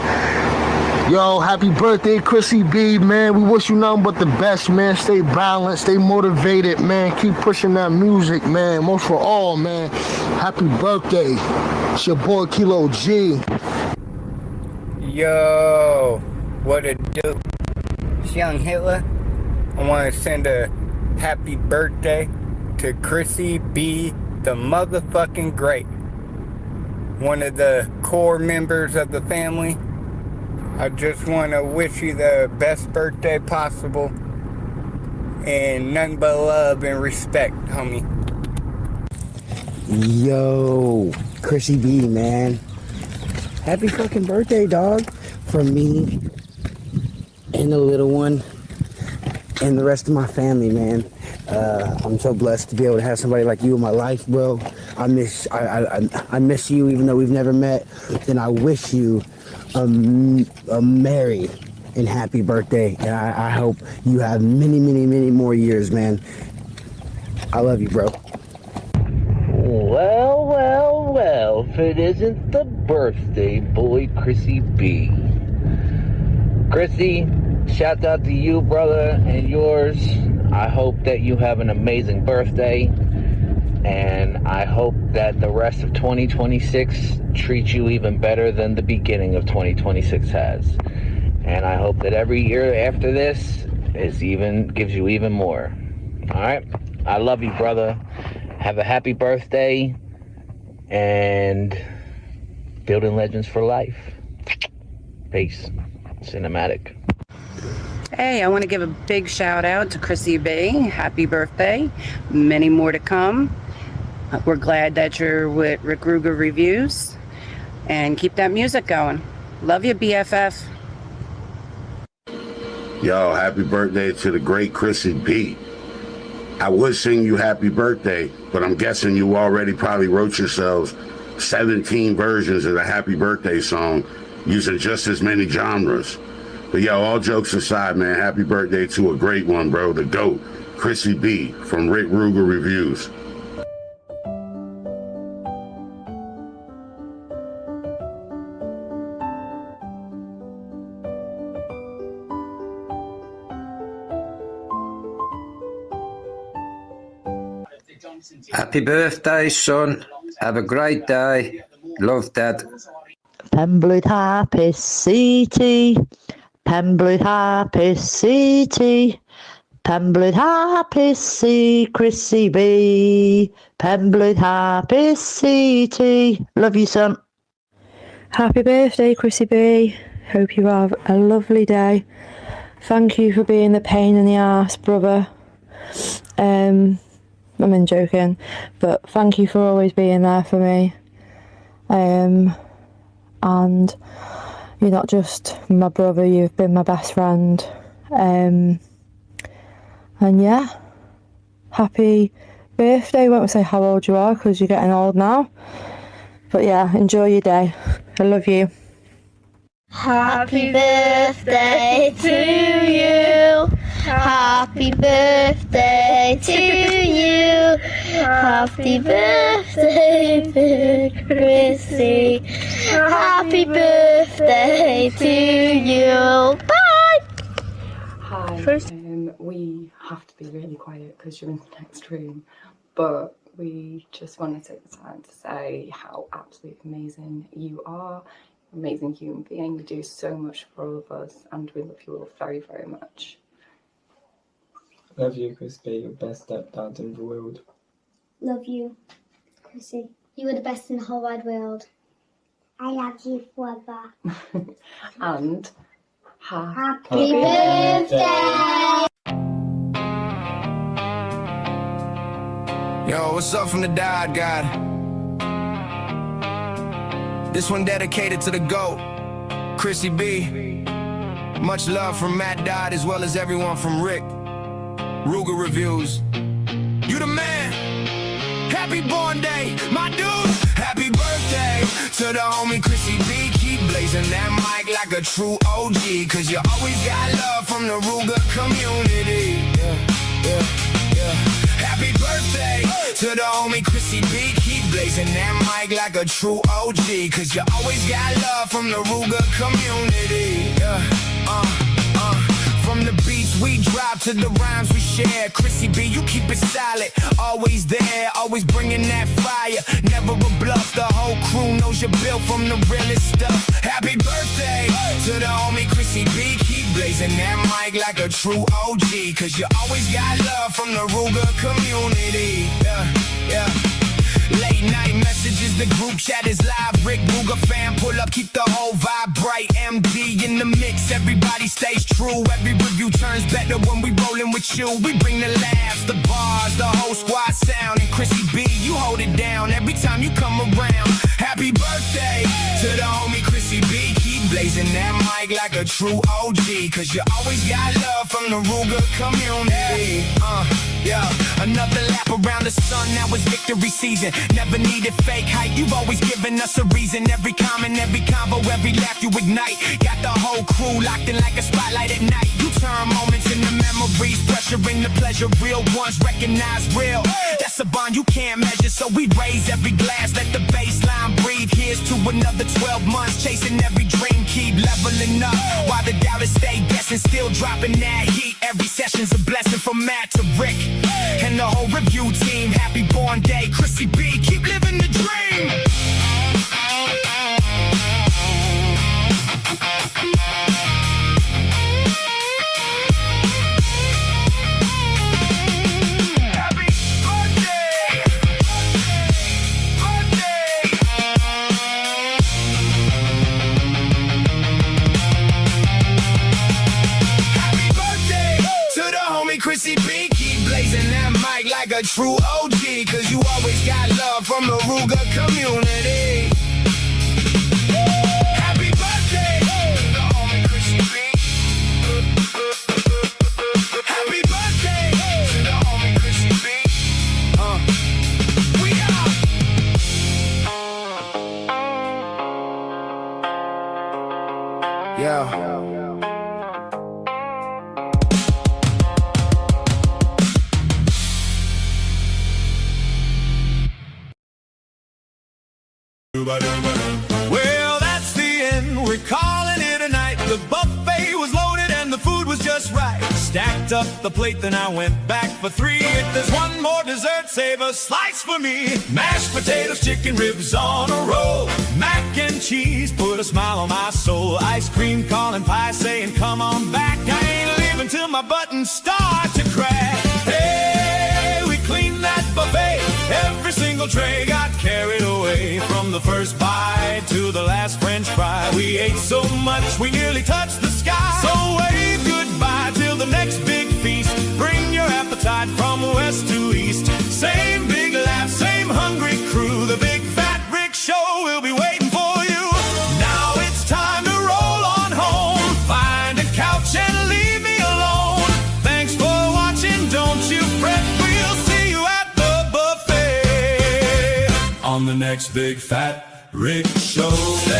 [SPEAKER 3] Yo, happy birthday, Chrissy B, man. We wish you nothing but the best, man. Stay balanced, stay motivated, man. Keep pushing that music, man. Most for all, man. Happy birthday. It's your boy, Kilo G.
[SPEAKER 6] Yo, what it do? It's Young Hitler. I want to send a happy birthday to Chrissy B, the motherfucking great. One of the core members of the family. I just want to wish you the best birthday possible and nothing but love and respect, homie.
[SPEAKER 7] Yo, Chrissy B, man. Happy fucking birthday, dog. From me and the little one and the rest of my family, man. I'm so blessed to be able to have somebody like you in my life, bro. I miss you, even though we've never met. And I wish you a merry and happy birthday. And I hope you have many, many, many more years, man. I love you, bro.
[SPEAKER 21] Well, if it isn't the birthday boy, Chrissy B. Chrissy, shout out to you, brother, and yours. I hope that you have an amazing birthday, and I hope that the rest of 2026 treats you even better than the beginning of 2026 has. And I hope that every year after this gives you even more. All right? I love you, brother. Have a happy birthday, and building legends for life. Peace. Cinematic.
[SPEAKER 8] Hey, I want to give a big shout out to Chrissy B. Happy birthday. Many more to come. We're glad that you're with Rickrugerreviews. And keep that music going. Love you, BFF.
[SPEAKER 1] Yo, happy birthday to the great Chrissy B. I would sing you happy birthday, but I'm guessing you already probably wrote yourselves 17 versions of the happy birthday song using just as many genres. But yo, all jokes aside, man, happy birthday to a great one, bro. The GOAT, Chrissy B from Rickrugerreviews.
[SPEAKER 9] Happy birthday, son. Have a great day. Love, Dad.
[SPEAKER 10] Pembroke Happy City, Pembroke Happy City, Pembroke Happy City, Chrissy B, Pembroke Happy City. Love you, son.
[SPEAKER 11] Happy birthday, Chrissy B. Hope you have a lovely day. Thank you for being the pain in the arse, brother. I'm joking, but thank you for always being there for me. And you're not just my brother, you've been my best friend. And yeah, happy birthday. Won't say how old you are because you're getting old now. But yeah, enjoy your day. I love you.
[SPEAKER 5] Happy birthday to you. Happy birthday to you. Happy birthday, big Chrissy. Happy birthday to you. Bye.
[SPEAKER 12] Hi. We have to be really quiet because you're in the next room, but we just want to take the time to say how absolutely amazing you are. Amazing human being. You do so much for all of us, and we love you all very, very much.
[SPEAKER 14] Love you, Chris B, your best stepdad in the world.
[SPEAKER 5] Love you, Chrissy. You are the best in the whole wide world. I love you forever.
[SPEAKER 12] And
[SPEAKER 5] happy birthday!
[SPEAKER 15] Yo, what's up from the Dad God? This one dedicated to the GOAT, Chrissy B. Much love from Matt Dodd as well as everyone from Rickrugerreviews. You the man. Happy born day, my dude. Happy birthday to the homie Chrissy B. Keep blazing that mic like a true OG, cause you always got love from the Ruger community. Happy birthday to the homie Chrissy B. Keep blazing that mic like a true OG, cause you always got love from the Ruger community. From the beats we drop to the rhymes we share, Chrissy B, you keep it solid, always there, always bringing that fire, never a bluff. The whole crew knows you're built from the realest stuff. Happy birthday to the homie Chrissy B. Keep blazing that mic like a true OG, cause you always got love from the Ruger community. Late night messages, the group chat is live. Rickruger fam, pull up, keep the whole vibe bright. MD in the mix, everybody stays true. Every review turns better when we rollin' with you. We bring the laughs, the bars, the whole squad sound. And Chrissy B, you hold it down every time you come around. Happy birthday to the homie Chrissy B. Keep blazing that mic like a true OG, cause you always got love from the Ruger community. Another lap around the sun, now it's victory season. Never needed fake hype, you've always given us a reason. Every comment, every convo, every laugh you ignite. Got the whole crew locked in like a spotlight at night. You turn moments into memories, pressuring the pleasure. Real ones recognize real. That's a bond you can't measure, so we raise every glass, let the baseline breathe. Here's to another 12 months, chasing every dream, keep leveling up. While the doubters stay guessing, still dropping that heat. Every session's a blessing from Matt to Rick and the whole review team. Happy born day, Chrissy B, keep living the dream. Chrissy B, keep blazing that mic like a true OG, cause you always got love from the Ruger community. Happy birthday to the homie Chrissy B. Happy birthday to the homie Chrissy B. We out. Yeah.
[SPEAKER 16] Well, that's the end. We're calling it a night. The buffet was loaded and the food was just right. Stacked up the plate, then I went back for 3. If there's one more dessert, save a slice for me. Mashed potatoes, chicken ribs on a roll. Mac and cheese put a smile on my soul. Ice cream, corn, pie saying, come on back. I ain't leaving till my buttons start to crack. Hey, we cleaned that buffet. Every single tray got carried away. From the first bite to the last French fry, we ate so much we nearly touched the sky. So wave goodbye till the next big feast. Bring your appetite from west to east. Same big laugh, same hungry crew. The big fat Rick show will be waiting. on the next big fat Rick show.